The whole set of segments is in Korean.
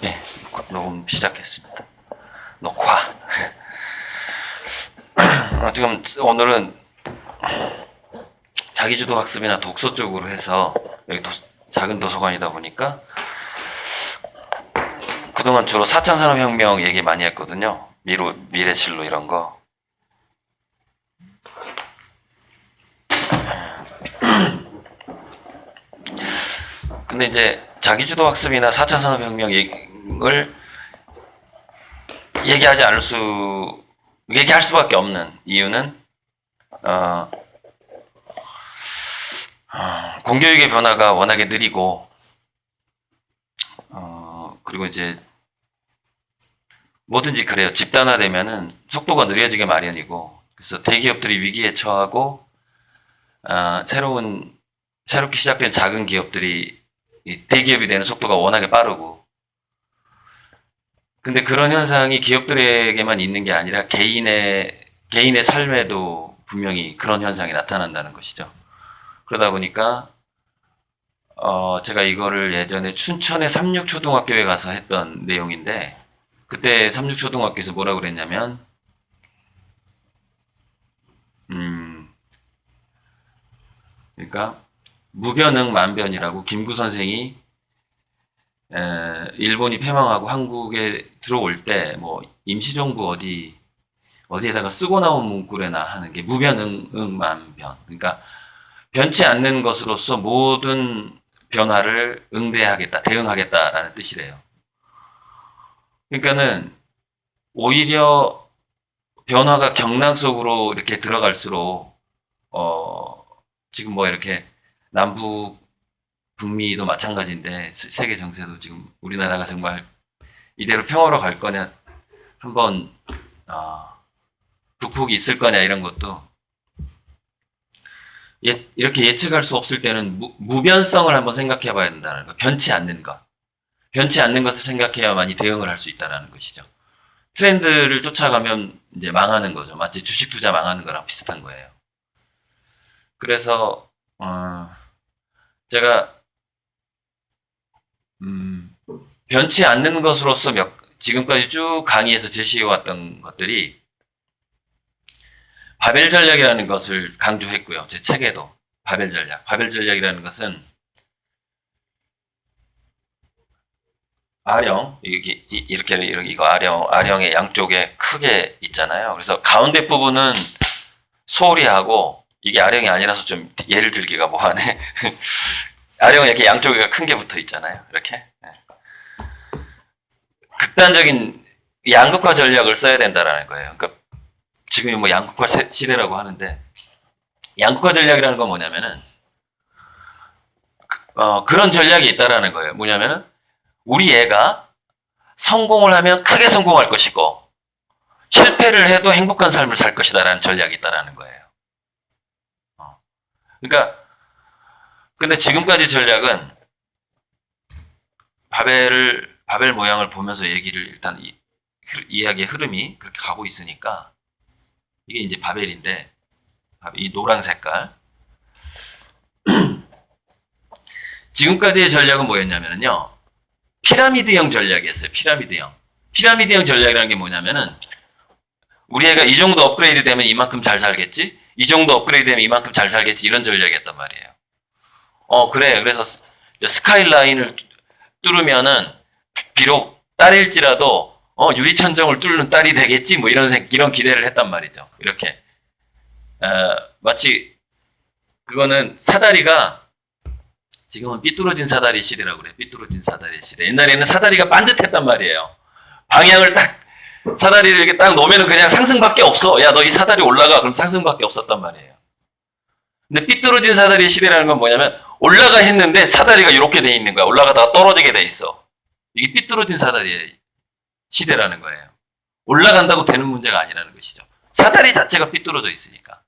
네, 녹음 시작했습니다. 녹화. 지금 오늘은 자기주도 학습이나 독서 쪽으로 해서 여기 작은 도서관이다 보니까 그동안 주로 4차 산업혁명 얘기 많이 했거든요. 미래진로 이런 거. 근데 이제 자기주도 학습이나 4차 산업혁명을 얘기할 수밖에 없는 이유는 공교육의 변화가 워낙에 느리고 그리고 이제 뭐든지 그래요. 집단화되면은 속도가 느려지게 마련이고, 그래서 대기업들이 위기에 처하고 새롭게 시작된 작은 기업들이 대기업이 되는 속도가 워낙에 빠르고, 근데 그런 현상이 기업들에게만 있는 게 아니라 개인의 삶에도 분명히 그런 현상이 나타난다는 것이죠. 그러다 보니까 제가 이거를 예전에 춘천의 삼육초등학교에 가서 했던 내용인데, 그때 삼육초등학교에서 뭐라고 그랬냐면 그러니까 무변응만변이라고 김구 선생이 일본이 패망하고 한국에 들어올 때 뭐 임시정부 어디에다가 쓰고 나온 문구래나 하는 게 무변응만변. 그러니까 변치 않는 것으로서 모든 변화를 대응하겠다라는 뜻이래요. 그러니까는 오히려 변화가 경랑 속으로 이렇게 들어갈수록 지금 뭐 이렇게 남북 북미도 마찬가지인데 세계 정세도 지금 우리나라가 정말 이대로 평화로 갈 거냐, 한번 북폭이 있을 거냐, 이런 것도 이렇게 예측할 수 없을 때는 무변성을 한번 생각해 봐야 된다는 거. 변치 않는 것을 생각해야만이 대응을 할 수 있다는 것이죠. 트렌드를 쫓아가면 이제 망하는 거죠. 마치 주식 투자 망하는 거랑 비슷한 거예요. 그래서 제가 변치 않는 것으로서 지금까지 쭉 강의에서 제시해왔던 것들이 바벨 전략이라는 것을 강조했고요. 제 책에도 바벨 전략이라는 것은 이거 아령의 양쪽에 크게 있잖아요. 그래서 가운데 부분은 소홀히 하고, 이게 아령이 아니라서 좀 예를 들기가 뭐하네. 아령은 이렇게 양쪽에 큰 게 붙어 있잖아요. 이렇게. 극단적인 양극화 전략을 써야 된다라는 거예요. 그러니까 지금이 뭐 양극화 시대라고 하는데, 양극화 전략이라는 건 뭐냐면은 그런 전략이 있다라는 거예요. 뭐냐면은 우리 애가 성공을 하면 크게 성공할 것이고, 실패를 해도 행복한 삶을 살 것이다라는 전략이 있다라는 거예요. 그러니까 근데 지금까지 전략은 바벨 모양을 보면서 얘기를 일단 이야기의 흐름이 그렇게 가고 있으니까, 이게 이제 바벨인데, 이 노란 색깔. 지금까지의 전략은 뭐였냐면요, 피라미드형 전략이었어요. 피라미드형 전략이라는 게 뭐냐면은, 우리 애가 이 정도 업그레이드 되면 이만큼 잘 살겠지? 이 정도 업그레이드 되면 이만큼 잘 살겠지? 이런 전략이었단 말이에요. 그래. 그래서 스카이라인을 뚫으면은 비록 딸일지라도 유리천정을 뚫는 딸이 되겠지? 뭐 이런 기대를 했단 말이죠. 이렇게. 마치 그거는 사다리가, 지금은 삐뚤어진 사다리 시대라고 그래. 삐뚤어진 사다리 시대. 옛날에는 사다리가 반듯했단 말이에요. 방향을 사다리를 이렇게 딱 놓으면 그냥 상승밖에 없어. 야, 너 이 사다리 올라가. 그럼 상승밖에 없었단 말이에요. 근데 삐뚤어진 사다리 시대라는 건 뭐냐면, 올라가 했는데 사다리가 이렇게 돼 있는 거야. 올라가다가 떨어지게 돼 있어. 이게 삐뚤어진 사다리의 시대라는 거예요. 올라간다고 되는 문제가 아니라는 것이죠. 사다리 자체가 삐뚤어져 있으니까.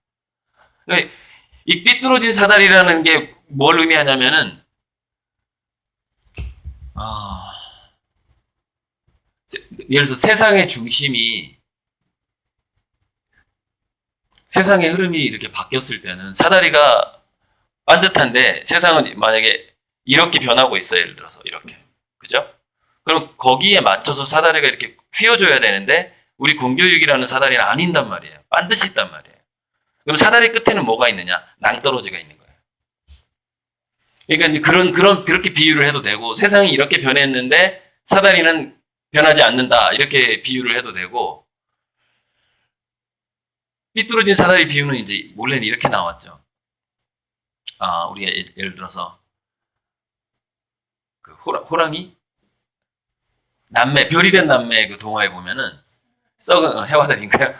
이 삐뚤어진 사다리라는 게 뭘 의미하냐면은, 예를 들어서 세상의 흐름이 이렇게 바뀌었을 때는, 사다리가 반듯한데 세상은 만약에 이렇게 변하고 있어요. 예를 들어서 이렇게. 그죠? 그럼 거기에 맞춰서 사다리가 이렇게 휘어줘야 되는데 우리 공교육이라는 사다리는 아닌단 말이에요. 반드시 있단 말이에요. 그럼 사다리 끝에는 뭐가 있느냐? 낭떠러지가 있는 거예요. 그러니까 이제 그렇게 비유를 해도 되고, 세상이 이렇게 변했는데 사다리는 변하지 않는다. 이렇게 비유를 해도 되고, 삐뚤어진 사다리 비유는 이제 원래는 이렇게 나왔죠. 우리가 예를 들어서 그 호랑이 남매, 별이 된 남매 그 동화에 보면은 썩은 해화달인가요?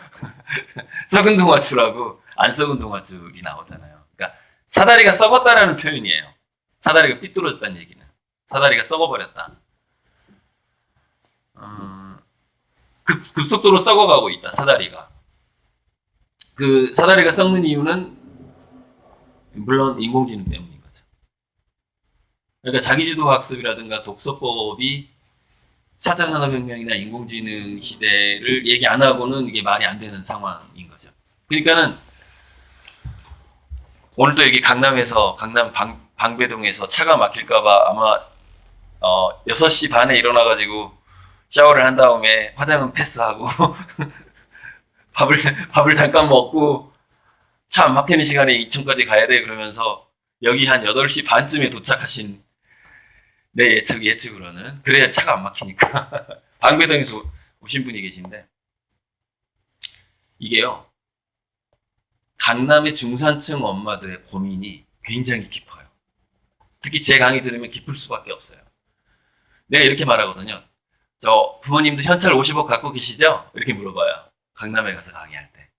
썩은 동화줄하고 안 썩은 동화줄이 나오잖아요. 그러니까 사다리가 썩었다라는 표현이에요. 사다리가 삐뚤어졌다는 얘기는 사다리가 썩어버렸다. 급속도로 썩어가고 있다. 사다리가. 그 사다리가 썩는 이유는 물론 인공지능 때문인 거죠. 그러니까 자기주도 학습이라든가 독서법이 4차 산업혁명이나 인공지능 시대를 얘기 안 하고는 이게 말이 안 되는 상황인 거죠. 그러니까는 오늘 또 여기 강남 방배동에서 차가 막힐까봐 아마 6시 반에 일어나가지고 샤워를 한 다음에 화장은 패스하고 밥을 잠깐 먹고 차 안 막히는 시간에 인천까지 가야 돼 그러면서 여기 한 8시 반쯤에 도착하신 내 예측으로는 그래야 차가 안 막히니까 방배동에서 오신 분이 계신데 이게요 강남의 중산층 엄마들의 고민이 굉장히 깊어요. 특히 제 강의 들으면 깊을 수밖에 없어요. 내가 이렇게 말하거든요. 저 부모님도 현찰 50억 갖고 계시죠? 이렇게 물어봐요. 강남에 가서 강의할 때.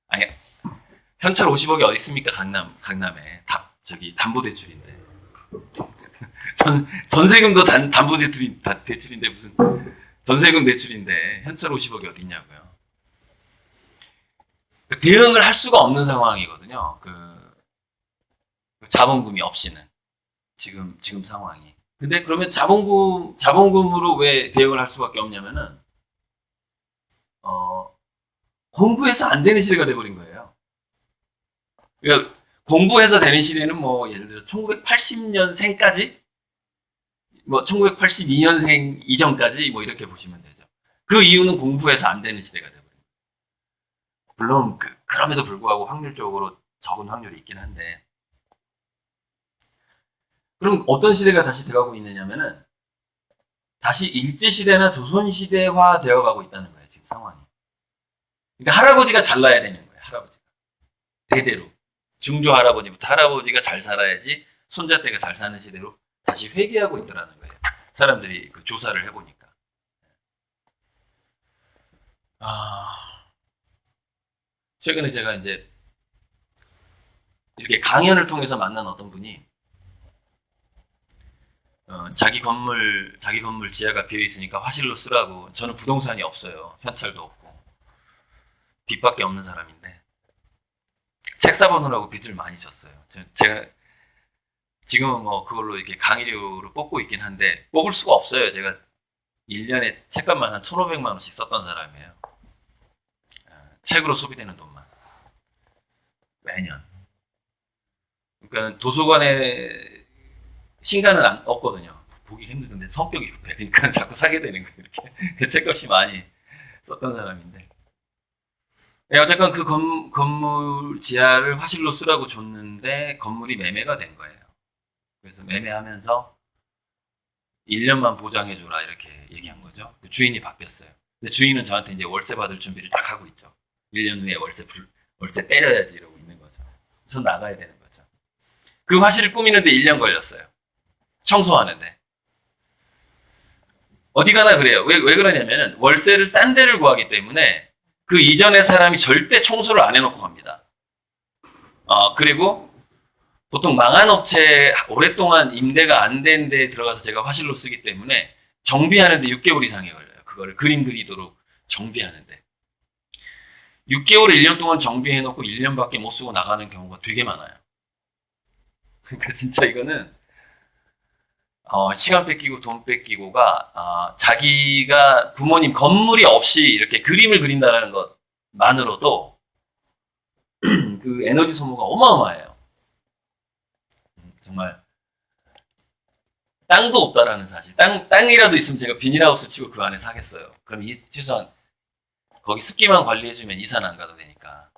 아니 현찰 50억이 어디 있습니까? 강남에 담보대출인데. 전세금도 담보대출인데 무슨 전세금 대출인데 현찰 50억이 어디 있냐고요. 대응을 할 수가 없는 상황이거든요. 그 자본금이 없이는 지금 상황이. 근데 그러면 자본금으로 왜 대응을 할 수밖에 없냐면은 공부해서 안 되는 시대가 돼버린 거예요. 그러니까 공부해서 되는 시대는 뭐 예를 들어 1980년생까지 뭐 1982년생 이전까지 뭐 이렇게 보시면 되죠. 그 이유는 공부해서 안 되는 시대가 돼버린 거예요. 물론 그럼에도 불구하고 확률적으로 적은 확률이 있긴 한데 그럼 어떤 시대가 다시 돼가고 있느냐면은 다시 일제시대나 조선시대화 되어가고 있다는 거예요. 지금 상황이. 그러니까 할아버지가 잘나야 되는 거예요. 할아버지가. 대대로. 중조 할아버지부터 할아버지가 잘 살아야지 손자때가 잘 사는 시대로 다시 회귀하고 있더라는 거예요. 사람들이 그 조사를 해보니까. 최근에 제가 이제 이렇게 강연을 통해서 만난 어떤 분이 자기 건물 지하가 비어 있으니까 화실로 쓰라고. 저는 부동산이 없어요. 현찰도 없고 빚밖에 없는 사람인데 책 사보느라고 빚을 많이 졌어요. 제가 지금은 뭐 그걸로 이렇게 강의료를 뽑고 있긴 한데 뽑을 수가 없어요. 제가 1년에 책값만 한 1,500만 원씩 썼던 사람이에요. 책으로 소비되는 돈만 매년. 그러니까 도서관에 신간은 없거든요. 보기 힘든데 성격이 급해. 그러니까 자꾸 사게 되는 거예요. 이렇게 책값이 많이 썼던 사람인데. 네, 어쨌건 그 건물 지하를 화실로 쓰라고 줬는데 건물이 매매가 된 거예요. 그래서 매매하면서 1년만 보장해줘라 이렇게 얘기한 거죠. 그 주인이 바뀌었어요. 근데 주인은 저한테 이제 월세 받을 준비를 딱 하고 있죠. 1년 후에 월세 때려야지 이러고 있는 거죠. 전 나가야 되는 거죠. 그 화실을 꾸미는데 1년 걸렸어요. 청소하는데. 어디 가나 그래요. 왜 그러냐면은 월세를 싼 데를 구하기 때문에 그 이전의 사람이 절대 청소를 안 해놓고 갑니다. 그리고 보통 망한 업체 오랫동안 임대가 안 된 데에 들어가서 제가 화실로 쓰기 때문에 정비하는데 6개월 이상이 걸려요. 그거를 그림 그리도록 정비하는데. 6개월을 1년 동안 정비해놓고 1년밖에 못 쓰고 나가는 경우가 되게 많아요. 그러니까 진짜 이거는 시간 뺏기고 돈 뺏기고가 자기가 부모님 건물이 없이 이렇게 그림을 그린다는 것만으로도 그 에너지 소모가 어마어마해요. 정말 땅도 없다라는 사실. 땅이라도 있으면 제가 비닐하우스 치고 그 안에 사겠어요. 그럼 최소한 거기 습기만 관리해주면 이사는 안 가도 되니까.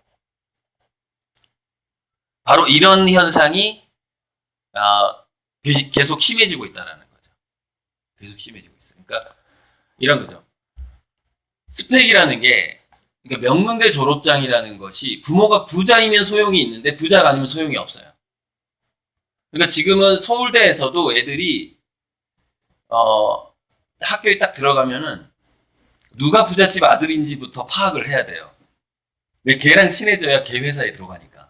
바로 이런 현상이 계속 심해지고 있다라는 거죠. 계속 심해지고 있어요. 그러니까 이런 거죠. 스펙이라는 게, 그러니까 명문대 졸업장이라는 것이 부모가 부자이면 소용이 있는데 부자가 아니면 소용이 없어요. 그러니까 지금은 서울대에서도 애들이 학교에 딱 들어가면은 누가 부잣집 아들인지부터 파악을 해야 돼요. 왜 걔랑 친해져야 걔 회사에 들어가니까.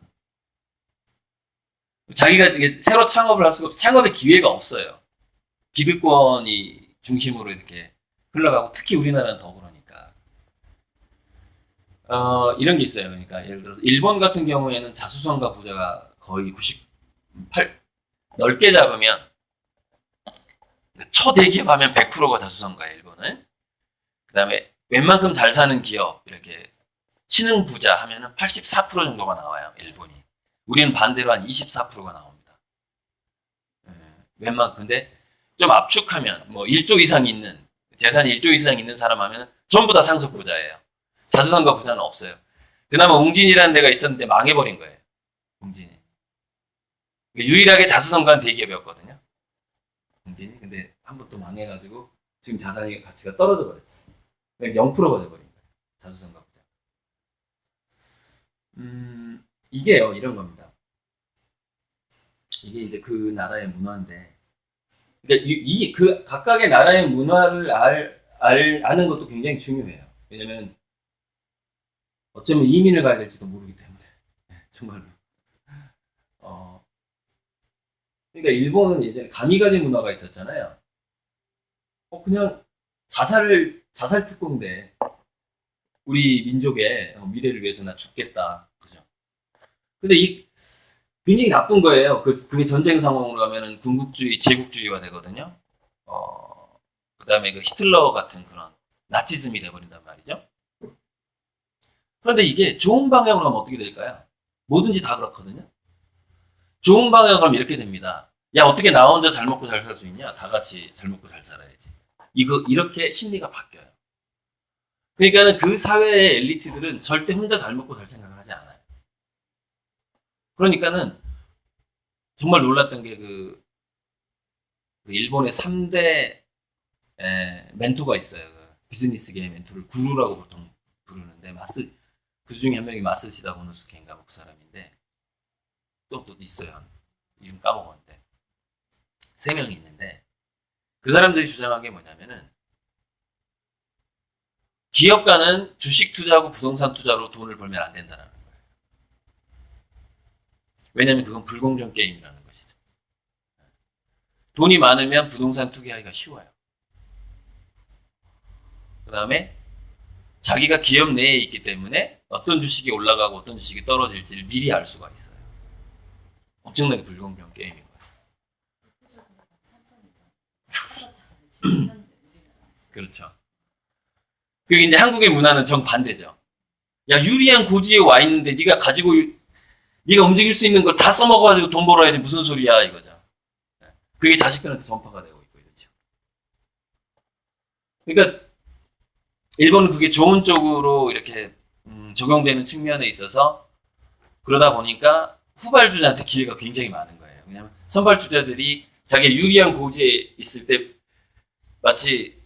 자기가 이게 새로 창업을 할 수가 없어. 창업의 기회가 없어요. 기득권이 중심으로 이렇게 흘러가고, 특히 우리나라는 더 그러니까. 이런 게 있어요. 그러니까 예를 들어서 일본 같은 경우에는 자수성가 부자가 거의 98, 넓게 잡으면 초대기업 하면 100%가 자수성가예요, 일본은. 그 다음에 웬만큼 잘 사는 기업, 이렇게 신흥 부자 하면은 84% 정도가 나와요, 일본이. 우리는 반대로 한 24%가 나옵니다. 근데 좀 압축하면, 뭐 1조 이상 있는, 재산이 1조 이상 있는 사람 하면 전부 다 상속 부자예요. 자수성가 부자는 없어요. 그나마 웅진이라는 데가 있었는데 망해버린 거예요, 웅진이. 유일하게 자수성가한 대기업이었거든요, 웅진이. 근데 한 번 또 망해가지고 지금 자산의 가치가 떨어져 버렸죠. 0%가 돼버린 거예요, 자수성가 부자. 이게요, 이런 겁니다. 이게 이제 그 나라의 문화인데, 그러니까 그 각각의 나라의 문화를 아는 것도 굉장히 중요해요. 왜냐면 어쩌면 이민을 가야 될지도 모르기 때문에. 정말로. 그러니까 일본은 예전에 가미가제 문화가 있었잖아요. 그냥 자살 특공대. 우리 민족의 미래를 위해서 나 죽겠다. 그죠? 근데 굉장히 나쁜 거예요. 그게 전쟁 상황으로 가면은 군국주의, 제국주의화 되거든요. 그 다음에 그 히틀러 같은 그런 나치즘이 돼버린단 말이죠. 그런데 이게 좋은 방향으로 하면 어떻게 될까요? 뭐든지 다 그렇거든요. 좋은 방향으로 하면 이렇게 됩니다. 야, 어떻게 나 혼자 잘 먹고 잘 살 수 있냐? 다 같이 잘 먹고 잘 살아야지. 이렇게 심리가 바뀌어요. 그러니까는 그 사회의 엘리트들은 절대 혼자 잘 먹고 살 생각을 하지 않아요. 그러니까는 정말 놀랐던 게 그 일본의 3대 멘토가 있어요. 비즈니스계의 멘토를 구루라고 보통 부르는데, 그 중에 한 명이 마스시다 고노스케인가 그 사람인데, 또 있어요. 이름 까먹었는데. 3명이 있는데, 그 사람들이 주장한 게 뭐냐면은, 기업가는 주식 투자하고 부동산 투자로 돈을 벌면 안 된다는 거예요. 왜냐면 그건 불공정 게임이라는 것이죠. 돈이 많으면 부동산 투기하기가 쉬워요. 그 다음에 자기가 기업 내에 있기 때문에 어떤 주식이 올라가고 어떤 주식이 떨어질지를 미리 알 수가 있어요. 엄청나게 불공정 게임인 거예요. 그렇죠. 그게 이제 한국의 문화는 정반대죠. 야, 유리한 고지에 와 있는데 네가 움직일 수 있는 걸 다 써먹어가지고 돈 벌어야지 무슨 소리야, 이거죠. 그게 자식들한테 전파가 되고 있고 이렇죠. 그러니까 일본은 그게 좋은 쪽으로 이렇게 적용되는 측면에 있어서, 그러다 보니까 후발주자한테 기회가 굉장히 많은 거예요. 왜냐하면 선발주자들이 자기가 유리한 고지에 있을 때 마치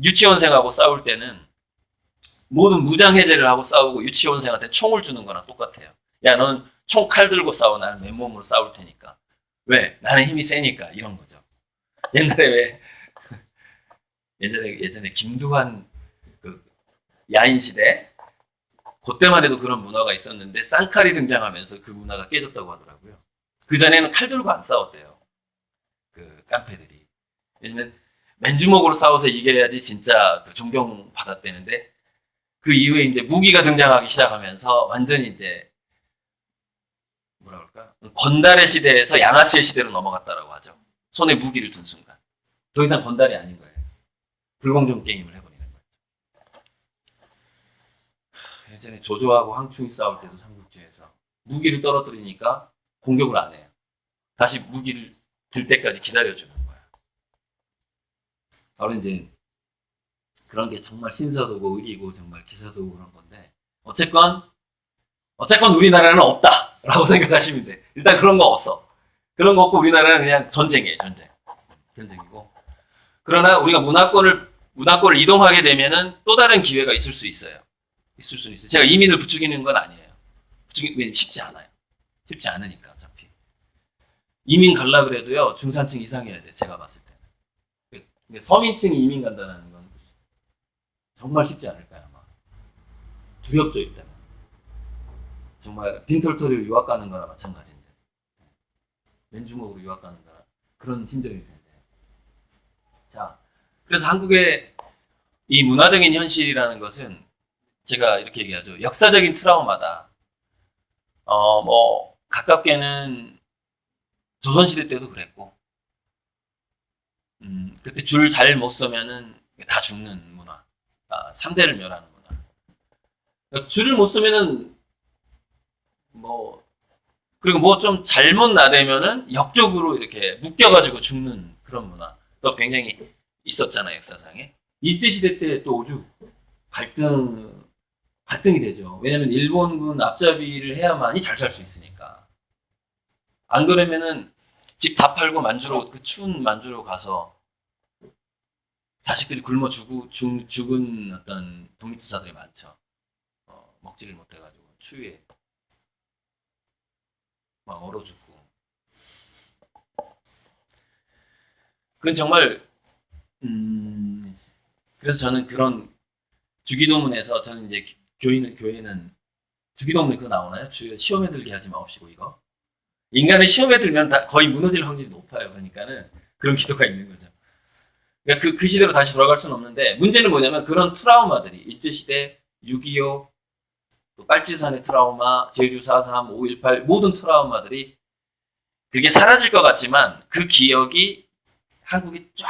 유치원생하고 싸울 때는 모든 무장해제를 하고 싸우고 유치원생한테 총을 주는 거랑 똑같아요. 야, 넌 총 칼 들고 싸워. 나는 맨몸으로 싸울 테니까. 왜? 나는 힘이 세니까. 이런 거죠. 옛날에 왜 예전에 김두한 그 야인 시대, 그때만 해도 그런 문화가 있었는데 쌍칼이 등장하면서 그 문화가 깨졌다고 하더라고요. 그 전에는 칼 들고 안 싸웠대요, 그 깡패들이. 왜냐면 맨주먹으로 싸워서 이겨야지 진짜 그 존경받았대는데, 그 이후에 이제 무기가 등장하기 시작하면서 완전히 이제 뭐라 그럴까, 건달의 시대에서 양아치의 시대로 넘어갔다라고 하죠. 손에 무기를 든 순간 더 이상 건달이 아닌 거예요. 불공정 게임을 해버리는 거예요. 예전에 조조하고 황충이 싸울 때도 삼국지에서 무기를 떨어뜨리니까 공격을 안 해요. 다시 무기를 들 때까지 기다려주는 거예요. 바로 이제 그런 게 정말 신서도고 의리고 정말 기서도고 그런 건데 어쨌건 우리나라는 없다라고 생각하시면 돼. 일단 그런 거 없어. 그런 거 없고 우리나라는 그냥 전쟁이에요. 전쟁이고. 그러나 우리가 문화권을 이동하게 되면은 또 다른 기회가 있을 수 있어요. 있을 수는 있어요. 제가 이민을 부추기는 건 아니에요. 부추기는 쉽지 않아요. 쉽지 않으니까 어차피. 이민 갈라 그래도요 중산층 이상이어야 돼. 제가 봤을 때는. 서민층이 이민 간다는 건 정말 쉽지 않을 거야 아마. 두렵죠 일단. 정말 빈털터리로 유학 가는 거나 마찬가지인데. 맨주먹으로 유학 가는 거나 그런 심정일 텐데. 자, 그래서 한국의 이 문화적인 현실이라는 것은 제가 이렇게 얘기하죠. 역사적인 트라우마다. 가깝게는 조선시대 때도 그랬고, 그때 줄 잘 못 서면은 다 죽는 문화. 3대를 멸하는 문화. 그러니까 줄을 못 서면은, 그리고 좀 잘못 나대면은 역적으로 이렇게 묶여가지고 죽는 그런 문화. 또 굉장히 있었잖아요, 역사상에. 일제시대 때 또 오죽 갈등이 되죠. 왜냐면 일본군 앞잡이를 해야만이 잘 살 수 있으니까. 안 그러면은 집 다 팔고 그 추운 만주로 가서 자식들이 굶어 죽은 어떤 독립투사들이 많죠. 먹지를 못해가지고 추위에 막 얼어 죽고. 그건 정말 그래서 저는 그런 주기도문에서 저는 이제 교회는 주기도문에 그거 나오나요? 주여 시험에 들게 하지 마옵시고 이거. 인간은 시험에 들면 거의 무너질 확률이 높아요. 그러니까는 그런 기도가 있는 거죠. 그러니까 그 시대로 다시 돌아갈 수는 없는데 문제는 뭐냐면 그런 트라우마들이 일제시대 6.25 또 빨치산의 트라우마, 제주 4.3, 5.18 모든 트라우마들이 그게 사라질 것 같지만 그 기억이 한국에 쫙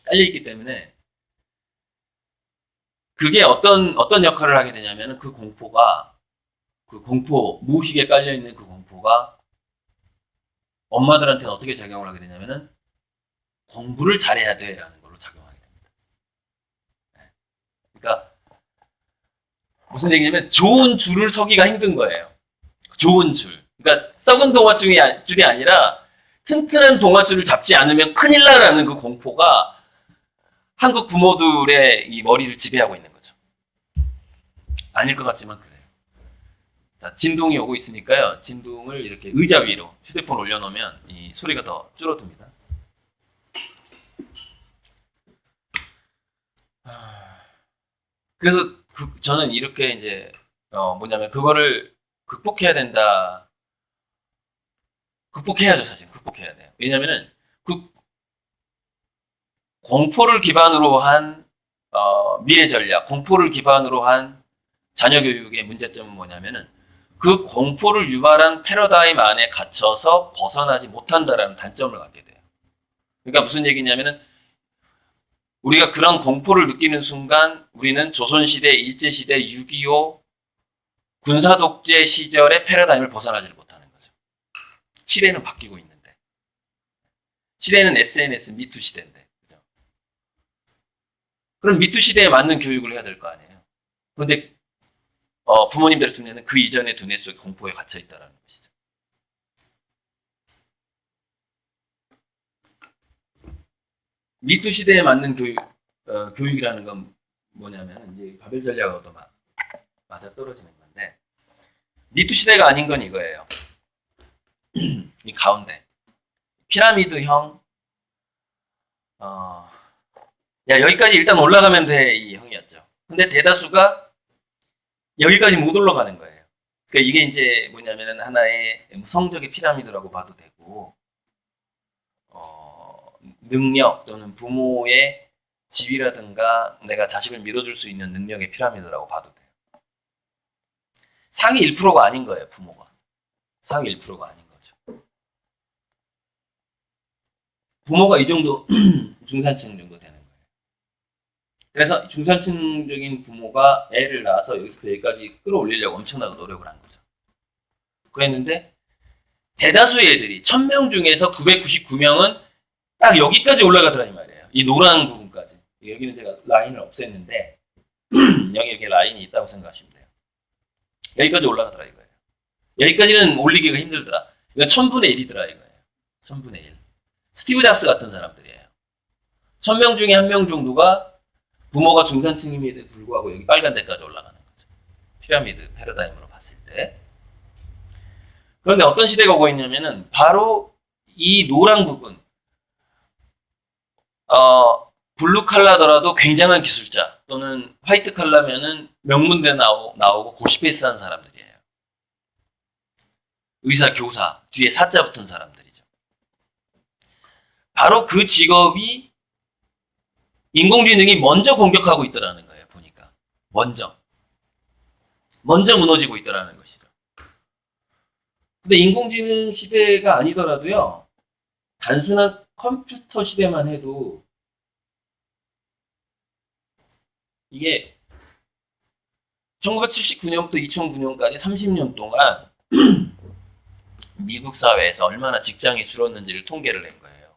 깔려있기 때문에 그게 어떤 역할을 하게 되냐면은 그 무의식에 깔려있는 그 공포가 엄마들한테는 어떻게 작용을 하게 되냐면은 공부를 잘해야 돼 라는 걸로 작용하게 됩니다. 그러니까 무슨 얘기냐면 좋은 줄을 서기가 힘든 거예요. 좋은 줄. 그러니까 썩은 동아줄이 아니라 튼튼한 동아줄을 잡지 않으면 큰일 나라는 그 공포가 한국 부모들의 이 머리를 지배하고 있는 거죠. 아닐 것 같지만 그래요. 자, 진동이 오고 있으니까요. 진동을 이렇게 의자 위로 휴대폰 올려놓으면 이 소리가 더 줄어듭니다. 그래서 저는 이렇게 이제 뭐냐면 그거를 극복해야 된다. 극복해야죠, 사실. 극복해야 돼요. 왜냐면은 공포를 기반으로 한 미래 전략, 공포를 기반으로 한 자녀 교육의 문제점은 뭐냐면은 그 공포를 유발한 패러다임 안에 갇혀서 벗어나지 못한다라는 단점을 갖게 돼요. 그러니까 무슨 얘기냐면은 우리가 그런 공포를 느끼는 순간 우리는 조선시대, 일제시대, 6.25 군사독재 시절의 패러다임을 벗어나지 못하는 거죠. 시대는 바뀌고 있는데. 시대는 SNS, 미투 시대인데. 그죠? 그럼 미투 시대에 맞는 교육을 해야 될 거 아니에요. 그런데 부모님들의 두뇌는 그 이전의 두뇌 속에 공포에 갇혀 있다는 것이죠. 미투 시대에 맞는 교육이라는 건 뭐냐면 이제 바벨 전략하고도 맞아 떨어지는 건데 미투 시대가 아닌 건 이거예요. 이 가운데 피라미드형 야 여기까지 일단 올라가면 돼 이 형이었죠. 근데 대다수가 여기까지 못 올라가는 거예요. 그러니까 이게 이제 뭐냐면은 하나의 성적의 피라미드라고 봐도 되고 능력 또는 부모의 지위라든가 내가 자식을 밀어줄 수 있는 능력의 피라미드라고 봐도 돼요. 상위 1%가 아닌 거예요, 부모가. 상위 1%가 아닌 거죠. 부모가 이 정도 중산층 정도 되는 거예요. 그래서 중산층적인 부모가 애를 낳아서 여기서 여기까지 끌어올리려고 엄청나게 노력을 한 거죠. 그랬는데 대다수의 애들이 1000명 중에서 999명은 딱 여기까지 올라가더라 이 말이에요. 이 노란 부분까지. 여기는 제가 라인을 없앴는데 여기 이렇게 라인이 있다고 생각하시면 돼요. 여기까지 올라가더라 이거예요. 여기까지는 올리기가 힘들더라. 이건 1000분의 1이더라 이거예요. 1000분의 1. 스티브 잡스 같은 사람들이에요. 1000명 중에 1명 정도가 부모가 중산층임에도 불구하고 여기 빨간 데까지 올라가는 거죠. 피라미드 패러다임으로 봤을 때. 그런데 어떤 시대가 오고 있냐면은 바로 이 노란 부분, 블루 칼라더라도 굉장한 기술자 또는 화이트 칼라면은 명문대 나오고 고시페이스한 사람들이에요. 의사, 교사, 뒤에 사자 붙은 사람들이죠. 바로 그 직업이 인공지능이 먼저 공격하고 있더라는 거예요. 보니까 먼저 무너지고 있더라는 것이죠. 근데 인공지능 시대가 아니더라도요, 단순한 컴퓨터 시대만 해도 이게 1979년부터 2009년까지 30년 동안 미국 사회에서 얼마나 직장이 줄었는지를 통계를 낸 거예요.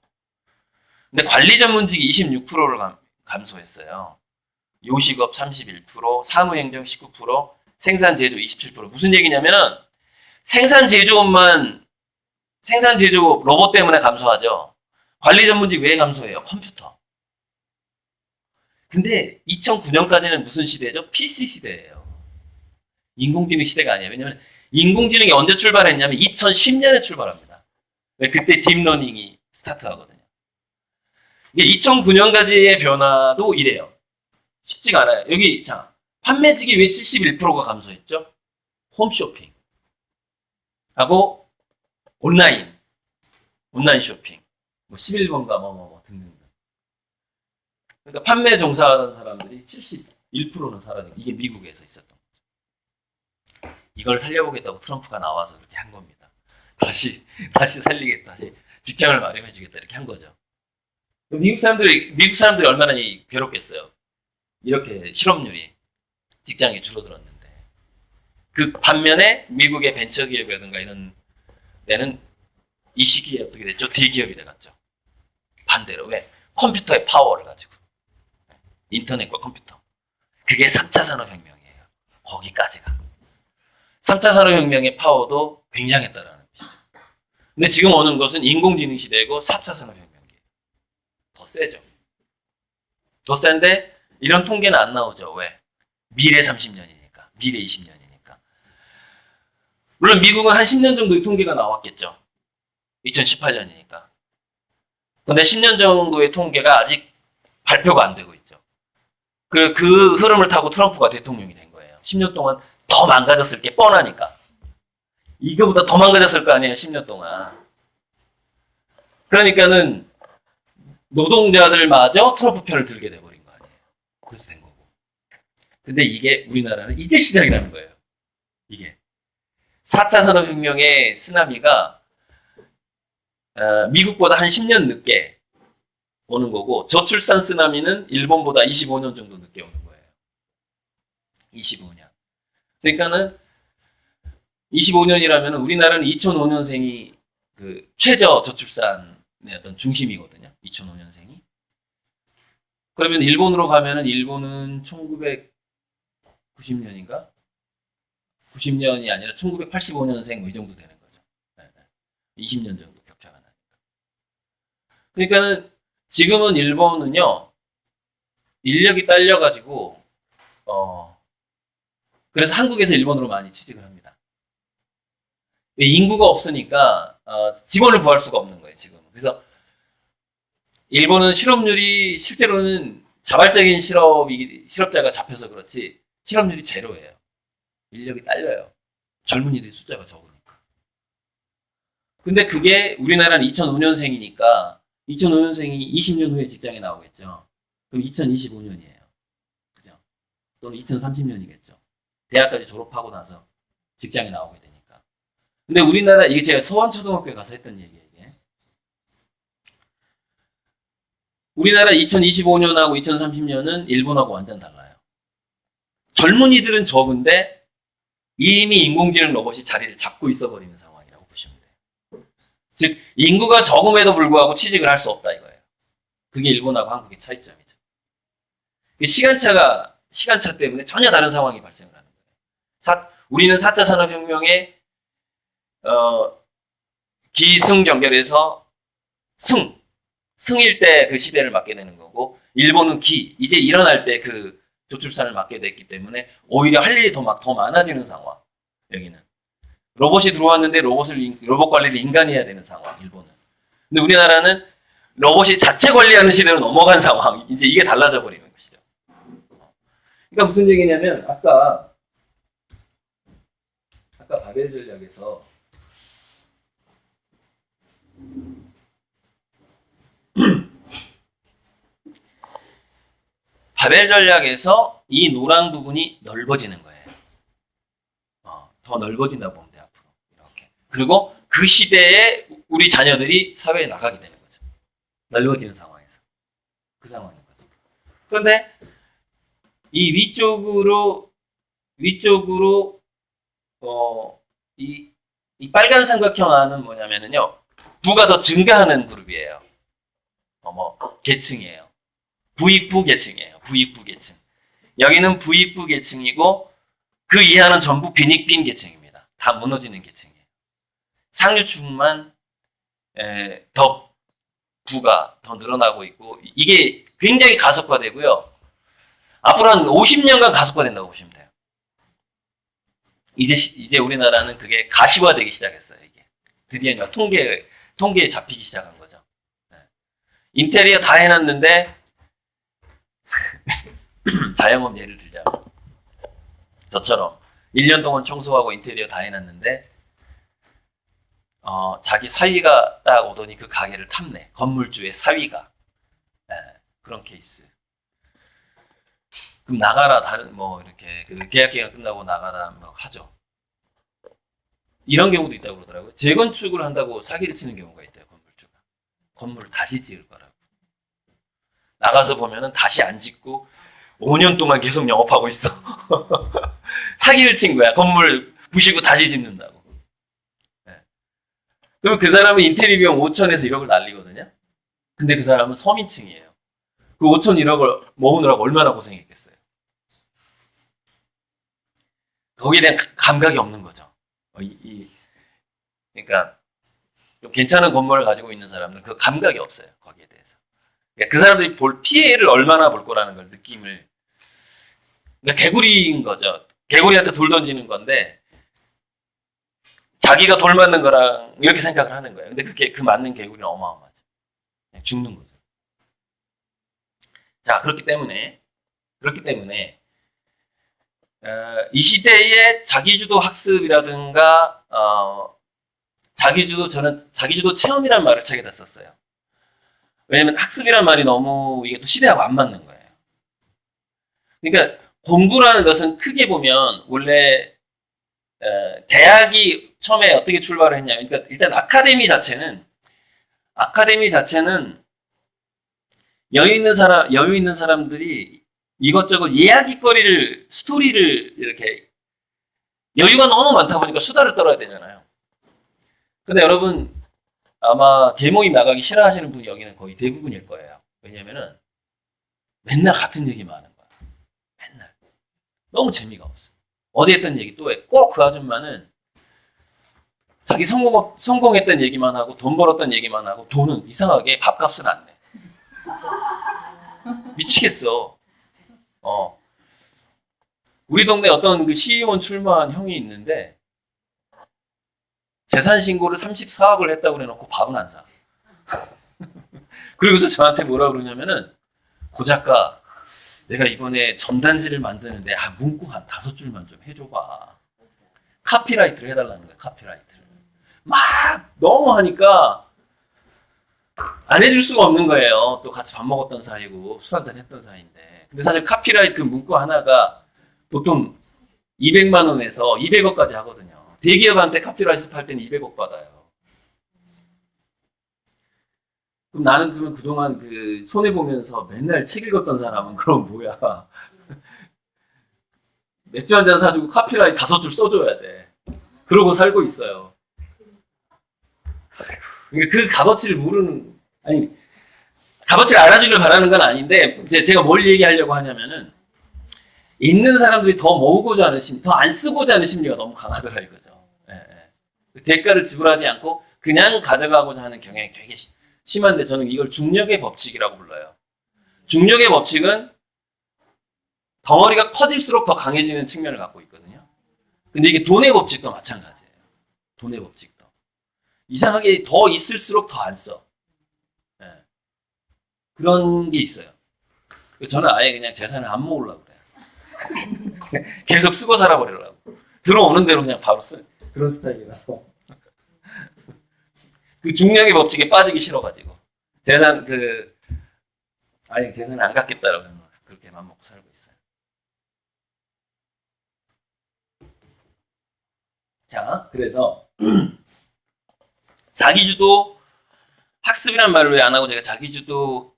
근데 관리 전문직이 26%를 감소했어요. 요식업 31%, 사무행정 19%, 생산제조 27%. 무슨 얘기냐면은 생산제조업 로봇 때문에 감소하죠. 관리 전문직 왜 감소해요? 컴퓨터. 근데 2009년까지는 무슨 시대죠? PC 시대예요. 인공지능 시대가 아니에요. 왜냐면 인공지능이 언제 출발했냐면 2010년에 출발합니다. 그때 딥러닝이 스타트하거든요. 이게 2009년까지의 변화도 이래요. 쉽지가 않아요. 여기 자, 판매직이 왜 71%가 감소했죠? 홈쇼핑 하고 온라인 쇼핑, 뭐 11번가 뭐 등등등. 그러니까 판매 종사하는 사람들이 71%는 사라진, 이게 미국에서 있었던 거죠. 이걸 살려보겠다고 트럼프가 나와서 그렇게 한 겁니다. 다시 살리겠다, 다시 직장을 마련해주겠다 이렇게 한 거죠. 미국 사람들이 얼마나 괴롭겠어요. 이렇게 실업률이, 직장이 줄어들었는데. 그 반면에 미국의 벤처기업이라든가 이런 데는 이 시기에 어떻게 됐죠? 대기업이 돼갔죠. 반대로. 왜? 컴퓨터의 파워를 가지고. 인터넷과 컴퓨터. 그게 3차 산업혁명이에요. 거기까지가. 3차 산업혁명의 파워도 굉장했다라는 것이죠. 근데 지금 오는 것은 인공지능 시대고 4차 산업혁명이에요. 더 세죠. 더 센데 이런 통계는 안 나오죠. 왜? 미래 30년이니까. 미래 20년이니까. 물론 미국은 한 10년 정도의 통계가 나왔겠죠. 2018년이니까. 근데 10년 정도의 통계가 아직 발표가 안 되고 있죠. 그 흐름을 타고 트럼프가 대통령이 된 거예요. 10년 동안 더 망가졌을 게 뻔하니까. 이거보다 더 망가졌을 거 아니에요, 10년 동안. 그러니까는 노동자들마저 트럼프 편을 들게 돼버린 거 아니에요. 그래서 된 거고. 근데 이게 우리나라는 이제 시작이라는 거예요. 이게. 4차 산업혁명의 쓰나미가 미국보다 한 10년 늦게 오는 거고, 저출산 쓰나미는 일본보다 25년 정도 늦게 오는 거예요. 25년. 그러니까는 25년이라면 우리나라는 2005년생이 그 최저 저출산의 어떤 중심이거든요. 2005년생이. 그러면 일본으로 가면은 일본은 1990년인가? 90년이 아니라 1985년생 뭐 이 정도 되는 거죠. 20년 정도 격차가 나니까. 그러니까는 지금은 일본은요, 인력이 딸려가지고, 그래서 한국에서 일본으로 많이 취직을 합니다. 인구가 없으니까, 직원을 구할 수가 없는 거예요, 지금. 그래서, 일본은 실업률이 실제로는 자발적인 실업자가 잡혀서 그렇지, 실업률이 제로예요. 인력이 딸려요. 젊은이들 숫자가 적으니까. 근데 그게 우리나라는 2005년생이니까, 2005년생이 20년 후에 직장에 나오겠죠. 그럼 2025년이에요. 그죠? 또는 2030년이겠죠. 대학까지 졸업하고 나서 직장에 나오게 되니까. 근데 우리나라, 이게 제가 서원초등학교에 가서 했던 얘기예요, 이게. 우리나라 2025년하고 2030년은 일본하고 완전 달라요. 젊은이들은 적은데 이미 인공지능 로봇이 자리를 잡고 있어 버리는 상황이라고 보시면 돼요. 즉, 인구가 적음에도 불구하고 취직을 할 수 없다 이거예요. 그게 일본하고 한국의 차이점이죠. 시간차 때문에 전혀 다른 상황이 발생을 하는 거예요. 우리는 4차 산업혁명의 기승전결에서 승일 때 그 시대를 맞게 되는 거고, 일본은 이제 일어날 때 그 조출산을 맞게 됐기 때문에 오히려 할 일이 더 많아지는 상황. 여기는 로봇이 들어왔는데 로봇 관리를 인간이 해야 되는 상황. 일본은. 근데 우리나라는 로봇이 자체 관리하는 시대로 넘어간 상황. 이제 이게 달라져 버리는 것이죠. 그러니까 무슨 얘기냐면 아까 바벨 전략에서 바벨 전략에서 이 노란 부분이 넓어지는 거예요. 더 넓어진다고 보면 돼, 앞으로. 이렇게. 그리고 그 시대에 우리 자녀들이 사회에 나가게 되는 거죠. 넓어지는 상황에서. 그 상황인 거죠. 그런데 이 위쪽으로 이 빨간 삼각형 안은 뭐냐면은요, 부가 더 증가하는 그룹이에요. 계층이에요. 부익부 계층이에요. 부익부 계층. 여기는 부익부 계층이고 그 이하는 전부 빈익빈 계층입니다. 다 무너지는 계층이에요. 상류층만 더 부가 더 늘어나고 있고, 이게 굉장히 가속화되고요. 앞으로 한 50년간 가속화된다고 보시면 돼요. 이제 우리나라는 그게 가시화되기 시작했어요. 이게 드디어 통계에 잡히기 시작한 거죠. 인테리어 다 해놨는데 자영업 예를 들자면 저처럼 1년 동안 청소하고 인테리어 다 해놨는데 자기 사위가 딱 오더니 그 가게를 탐내. 건물주의 사위가. 그런 케이스. 그럼 나가라, 이렇게 그 계약 기간 끝나고 나가라 하죠. 이런 경우도 있다고 그러더라고요. 재건축을 한다고 사기를 치는 경우가 있대요, 건물주가. 건물을 다시 지을 거라고. 나가서 보면은 다시 안 짓고 5년 동안 계속 영업하고 있어. 사기를 친 거야. 건물 부시고 다시 짓는다고. 그럼 그 사람은 인테리어 비용 5천에서 1억을 날리거든요. 근데 그 사람은 서민층이에요. 그 5천 1억을 모으느라고 얼마나 고생했겠어요. 거기에 대한 감각이 없는 거죠. 그러니까 좀 괜찮은 건물을 가지고 있는 사람들은 그 감각이 없어요. 거기에 대해서. 그러니까 그 사람들이 볼 피해를 얼마나 볼 거라는 걸 느낌을. 그러니까 개구리인 거죠. 개구리한테 돌 던지는 건데 자기가 돌 맞는 거랑 이렇게 생각을 하는 거예요. 근데 그 맞는 개구리는 어마어마하죠. 죽는 거죠. 자, 그렇기 때문에 이 시대의 자기주도 학습이라든가 저는 자기주도 체험이란 말을 책에다 썼어요. 왜냐면 학습이란 말이 너무 이게 또 시대하고 안 맞는 거예요. 그러니까 공부라는 것은 크게 보면 원래 대학이 처음에 어떻게 출발을 했냐. 그러니까 일단 아카데미 자체는 여유 있는 사람들이 이것저것 이야기거리를, 스토리를 이렇게 여유가 너무 많다 보니까 수다를 떨어야 되잖아요. 근데 여러분 아마 대모임 나가기 싫어하시는 분이 여기는 거의 대부분일 거예요. 왜냐면은 맨날 같은 얘기만 하는 거야. 맨날. 너무 재미가 없어. 어디 했던 얘기 또 해. 꼭 그 아줌마는 자기 성공했던 얘기만 하고 돈 벌었던 얘기만 하고 돈은 이상하게 밥값은 안 내. 미치겠어. 우리 동네 어떤 그 시의원 출마한 형이 있는데 재산 신고를 34억을 했다고 그래놓고 밥은 안 사. 그리고서 저한테 뭐라 그러냐면은 고 작가 내가 이번에 전단지를 만드는데 문구 한 5줄만 좀 해줘봐. 카피라이트를 해달라는 거야. 카피라이트를. 막 너무 하니까 안 해줄 수가 없는 거예요. 또 같이 밥 먹었던 사이고 술 한잔 했던 사이인데. 근데 사실 카피라이트 그 문구 하나가 보통 200만 원에서 200억까지 하거든요. 대기업한테 카피라이트 팔 때는 200억 받아요. 그럼 나는 그동안 그 손해보면서 맨날 책 읽었던 사람은 그럼 뭐야. 맥주 한 잔 사주고 카피라이트 5줄 써줘야 돼. 그러고 살고 있어요. 그러니까 그 값어치를 모르는, 값어치를 알아주길 바라는 건 아닌데, 제가 뭘 얘기하려고 하냐면은, 있는 사람들이 더 모으고자 하는 심리, 더 안 쓰고자 하는 심리가 너무 강하더라 이거죠. 예, 예. 대가를 지불하지 않고 그냥 가져가고자 하는 경향이 되게 심한데, 저는 이걸 중력의 법칙이라고 불러요. 중력의 법칙은 덩어리가 커질수록 더 강해지는 측면을 갖고 있거든요. 근데 이게 돈의 법칙도 마찬가지예요. 돈의 법칙도. 이상하게 더 있을수록 더 안 써. 예. 그런 게 있어요. 저는 아예 그냥 재산을 안 모으려고 그래요. 계속 쓰고 살아버리려고. 들어오는 대로 그냥 바로 쓰. 그런 스타일이라서. 그 중력의 법칙에 빠지기 싫어가지고. 아예 재산을 안 갖겠다라고 그렇게 맘 먹고 살고 있어요. 자, 그래서 자기주도 학습이란 말을 왜 안 하고 제가 자기주도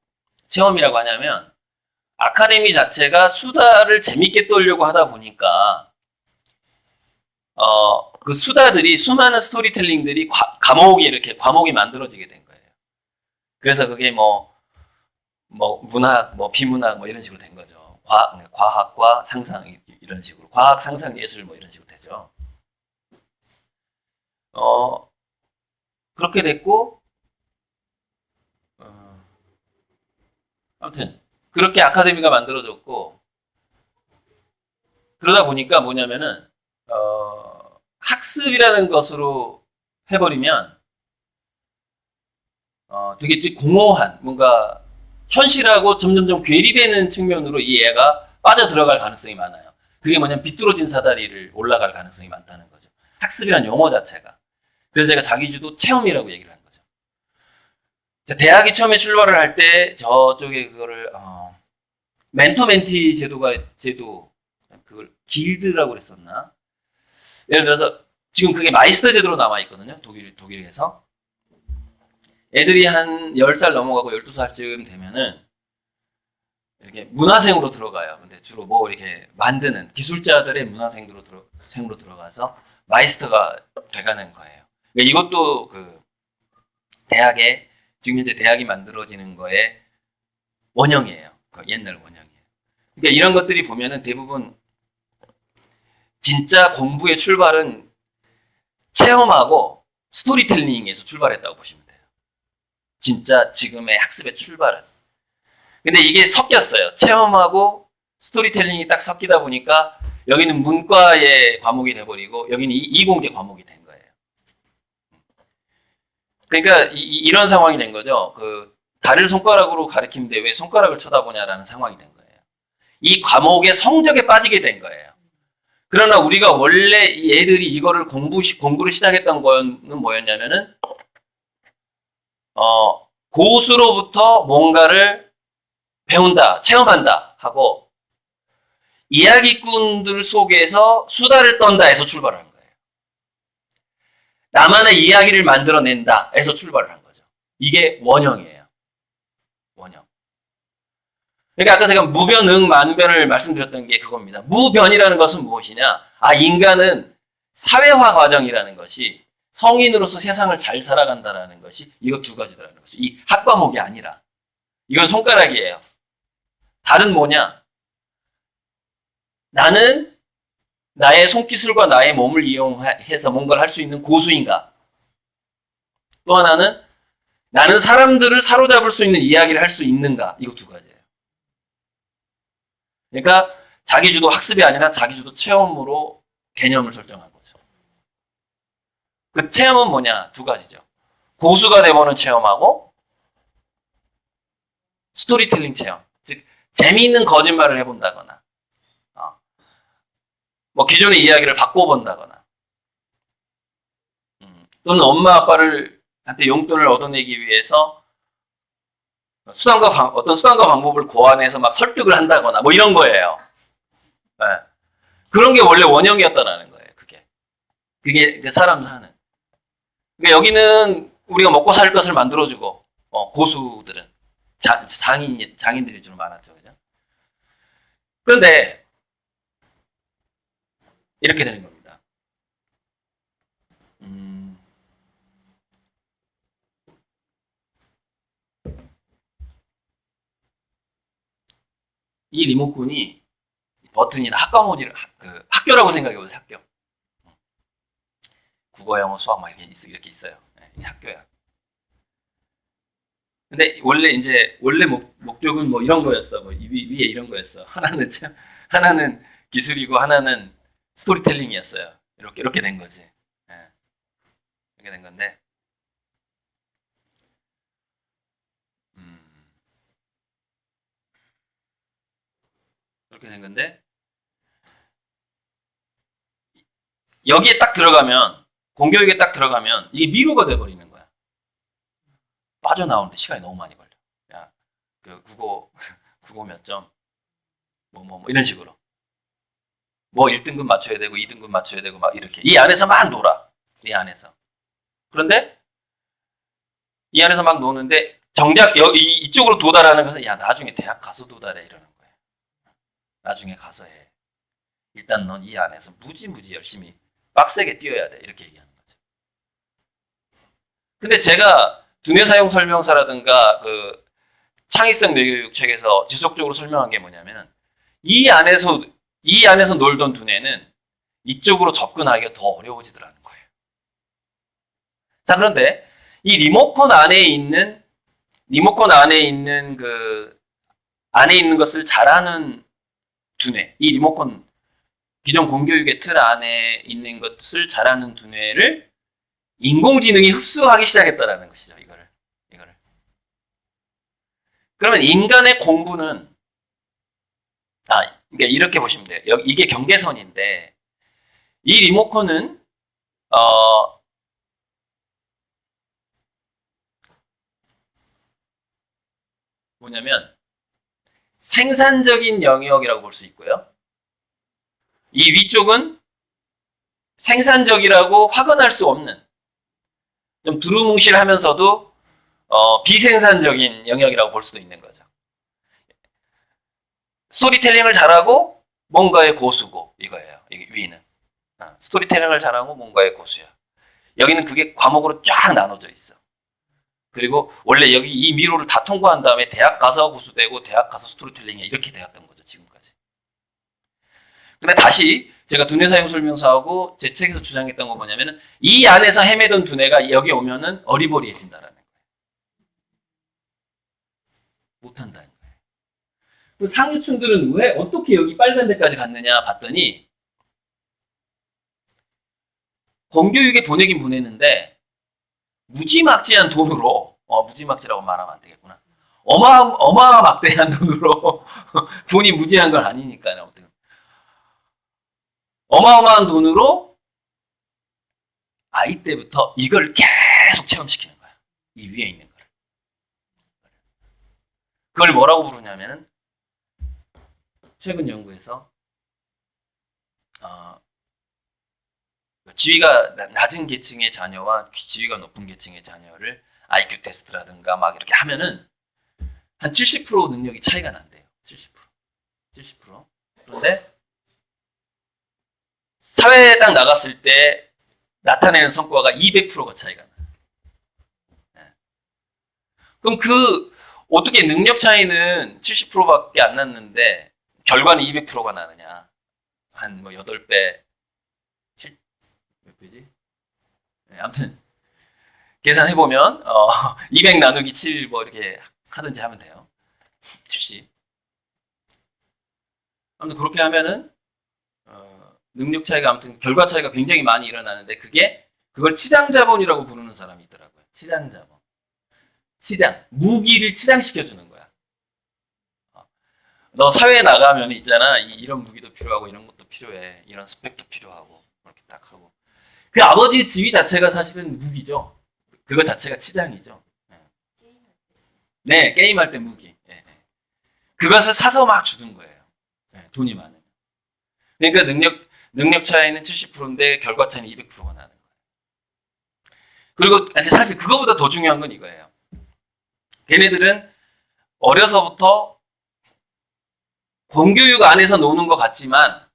체험이라고 하냐면, 아카데미 자체가 수다를 재밌게 떨려고 하다 보니까 그 수다들이 수많은 스토리텔링들이 과목이 만들어지게 된 거예요. 그래서 그게 뭐 문학, 뭐 비문학 뭐 이런 식으로 된 거죠. 과학과 상상 이런 식으로, 과학, 상상, 예술 뭐 이런 식으로 되죠. 그렇게 됐고, 아무튼 그렇게 아카데미가 만들어졌고, 그러다 보니까 뭐냐면은 학습이라는 것으로 해버리면 되게 공허한, 뭔가 현실하고 점점점 괴리되는 측면으로 이 애가 빠져들어갈 가능성이 많아요. 그게 뭐냐면 비뚤어진 사다리를 올라갈 가능성이 많다는 거죠. 학습이란 용어 자체가. 그래서 제가 자기주도 체험이라고 얘기를 한 거죠. 대학이 처음에 출발을 할 때 저쪽에 그거를 멘토-멘티 제도, 그걸 길드라고 그랬었나? 예를 들어서 지금 그게 마이스터 제도로 남아 있거든요. 독일에서. 애들이 한 10살 넘어가고 12살쯤 되면은 이렇게 문화생으로 들어가요. 근데 주로 뭐 이렇게 만드는 기술자들의 문화생으로 들어가서 마이스터가 돼가는 거예요. 그러니까 이것도 그 지금 현재 대학이 만들어지는 거의 원형이에요. 그 옛날 원형이에요. 그러니까 이런 것들이 보면은 대부분 진짜 공부의 출발은 체험하고 스토리텔링에서 출발했다고 보시면 돼요. 진짜 지금의 학습의 출발은. 근데 이게 섞였어요. 체험하고 스토리텔링이 딱 섞이다 보니까 여기는 문과의 과목이 돼버리고 여기는 이공계 과목이 된 거예요. 그러니까 이런 상황이 된 거죠. 그 다리를 손가락으로 가리키는데 왜 손가락을 쳐다보냐라는 상황이 된 거예요. 이 과목의 성적에 빠지게 된 거예요. 그러나 우리가 원래 이 애들이 이거를 공부를 시작했던 거는 뭐였냐면은 고수로부터 뭔가를 배운다, 체험한다 하고 이야기꾼들 속에서 수다를 떤다 해서 출발을 한 거예요. 나만의 이야기를 만들어낸다 해서 출발을 한 거죠. 이게 원형이에요. 원형. 그러니까 아까 제가 무변, 만변을 말씀드렸던 게 그겁니다. 무변이라는 것은 무엇이냐? 인간은 사회화 과정이라는 것이 성인으로서 세상을 잘 살아간다라는 것이 이거 두 가지라는 거죠. 이 학과목이 아니라. 이건 손가락이에요. 다른 뭐냐? 나는 나의 손기술과 나의 몸을 이용해서 뭔가를 할 수 있는 고수인가? 또 하나는 나는 사람들을 사로잡을 수 있는 이야기를 할 수 있는가? 이거 두 가지예요. 그러니까 자기주도 학습이 아니라 자기주도 체험으로 개념을 설정한 거죠. 그 체험은 뭐냐? 두 가지죠. 고수가 돼보는 체험하고 스토리텔링 체험. 즉 재미있는 거짓말을 해본다거나 뭐 기존의 이야기를 바꿔본다거나 또는 엄마 아빠한테 용돈을 얻어내기 위해서 어떤 수단과 방법을 고안해서 막 설득을 한다거나 뭐 이런 거예요. 네. 그런 게 원래 원형이었다라는 거예요. 그게 그 사람 사는. 그러니까 여기는 우리가 먹고 살 것을 만들어주고 고수들은 장인들이 좀 많았죠, 그죠? 그런데 이렇게 되는 겁니다. 이 리모컨이 버튼이나 학과몰이를 그 학교라고 생각해 보세요. 학교. 국어, 영어, 수학 막 이렇게 있어요. 네, 이게 학교야. 근데 원래 목적은 뭐 이런 거였어. 뭐 위에 이런 거였어. 하나는 기술이고 하나는 스토리텔링이었어요. 이렇게 된 거지. 예. 이렇게 된 건데. 음, 이렇게 된 건데 여기에 딱 들어가면 공교육에 딱 들어가면 이게 미로가 돼 버리는 거야. 빠져나오는데 시간이 너무 많이 걸려. 야, 그 국어 몇 점, 뭐 이런 식으로. 뭐 1등급 맞춰야 되고 2등급 맞춰야 되고 막 이렇게. 이 안에서 막 놀아. 이 안에서. 그런데 이 안에서 막 노는데 정작 이쪽으로 도달하는 것은 야, 나중에 대학 가서 도달해 이러는 거예요. 나중에 가서 해. 일단 넌 이 안에서 무지무지 열심히 빡세게 뛰어야 돼. 이렇게 얘기하는 거죠. 근데 제가 두뇌 사용 설명서라든가 그 창의성 뇌교육 책에서 지속적으로 설명한 게 뭐냐면 이 안에서 놀던 두뇌는 이쪽으로 접근하기가 더 어려워지더라는 거예요. 자, 그런데 이 리모컨 안에 있는 그 안에 있는 것을 잘하는 두뇌, 이 리모컨 기존 공교육의 틀 안에 있는 것을 잘하는 두뇌를 인공지능이 흡수하기 시작했다라는 것이죠. 이거를. 그러면 인간의 공부는 그러니까 이렇게 보시면 돼요. 이게 경계선인데 이 리모컨은 뭐냐면 생산적인 영역이라고 볼 수 있고요. 이 위쪽은 생산적이라고 확언할 수 없는 좀 두루뭉실하면서도 비생산적인 영역이라고 볼 수도 있는 거죠. 스토리텔링을 잘하고 뭔가의 고수고 이거예요. 위는 스토리텔링을 잘하고 뭔가의 고수야. 여기는 그게 과목으로 쫙 나눠져 있어. 그리고 원래 여기 이 미로를 다 통과한 다음에 대학 가서 고수되고 대학 가서 스토리텔링이야 이렇게 되었던 거죠. 지금까지. 근데 다시 제가 두뇌 사용 설명서하고 제 책에서 주장했던 건 뭐냐면은 이 안에서 헤매던 두뇌가 여기 오면은 어리버리해진다라는 거예요. 못한다는 거예요. 그 상류층들은 왜 어떻게 여기 빨간 데까지 갔느냐 봤더니 공교육에 보내긴 보냈는데 무지막지한 돈으로 무지막지라고 말하면 안 되겠구나. 어마막대한 돈으로 돈이 무지한 건 아니니까요. 아무튼 어마어마한 돈으로 아이 때부터 이걸 계속 체험시키는 거야. 이 위에 있는 걸. 그걸 뭐라고 부르냐면은 최근 연구에서 지위가 낮은 계층의 자녀와 지위가 높은 계층의 자녀를 IQ 테스트라든가 막 이렇게 하면은 한 70% 능력이 차이가 난대요. 70%. 그런데 사회에 딱 나갔을 때 나타내는 성과가 200%가 차이가 나요. 네. 그럼 어떻게 능력 차이는 70%밖에 안 났는데 결과는 200%가 나느냐. 한 뭐 8배, 몇 배지? 네, 아무튼 계산해보면 200 나누기 7 뭐 이렇게 하든지 하면 돼요. 70. 아무튼 그렇게 하면은 능력 차이가 아무튼 결과 차이가 굉장히 많이 일어나는데 그걸 치장자본이라고 부르는 사람이 있더라고요. 치장자본. 무기를 치장시켜주는 거야. 너 사회에 나가면 있잖아. 이런 무기도 필요하고 이런 것도 필요해. 이런 스펙도 필요하고 그렇게 딱 하고. 그 아버지의 지위 자체가 사실은 무기죠. 그거 자체가 치장이죠. 네, 게임할 때 무기. 네. 그것을 사서 막 주는 거예요. 네, 돈이 많으면. 그러니까 능력 차이는 70%인데 결과 차이는 200%가 나는 거예요. 그리고 사실 그거보다 더 중요한 건 이거예요. 걔네들은 어려서부터 공교육 안에서 노는 것 같지만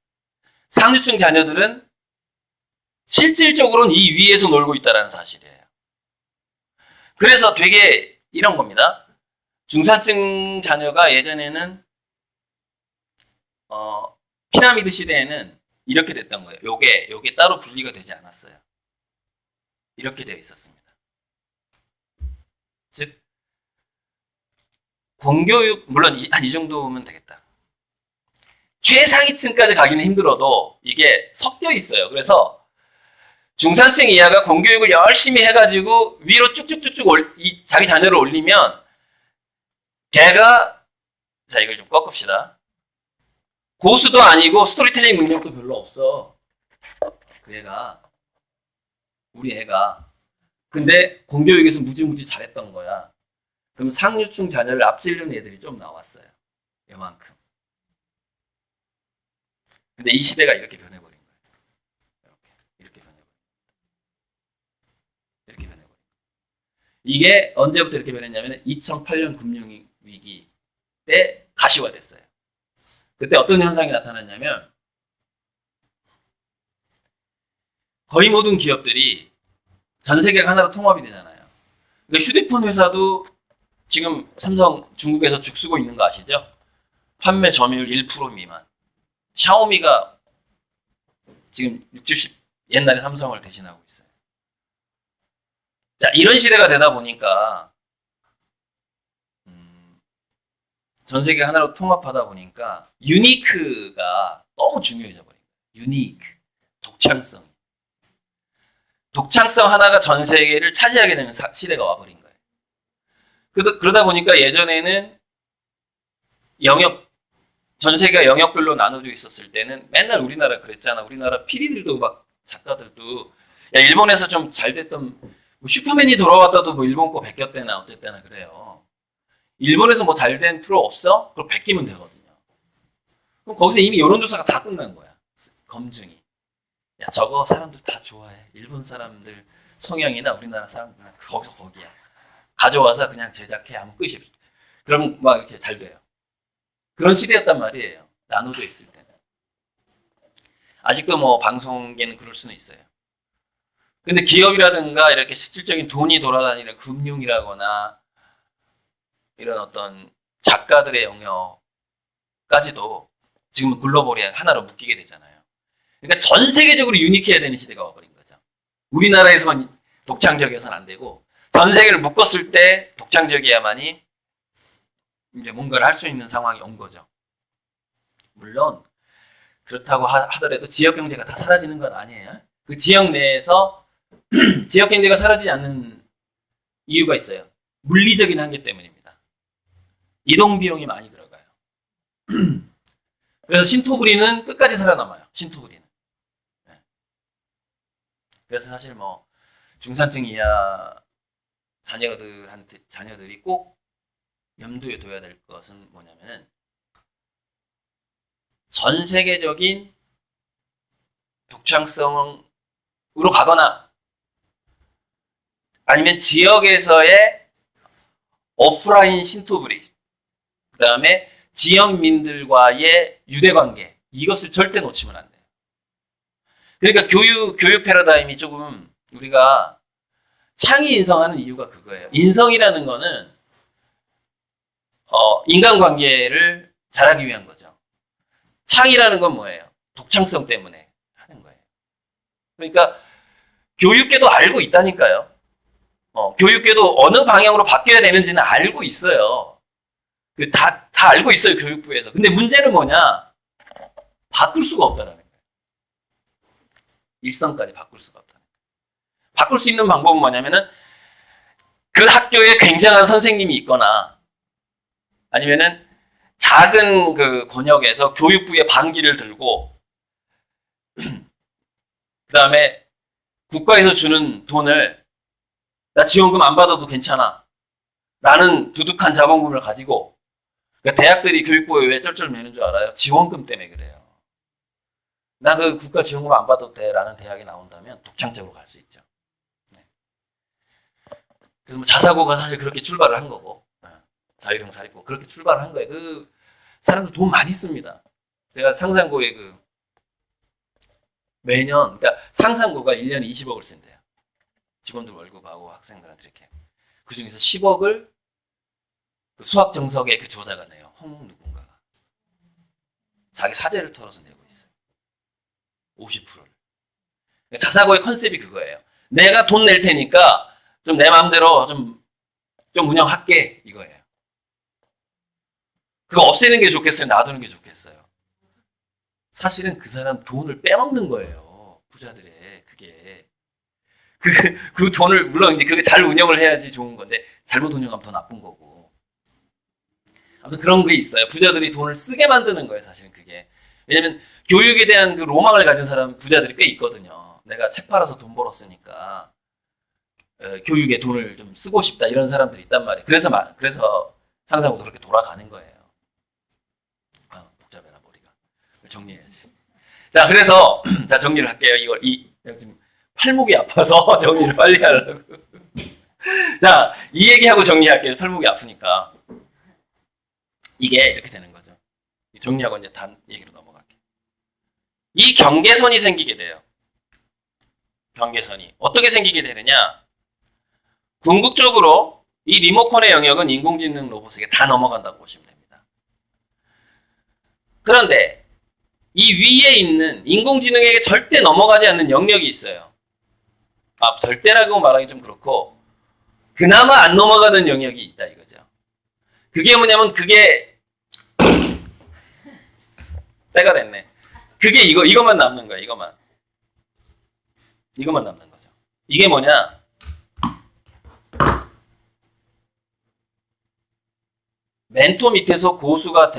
상류층 자녀들은 실질적으로는 이 위에서 놀고 있다는 사실이에요. 그래서 되게 이런 겁니다. 중산층 자녀가 예전에는 피라미드 시대에는 이렇게 됐던 거예요. 요게 따로 분리가 되지 않았어요. 이렇게 되어 있었습니다. 즉, 공교육, 물론 한 이 정도면 되겠다. 최상위층까지 가기는 힘들어도 이게 섞여 있어요. 그래서 중산층 이하가 공교육을 열심히 해가지고 위로 쭉쭉쭉쭉 자기 자녀를 올리면 걔가, 자, 이걸 좀 꺾읍시다. 고수도 아니고 스토리텔링 능력도 별로 없어. 그 애가, 우리 애가. 근데 공교육에서 무지무지 잘했던 거야. 그럼 상류층 자녀를 앞지르는 애들이 좀 나왔어요. 요만큼. 근데 이 시대가 이렇게 변해버린 거예요. 이렇게 변해버린 거예요. 이렇게 변해버린 거예요. 이게 언제부터 이렇게 변했냐면 2008년 금융위기 때 가시화됐어요. 그때 어떤 현상이 나타났냐면 거의 모든 기업들이 전 세계가 하나로 통합이 되잖아요. 그러니까 휴대폰 회사도 지금 삼성 중국에서 죽쓰고 있는 거 아시죠? 판매 점유율 1% 미만. 샤오미가 지금 60, 70 옛날에 삼성을 대신하고 있어요. 자, 이런 시대가 되다 보니까 전 세계 하나로 통합하다 보니까 유니크가 너무 중요해져 버린 거예요. 유니크, 독창성. 독창성 하나가 전 세계를 차지하게 되는 시대가 와버린 거예요. 그러다 보니까 예전에는 전 세계가 영역별로 나눠져 있었을 때는 맨날 우리나라 그랬잖아. 우리나라 PD들도 막 작가들도 야, 일본에서 좀 잘 됐던 뭐 슈퍼맨이 돌아왔다도 뭐 일본 거 베꼈대나 어쨌대나 그래요. 일본에서 뭐 잘 된 프로 없어? 그럼 베끼면 되거든요. 그럼 거기서 이미 여론조사가 다 끝난 거야. 검증이. 야, 저거 사람들 다 좋아해. 일본 사람들 성향이나 우리나라 사람들이나 거기서 거기야. 가져와서 그냥 제작해. 아무 끝이 없어. 그럼 막 이렇게 잘 돼요. 그런 시대였단 말이에요. 나눠져 있을 때는. 아직도 뭐 방송계는 그럴 수는 있어요. 근데 기업이라든가 이렇게 실질적인 돈이 돌아다니는 금융이라거나 이런 어떤 작가들의 영역까지도 지금은 글로벌이 하나로 묶이게 되잖아요. 그러니까 전 세계적으로 유니크해야 되는 시대가 와버린 거죠. 우리나라에서만 독창적이어서는 안 되고 전 세계를 묶었을 때 독창적이야만이 이제 뭔가를 할 수 있는 상황이 온 거죠. 물론 그렇다고 하더라도 지역 경제가 다 사라지는 건 아니에요. 그 지역 내에서 지역 경제가 사라지지 않는 이유가 있어요. 물리적인 한계 때문입니다. 이동 비용이 많이 들어가요. 그래서 신토부리는 끝까지 살아남아요. 신토부리는. 네. 그래서 사실 뭐 중산층 이하 자녀들이 꼭 염두에 둬야 될 것은 뭐냐면은 전 세계적인 독창성으로 가거나 아니면 지역에서의 오프라인 신토부리, 그 다음에 지역민들과의 유대관계, 이것을 절대 놓치면 안 돼요. 그러니까 교육 패러다임이 조금 우리가 창의 인성하는 이유가 그거예요. 인성이라는 거는 인간관계를 잘하기 위한 거죠. 창의라는 건 뭐예요? 독창성 때문에 하는 거예요. 그러니까 교육계도 알고 있다니까요. 교육계도 어느 방향으로 바뀌어야 되는지는 알고 있어요. 다 알고 있어요, 교육부에서. 근데 문제는 뭐냐? 바꿀 수가 없다는 거예요. 일성까지 바꿀 수가 없다는 거예요. 바꿀 수 있는 방법은 뭐냐면은 그 학교에 굉장한 선생님이 있거나 아니면은 작은 그 권역에서 교육부의 반기를 들고 그 다음에 국가에서 주는 돈을 나 지원금 안 받아도 괜찮아. 라는 두둑한 자본금을 가지고 그러니까 대학들이 교육부에 왜 쩔쩔 매는 줄 알아요? 지원금 때문에 그래요. 나 그 국가 지원금 안 받아도 돼 라는 대학에 나온다면 독창적으로 갈 수 있죠. 네. 그래서 뭐 자사고가 사실 그렇게 출발을 한 거고 자유형 사립고 그렇게 출발을 한 거예요. 그 사람들 돈 많이 씁니다. 제가 상산고에 매년 그러니까 상산고가 1년에 20억을 쓴대요. 직원들 월급하고 학생들한테 이렇게. 그 중에서 10억을 그 수학 정석의 그 저자가 내요. 홍 누군가가. 자기 사재를 털어서 내고 있어요. 50%를. 자사고의 컨셉이 그거예요. 내가 돈 낼 테니까 좀 내 마음대로 좀 운영할게 이거예요. 그거 없애는 게 좋겠어요? 놔두는 게 좋겠어요? 사실은 그 사람 돈을 빼먹는 거예요. 부자들의 그게. 그 돈을 물론 이제 그게 잘 운영을 해야지 좋은 건데 잘못 운영하면 더 나쁜 거고. 아무튼 그런 게 있어요. 부자들이 돈을 쓰게 만드는 거예요. 사실은 그게. 왜냐면 교육에 대한 그 로망을 가진 사람 부자들이 꽤 있거든요. 내가 책 팔아서 돈 벌었으니까 교육에 돈을 좀 쓰고 싶다 이런 사람들이 있단 말이에요. 그래서 상상으로 그렇게 돌아가는 거예요. 복잡해라 머리가. 정리해야지. 자, 그래서 자 정리를 할게요. 지금 팔목이 아파서 정리를 빨리 하려고. 자, 이 얘기하고 정리할게요. 팔목이 아프니까. 이게 이렇게 되는 거죠. 정리하고 이제 단 얘기로 넘어갈게요. 이 경계선이 생기게 돼요. 경계선이. 어떻게 생기게 되느냐? 궁극적으로 이 리모컨의 영역은 인공지능 로봇에게 다 넘어간다고 보시면 됩니다. 그런데 이 위에 있는 인공지능에게 절대 넘어가지 않는 영역이 있어요. 절대라고 말하기 좀 그렇고 그나마 안 넘어가는 영역이 있다 이거죠. 그게 뭐냐면 그게 때가 됐네. 그게 이것만 남는 거야. 이것만 남는 거죠. 이게 뭐냐? 멘토 밑에서 고수가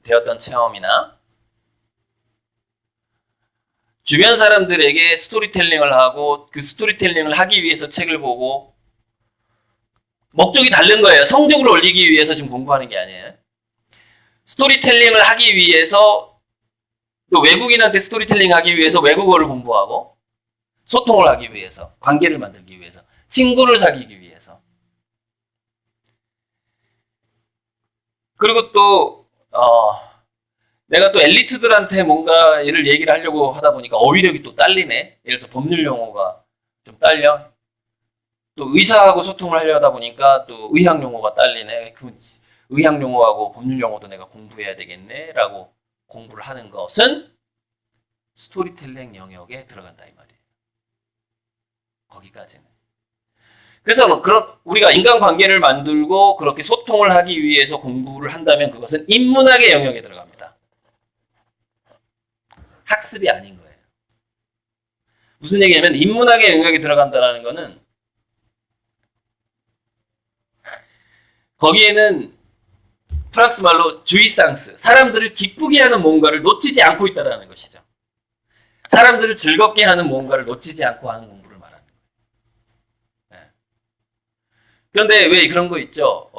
되었던 체험이나 주변 사람들에게 스토리텔링을 하고 그 스토리텔링을 하기 위해서 책을 보고 목적이 다른 거예요. 성적을 올리기 위해서 지금 공부하는 게 아니에요. 스토리텔링을 하기 위해서 또 외국인한테 스토리텔링 하기 위해서 외국어를 공부하고 소통을 하기 위해서 관계를 만들기 위해서 친구를 사귀기 위해서 그리고 또 내가 또 엘리트들한테 뭔가 얘기를 하려고 하다 보니까 어휘력이 또 딸리네. 예를 들어서 법률 용어가 좀 딸려. 또 의사하고 소통을 하려 하다 보니까 또 의학 용어가 딸리네. 그럼 의학 용어하고 법률 용어도 내가 공부해야 되겠네. 라고 공부를 하는 것은 스토리텔링 영역에 들어간다 이 말이에요. 거기까지는. 그래서 우리가 인간관계를 만들고 그렇게 소통을 하기 위해서 공부를 한다면 그것은 인문학의 영역에 들어갑니다. 학습이 아닌 거예요. 무슨 얘기냐면 인문학의 영역에 들어간다는 거는 거기에는 프랑스 말로 주이상스, 사람들을 기쁘게 하는 뭔가를 놓치지 않고 있다는 것이죠. 사람들을 즐겁게 하는 뭔가를 놓치지 않고 하는 공부를 말하는 거예요. 네. 그런데 왜 그런 거 있죠?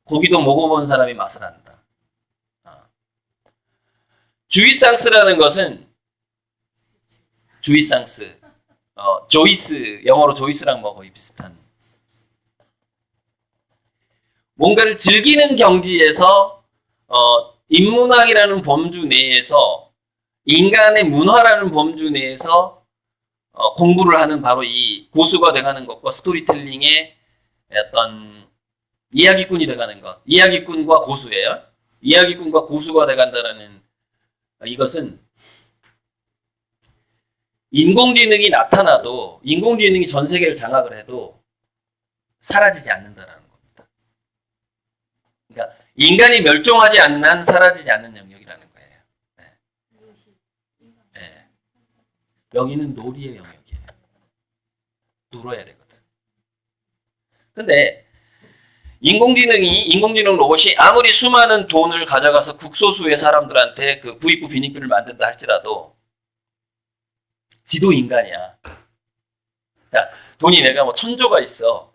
고기도 먹어본 사람이 맛을 안다. 주이상스라는 것은 주이상스, 조이스, 영어로 조이스랑 뭐 거의 비슷한 뭔가를 즐기는 경지에서 인문학이라는 범주 내에서 인간의 문화라는 범주 내에서 공부를 하는 바로 이 고수가 돼가는 것과 스토리텔링의 어떤 이야기꾼이 돼가는 것, 이야기꾼과 고수예요. 이야기꾼과 고수가 돼간다라는 이것은 인공지능이 나타나도 인공지능이 전 세계를 장악을 해도 사라지지 않는다라는 겁니다. 그러니까 인간이 멸종하지 않는 한 사라지지 않는 영역이라는 거예요. 네. 네. 여기는 놀이의 영역이에요. 놀아야 되거든. 근데 인공지능 로봇이 아무리 수많은 돈을 가져가서 극소수의 사람들한테 그 부익부 빈익부를 만든다 할지라도 지도 인간이야. 야, 돈이 내가 뭐 1000조가 있어.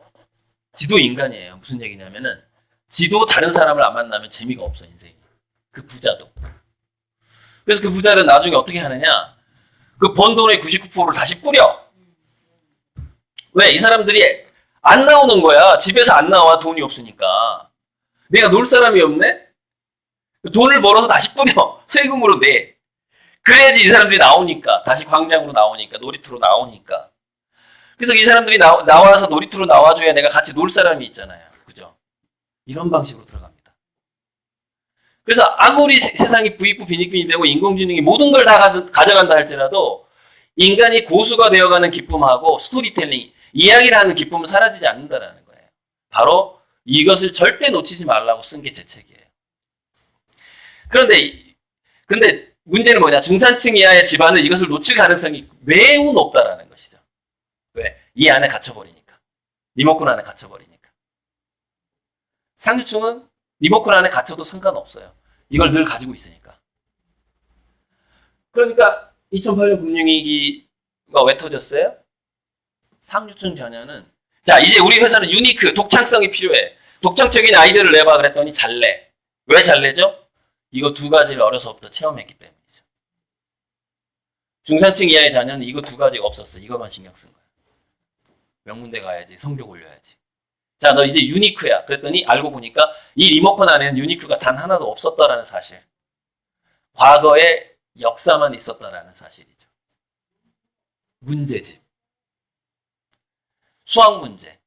지도 인간이에요. 무슨 얘기냐면은 지도 다른 사람을 안 만나면 재미가 없어 인생이. 그 부자도. 그래서 그 부자는 나중에 어떻게 하느냐? 그 번 돈의 99%를 다시 뿌려. 왜? 이 사람들이 안 나오는 거야. 집에서 안 나와. 돈이 없으니까. 내가 놀 사람이 없네? 돈을 벌어서 다시 뿌려. 세금으로 내. 그래야지 이 사람들이 나오니까. 다시 광장으로 나오니까. 놀이터로 나오니까. 그래서 이 사람들이 나와서 놀이터로 나와줘야 내가 같이 놀 사람이 있잖아요. 그죠? 이런 방식으로 들어갑니다. 그래서 아무리 세상이 부익부 빈익빈이 되고 인공지능이 모든 걸 다 가져간다 할지라도 인간이 고수가 되어가는 기쁨하고 스토리텔링, 이야기를 하는 기쁨은 사라지지 않는다라는 거예요. 바로 이것을 절대 놓치지 말라고 쓴 게 제 책이에요. 근데 문제는 뭐냐? 중산층 이하의 집안은 이것을 놓칠 가능성이 매우 높다라는 것이죠. 왜? 이 안에 갇혀버리니까. 리모컨 안에 갇혀버리니까. 상류층은 리모컨 안에 갇혀도 상관없어요. 이걸 늘 가지고 있으니까. 그러니까 2008년 금융위기가 왜 터졌어요? 상류층 자녀는 자 이제 우리 회사는 유니크, 독창성이 필요해. 독창적인 아이디어를 내봐 그랬더니 잘 내. 왜 잘 내죠? 이거 두 가지를 어려서부터 체험했기 때문이죠. 중산층 이하의 자녀는 이거 두 가지가 없었어. 이것만 신경 쓴 거야. 명문대 가야지, 성적 올려야지. 자, 너 이제 유니크야. 그랬더니 알고 보니까 이 리모컨 안에는 유니크가 단 하나도 없었다라는 사실. 과거의 역사만 있었다라는 사실이죠. 문제집. 수학 문제.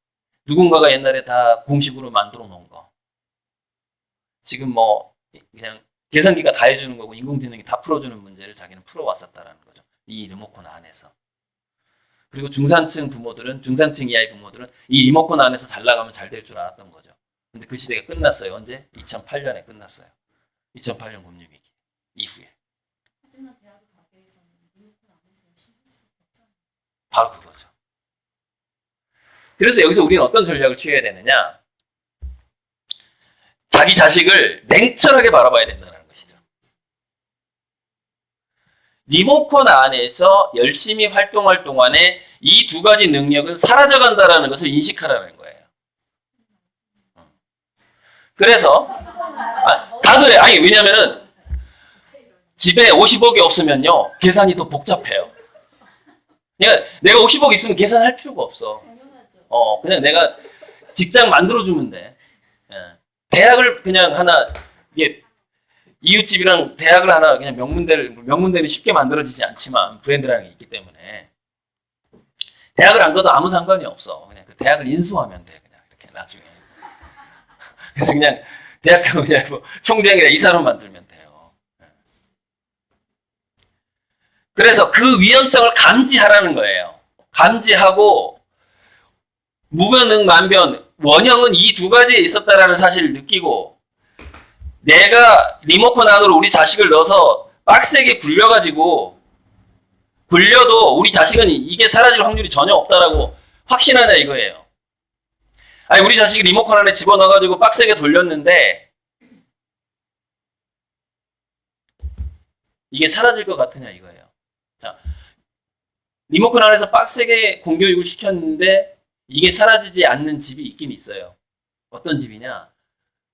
누군가가 옛날에 다 공식으로 만들어 놓은 거. 지금 뭐 그냥 계산기가 다 해주는 거고 인공지능이 다 풀어주는 문제를 자기는 풀어왔었다라는 거죠. 이 리모컨 안에서. 그리고 중산층 이하의 부모들은 이 리모컨 안에서 잘 나가면 잘 될 줄 알았던 거죠. 근데 그 시대가 끝났어요. 언제? 2008년에 끝났어요. 2008년 금융위기 이후에. 하지만 대학을 가기 위해서는 리모컨 안에서 열심히 할 수밖에 없잖아요. 바로 그거죠. 그래서 여기서 우리는 어떤 전략을 취해야 되느냐? 자기 자식을 냉철하게 바라봐야 된다는 것이죠. 리모컨 안에서 열심히 활동할 동안에 이 두 가지 능력은 사라져간다는 것을 인식하라는 거예요. 그래서 다 그래. 아니 왜냐면은 집에 50억이 없으면요 계산이 더 복잡해요. 내가 50억 있으면 계산할 필요가 없어. 그냥 내가 직장 만들어주면 돼. 대학을 그냥 하나, 이게, 이웃집이랑 대학을 하나, 그냥 명문대는 쉽게 만들어지지 않지만, 브랜드라는 게 있기 때문에. 대학을 안 가도 아무 상관이 없어. 그냥 그 대학을 인수하면 돼. 그냥 이렇게 나중에. 그래서 그냥, 대학교 그냥 뭐, 총장이나 이사로 만들면 돼요. 그래서 그 위험성을 감지하라는 거예요. 감지하고, 무변응만변, 원형은 이 두 가지에 있었다라는 사실을 느끼고 내가 리모컨 안으로 우리 자식을 넣어서 빡세게 굴려가지고 굴려도 우리 자식은 이게 사라질 확률이 전혀 없다라고 확신하냐 이거예요. 아니 우리 자식이 리모컨 안에 집어넣어가지고 빡세게 돌렸는데 이게 사라질 것 같으냐 이거예요. 자, 리모컨 안에서 빡세게 공교육을 시켰는데 이게 사라지지 않는 집이 있긴 있어요. 어떤 집이냐?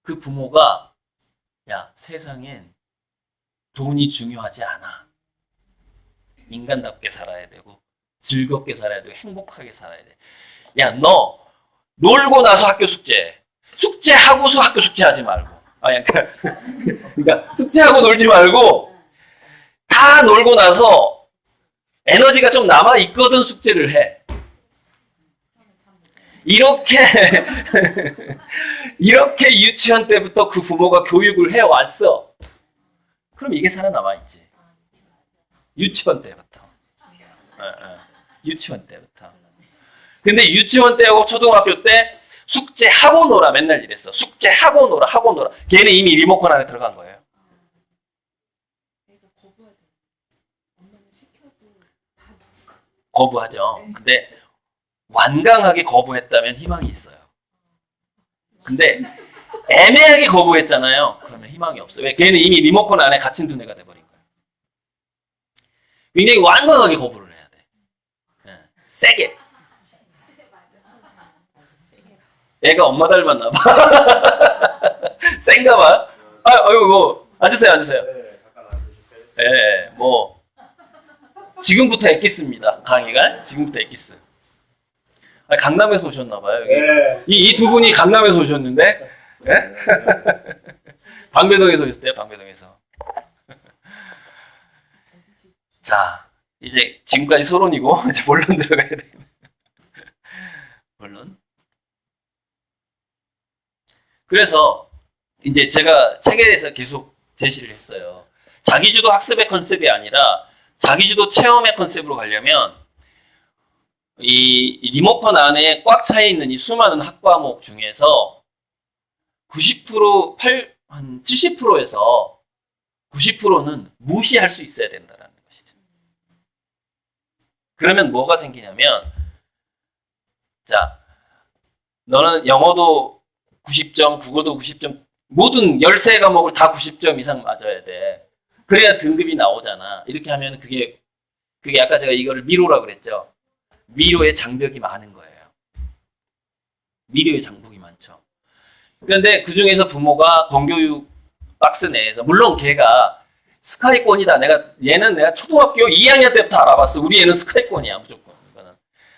그 부모가 야 세상엔 돈이 중요하지 않아. 인간답게 살아야 되고 즐겁게 살아야 되고 행복하게 살아야 돼. 야 너 놀고 나서 학교 숙제하고서 학교 숙제하지 말고 그러니까 숙제하고 놀지 말고 다 놀고 나서 에너지가 좀 남아 있거든 숙제를 해. 이렇게 유치원 때부터 그 부모가 교육을 해왔어. 그럼 이게 살아남아있지. 유치원 때부터. 유치원 때부터. 근데 유치원 때하고 초등학교 때 숙제하고 놀아 맨날 이랬어. 숙제하고 놀아, 하고 놀아. 걔는 이미 리모컨 안에 들어간 거예요. 애가 거부해야 돼. 엄마는 시켜도 다 거부하죠. 근데 완강하게 거부했다면 희망이 있어요. 근데 애매하게 거부했잖아요. 그러면 희망이 없어요. 왜? 걔는 이미 리모컨 안에 갇힌 두뇌가 돼버린 거예요. 굉장히 완강하게 거부를 해야 돼. 세게. 애가 엄마 닮았나 봐. 센가 봐. 아유 뭐 앉으세요. 네, 잠깐 앉으실까요? 예, 뭐 지금부터 엑기스입니다. 강의가 지금부터 엑기스. 강남에서 오셨나봐요. 네. 이 두 분이 강남에서 오셨는데, 예? 방배동에서 오셨대요, 방배동에서. 자, 이제 지금까지 서론이고, 이제 본론 들어가야 돼. 본론. 그래서, 이제 제가 책에 대해서 계속 제시를 했어요. 자기주도 학습의 컨셉이 아니라 자기주도 체험의 컨셉으로 가려면 이 리모컨 안에 꽉 차 있는 이 수많은 학과목 중에서 한 70%에서 90%는 무시할 수 있어야 된다는 것이죠. 그러면 뭐가 생기냐면, 자, 너는 영어도 90점, 국어도 90점, 모든 13과목을 다 90점 이상 맞아야 돼. 그래야 등급이 나오잖아. 이렇게 하면 그게 아까 제가 이거를 미로라고 그랬죠. 미로의 장벽이 많은 거예요. 미로의 장벽이 많죠. 그런데 그 중에서 부모가 공교육 박스 내에서, 물론 걔가 스카이권이다. 얘는 내가 초등학교 2학년 때부터 알아봤어. 우리 애는 스카이권이야, 무조건. 이거는.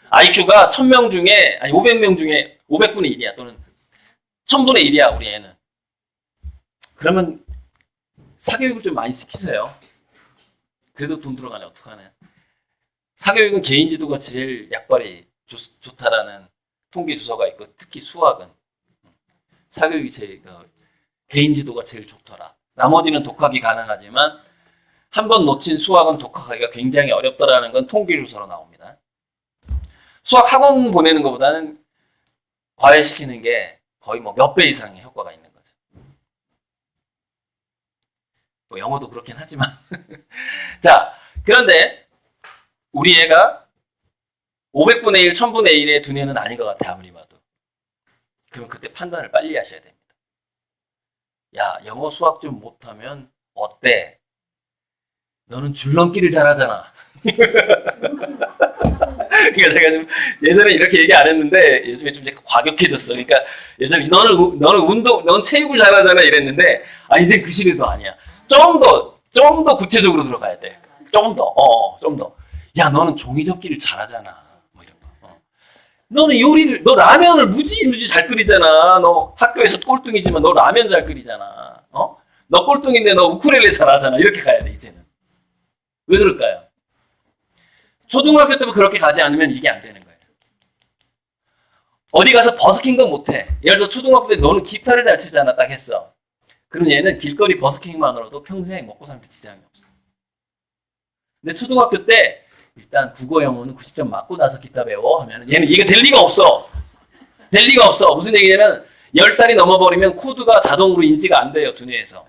IQ가 1000명 중에, 아니 500명 중에 500분의 1이야. 또는 1000분의 1이야, 우리 애는. 그러면 사교육을 좀 많이 시키세요. 그래도 돈 들어가네, 어떡하네. 사교육은 개인 지도가 제일 약발이 좋다라는 통계 주소가 있고, 특히 수학은 사교육이 제일 개인 지도가 제일 좋더라. 나머지는 독학이 가능하지만 한 번 놓친 수학은 독학하기가 굉장히 어렵다라는 건 통계 주소로 나옵니다. 수학 학원 보내는 것보다는 과외시키는 게 거의 뭐 몇 배 이상의 효과가 있는 거죠. 뭐 영어도 그렇긴 하지만 자, 그런데 우리 애가 500분의 1, 1000분의 1의 두뇌는 아닌 것 같아, 아무리 봐도. 그럼 그때 판단을 빨리 하셔야 됩니다. 야, 영어 수학 좀 못하면 어때? 너는 줄넘기를 잘하잖아. 그러니까 제가 좀 예전에 이렇게 얘기 안 했는데 요즘에 좀 과격해졌어. 그러니까 예전에 넌 체육을 잘하잖아 이랬는데, 아, 이제 그 시대도 아니야. 좀 더 구체적으로 들어가야 돼. 좀 더. 야, 너는 종이접기를 잘하잖아. 뭐 이런 거. 너는 너 라면을 무지 잘 끓이잖아. 너 학교에서 꼴등이지만 너 라면 잘 끓이잖아. 너 꼴등인데 너 우쿨렐레 잘하잖아. 이렇게 가야 돼, 이제는. 왜 그럴까요? 초등학교 때부터 그렇게 가지 않으면 이게 안 되는 거예요. 어디 가서 버스킹도 못해. 예를 들어 초등학교 때 너는 기타를 잘 치잖아, 딱 했어. 그럼 얘는 길거리 버스킹만으로도 평생 먹고 사는 데 지장이 없어. 근데 초등학교 때 일단 국어 영어는 90점 맞고 나서 기타 배워 하면 얘는 이게 될 리가 없어. 될 리가 없어. 무슨 얘기냐면 10살이 넘어버리면 코드가 자동으로 인지가 안 돼요, 두뇌에서.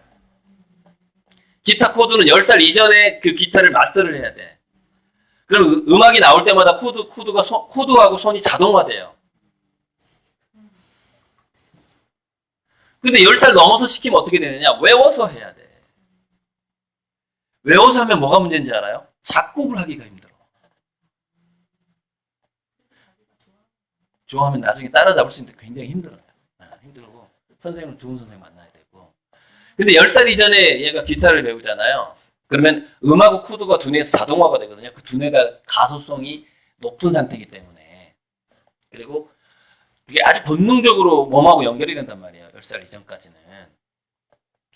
기타 코드는 10살 이전에 그 기타를 마스터를 해야 돼. 그럼 음악이 나올 때마다 코드하고 손이 자동화돼요. 근데 10살 넘어서 시키면 어떻게 되느냐? 외워서 해야 돼. 외워서 하면 뭐가 문제인지 알아요? 작곡을 하기가 힘들어. 좋아하면 나중에 따라잡을 수 있는데 굉장히 힘들어요. 힘들고 선생님은 좋은 선생님 만나야 되고. 근데 10살 이전에 얘가 기타를 배우잖아요. 그러면 음하고 코드가 두뇌에서 자동화가 되거든요. 그 두뇌가 가소성이 높은 상태이기 때문에. 그리고 그게 아주 본능적으로 몸하고 연결이 된단 말이에요. 10살 이전까지는.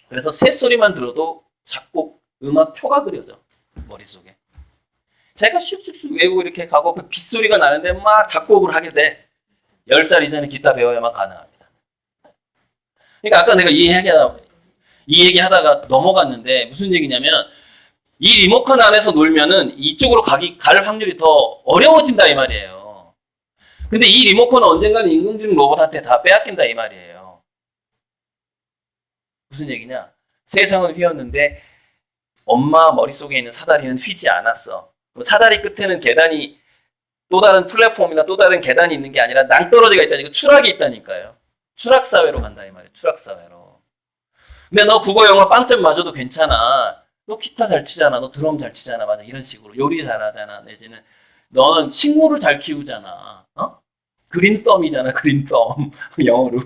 그래서 새소리만 들어도 작곡, 음악 표가 그려져. 머릿속에. 제가 슉슉슉 외우고 이렇게 가고 빗소리가 나는데 막 작곡을 하게 돼. 10살 이전에 기타 배워야만 가능합니다. 그러니까 아까 내가 이 얘기 하다가 넘어갔는데 무슨 얘기냐면 이 리모컨 안에서 놀면은 이쪽으로 갈 확률이 더 어려워진다 이 말이에요. 근데 이 리모컨은 언젠가는 인공지능 로봇한테 다 빼앗긴다 이 말이에요. 무슨 얘기냐? 세상은 휘었는데 엄마 머릿속에 있는 사다리는 휘지 않았어. 사다리 끝에는 계단이 또 다른 플랫폼이나 또 다른 계단이 있는 게 아니라 낭떠러지가 있다니까, 추락이 있다니까요. 추락사회로 간다 이 말이에요. 추락사회로. 근데 너 국어 영어 빵점 맞아도 괜찮아. 너 기타 잘 치잖아. 너 드럼 잘 치잖아. 맞아. 이런 식으로. 요리 잘하잖아. 내지는 너는 식물을 잘 키우잖아. 그린썸이잖아. 그린썸. 영어로.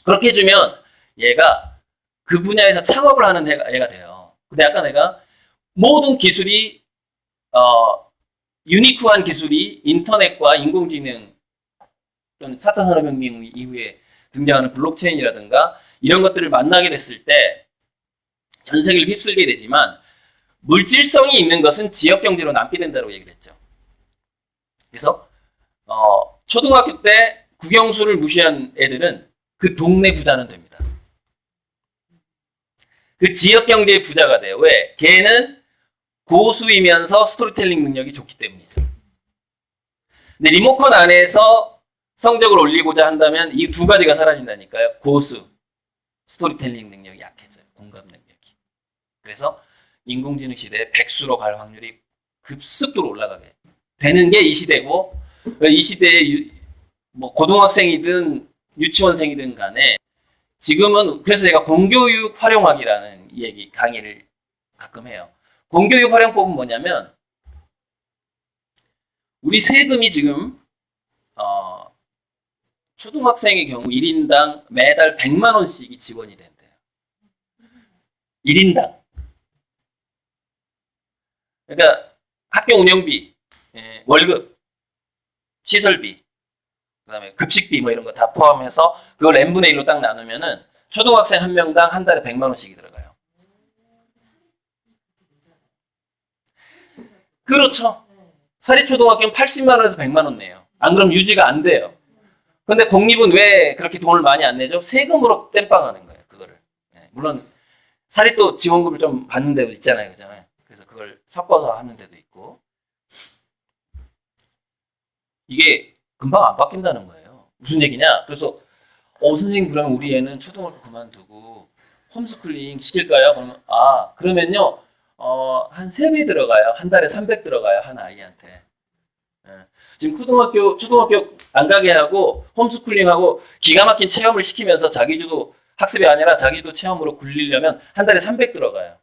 그렇게 해주면 얘가 그 분야에서 창업을 하는 애가 돼요. 근데 아까 내가 모든 기술이 유니크한 기술이 인터넷과 인공지능 또는 4차 산업혁명 이후에 등장하는 블록체인이라든가 이런 것들을 만나게 됐을 때 전 세계를 휩쓸게 되지만 물질성이 있는 것은 지역경제로 남게 된다고 얘기를 했죠. 그래서 초등학교 때 국영수를 무시한 애들은 그 동네 부자는 됩니다. 그 지역 경제의 부자가 돼요. 왜? 걔는 고수이면서 스토리텔링 능력이 좋기 때문이죠. 근데 리모컨 안에서 성적을 올리고자 한다면 이 두 가지가 사라진다니까요. 고수, 스토리텔링 능력이 약해져요. 공감 능력이. 그래서 인공지능 시대에 백수로 갈 확률이 급속도로 올라가게 되는 게 이 시대고, 이 시대에 뭐 고등학생이든 유치원생이든 간에 지금은, 그래서 제가 공교육 활용학이라는 얘기 강의를 가끔 해요. 공교육 활용법은 뭐냐면, 우리 세금이 지금 초등학생의 경우 1인당 매달 100만 원씩이 지원이 된대요. 1인당. 그러니까 학교 운영비, 월급, 시설비, 그다음에 급식비 뭐 이런 거 다 포함해서 그걸 n분의 1로 딱 나누면은 초등학생 한 명당 한 달에 100만 원씩이 들어가요. 그렇죠. 사립초등학교는 80만 원에서 100만 원 내요. 안 그럼 유지가 안 돼요. 근데 공립은 왜 그렇게 돈을 많이 안 내죠? 세금으로 땜빵하는 거예요, 그거를. 물론 사립도 지원금을 좀 받는 데도 있잖아요, 그죠? 그래서 그걸 섞어서 하는 데도 있고. 이게 금방 안 바뀐다는 거예요. 무슨 얘기냐? 그래서 선생님, 그러면 우리 애는 초등학교 그만두고 홈스쿨링 시킬까요? 그러면 그러면요 한 3배 들어가요. 한 달에 300 들어가요, 한 아이한테. 지금 초등학교 안 가게 하고 홈스쿨링하고 기가 막힌 체험을 시키면서 자기주도 학습이 아니라 자기주도 체험으로 굴리려면 한 달에 300 들어가요.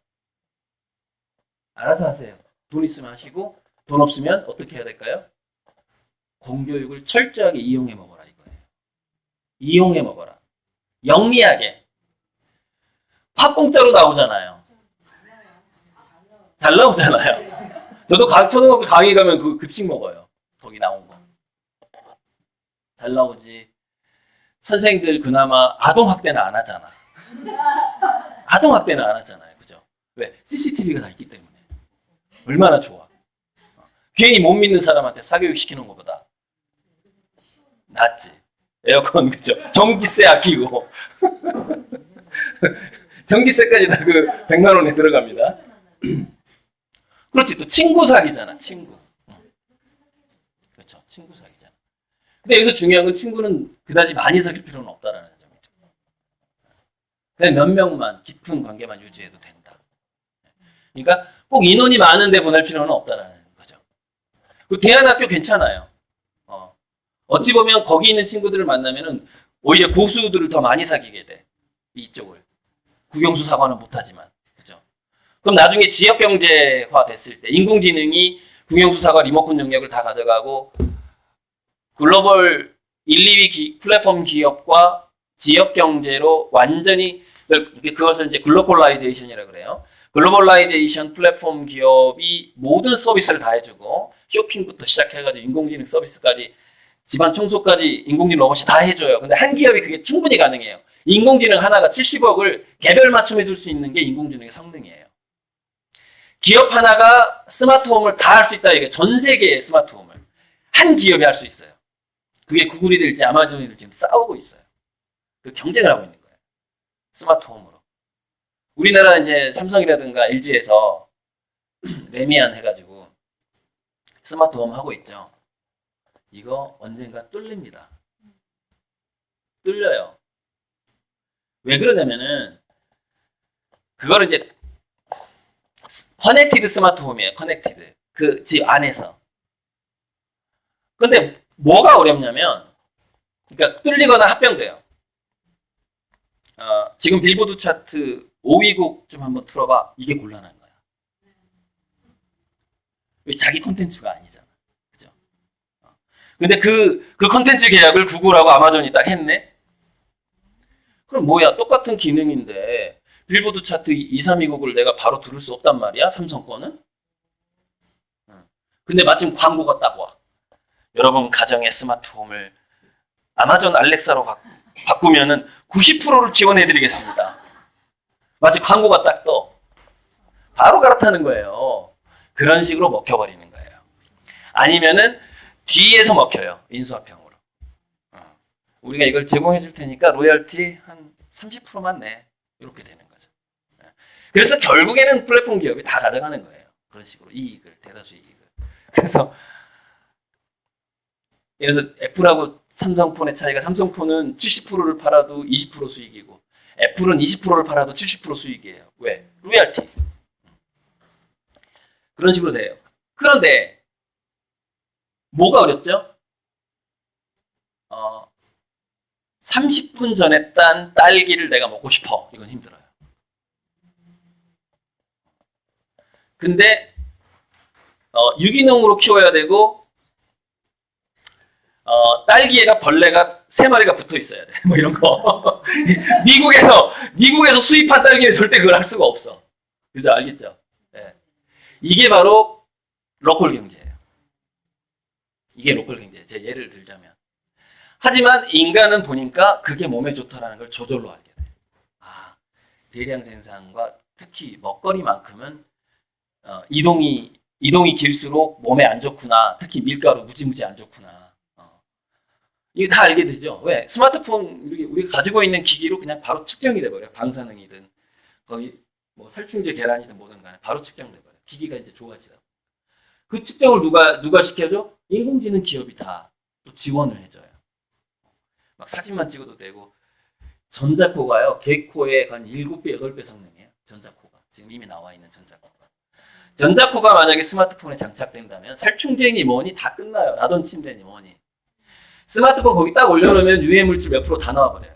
알아서 하세요. 돈 있으면 하시고, 돈 없으면 어떻게 해야 될까요? 공교육을 철저하게 이용해 먹어라, 이거예요. 이용해 먹어라. 영리하게. 팝 공짜로 나오잖아요. 잘 나오잖아요. 저도 초등학교 강의 가면 그 급식 먹어요. 거기 나온 거. 잘 나오지. 선생님들 그나마 아동학대는 안 하잖아. 아동학대는 안 하잖아요. 그죠? 왜? CCTV가 다 있기 때문에. 얼마나 좋아. 괜히 못 믿는 사람한테 사교육 시키는 것보다 낫지. 에어컨, 그죠? 전기세 아끼고. 전기세까지 다 그 100만 원에 들어갑니다. 그렇지. 또 친구 사귀잖아, 친구. 그렇죠. 친구 사귀잖아. 근데 여기서 중요한 건 친구는 그다지 많이 사귈 필요는 없다라는 점이죠. 그냥 몇 명만 깊은 관계만 유지해도 된다. 그러니까 꼭 인원이 많은데 보낼 필요는 없다라는 거죠. 그 대안학교 괜찮아요. 어찌 보면 거기 있는 친구들을 만나면은 오히려 고수들을 더 많이 사귀게 돼. 이쪽을. 국영수 사과는 못하지만. 그죠? 그럼 나중에 지역 경제화 됐을 때 인공지능이 국영수 사과 리모컨 영역을 다 가져가고 글로벌 1, 2위 플랫폼 기업과 지역 경제로 완전히, 그것을 이제 글로컬라이제이션이라고 그래요. 글로벌라이제이션 플랫폼 기업이 모든 서비스를 다 해주고, 쇼핑부터 시작해가지고 인공지능 서비스까지, 집안 청소까지 인공지능 로봇이 다 해줘요. 근데 한 기업이 그게 충분히 가능해요. 인공지능 하나가 70억을 개별 맞춤해줄 수 있는 게 인공지능의 성능이에요. 기업 하나가 스마트홈을 다 할 수 있다. 이게 전 세계의 스마트홈을 한 기업이 할 수 있어요. 그게 구글이 될지 아마존이 될지 지금 싸우고 있어요. 그 경쟁을 하고 있는 거예요. 스마트홈으로. 우리나라 이제 삼성이라든가 LG에서 레미안 해가지고 스마트홈 하고 있죠. 이거 언젠가 뚫립니다. 뚫려요. 왜 그러냐면은 그거를 이제 커넥티드 스마트홈이에요. 커넥티드. 그 집 안에서. 근데 뭐가 어렵냐면, 그러니까 뚫리거나 합병돼요. 지금 빌보드 차트 5위 곡 좀 한번 틀어봐. 이게 곤란한 거야. 왜? 자기 콘텐츠가 아니잖아. 그죠? 근데 그 콘텐츠 계약을 구글하고 아마존이 딱 했네? 그럼 뭐야? 똑같은 기능인데 빌보드 차트 2, 3위 곡을 내가 바로 들을 수 없단 말이야? 삼성 거는? 근데 마침 광고가 딱 와. 여러분 가정의 스마트홈을 아마존 알렉사로 바꾸면은 90%를 지원해드리겠습니다. 마치 광고가 딱 떠. 바로 갈아타는 거예요. 그런 식으로 먹혀버리는 거예요. 아니면은 뒤에서 먹혀요. 인수합병으로. 우리가 이걸 제공해 줄 테니까 로열티 한 30%만 내. 이렇게 되는 거죠. 그래서 결국에는 플랫폼 기업이 다 가져가는 거예요. 그런 식으로 이익을, 대다수 이익을. 그래서 예를 들어서 애플하고 삼성폰의 차이가 삼성폰은 70%를 팔아도 20% 수익이고 애플은 20%를 팔아도 70% 수익이에요. 왜? 로얄티. 그런 식으로 돼요. 그런데 뭐가 어렵죠? 30분 전에 딴 딸기를 내가 먹고 싶어. 이건 힘들어요. 근데 유기농으로 키워야 되고 딸기에가 벌레가 3마리가 붙어 있어야 돼. 뭐 이런 거. 미국에서 수입한 딸기는 절대 그걸 할 수가 없어. 그죠? 알겠죠? 네. 이게 바로 로컬 경제예요. 이게 로컬 경제예요. 제 예를 들자면. 하지만 인간은 보니까 그게 몸에 좋다라는 걸 저절로 알게 돼요. 아, 대량 생산과 특히 먹거리만큼은 이동이 길수록 몸에 안 좋구나. 특히 밀가루 무지무지 안 좋구나. 이게 다 알게 되죠. 왜? 스마트폰 우리가 가지고 있는 기기로 그냥 바로 측정이 돼버려요. 방사능이든 거기 뭐 살충제 계란이든 뭐든 간에 바로 측정돼버려요. 기기가 이제 좋아지다. 그 측정을 누가 시켜줘? 인공지능 기업이 다 또 지원을 해줘요. 막 사진만 찍어도 되고 전자코가요. 개코의 한 7배, 8배 성능이에요. 전자코가. 지금 이미 나와 있는 전자코가. 전자코가 만약에 스마트폰에 장착된다면 살충제니 뭐니 다 끝나요. 라돈 침대니 뭐니. 스마트폰 거기 딱 올려놓으면 유해 물질 몇 프로 다 나와버려요.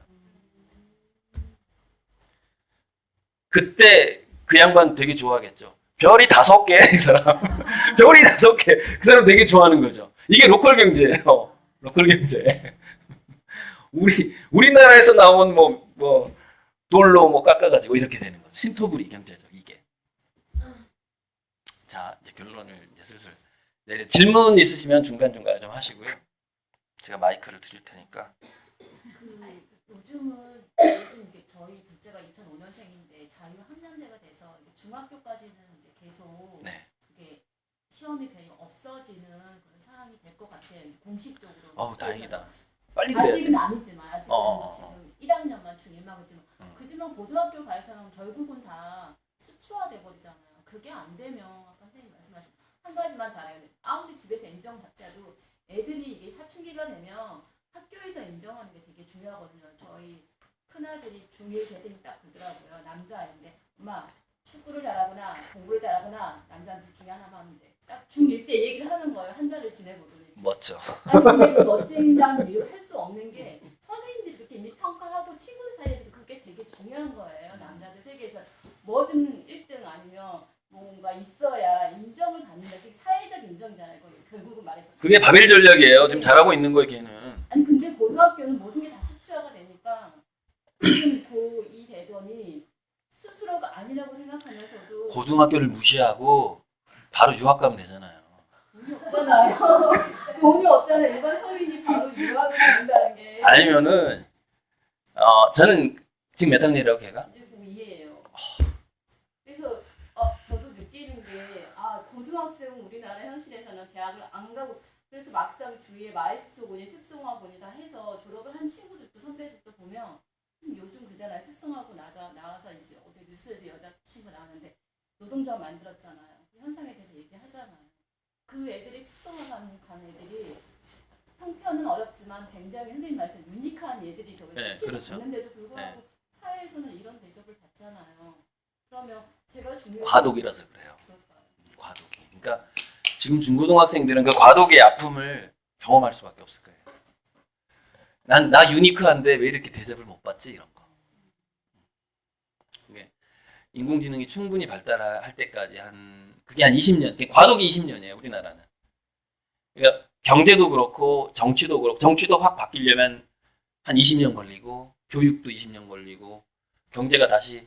그때 그 양반 되게 좋아하겠죠. 별이 5개, 이 사람. 별이 5개. 그 사람 되게 좋아하는 거죠. 이게 로컬 경제예요. 로컬 경제. 우리나라에서 나온 돌로 깎아가지고 이렇게 되는 거죠. 신토부리 경제죠, 이게. 자, 이제 결론을 이제 슬슬 내려. 질문 있으시면 중간중간에 좀 하시고요. 제가 마이크를 드릴 테니까. 요즘 이게 저희 둘째가 2005년생인데 자유학년제가 돼서 이게 중학교까지는 이제 계속 네. 그게 시험이 거의 없어지는 그런 상황이 될 것 같아요. 공식적으로. 어우, 다행이다. 빨리 돼야 돼. 아직은 아니지만 아직은 지금 1학년만 중1만 그지만 그지만 고등학교 가서는 결국은 다 수치화돼 버리잖아요. 그게 안 되면 아까 선생님 말씀하신 한 가지만 잘해야 돼. 아무리 집에서 인정받더라도 애들이 이게 사춘기가 되면 학교에서 인정하는 게 되게 중요하거든요. 저희 큰아들이 중1 되더니 딱 그러더라고요. 남자아이인데 엄마 축구를 잘하거나 공부를 잘하거나 남자는 둘 중에 하나만 하면 돼. 딱 중1 때 얘기를 하는 거예요. 한 달을 지내보더니. 멋져. 아니 근데 그 멋쟁이라는 이유를 할 수 없는 게 선생님들이 그렇게 이미 평가하고 친구들 사이에서도 그게 되게 중요한 거예요. 남자들 세계에서 뭐든 1등 아니면 뭔가 있어야 인정을 받는 게 사회적 인정이잖아요. 결국은 말해서. 그게 바벨 전략이에요. 지금 잘하고 있는 거예요, 걔는. 아니 근데 고등학교는 모든 게 다 수치화가 되니까 지금 고2 되더니 스스로가 아니라고 생각하면서도 고등학교를 무시하고 바로 유학 가면 되잖아요. 돈이 없잖아요. 돈이 없잖아요. 일반 서민이 바로 유학을 간다는 게. 아니면은 저는 지금 몇 학년이라고 걔가? 이제 고2예요. 그래서 저도 느끼는 게 고등학생은 우리나라 현실에서는 대학을 안 가고 그래서 막상 주위에 마이스터고니 특성화고니 다 해서 졸업을 한 친구들도 선배들도 보면 요즘 그잖아요. 특성화고 나와서 이제 어디 뉴스에도 여자친구 나왔는데 노동조합 만들었잖아요. 그 현상에 대해서 얘기하잖아요. 그 애들이 특성화 가는 애들이 형편은 어렵지만 굉장히 선생님 말대로 유니크한 애들이 저기 네, 그렇죠. 있는데도 불구하고 사회에서는 이런 대접을 받잖아요. 그러면 제가 중요한 과도기라서 그래요. 그럴까요? 과도기. 그러니까 지금 중고등학생들은 그 과도기의 아픔을 경험할 수밖에 없을 거예요. 나 유니크한데 왜 이렇게 대접을 못 받지? 이런 거. 인공지능이 충분히 발달할 때까지 그게 한 20년, 과도기 20년이에요, 우리나라는. 그러니까 경제도 그렇고, 정치도 그렇고, 정치도 확 바뀌려면 한 20년 걸리고, 교육도 20년 걸리고, 경제가 다시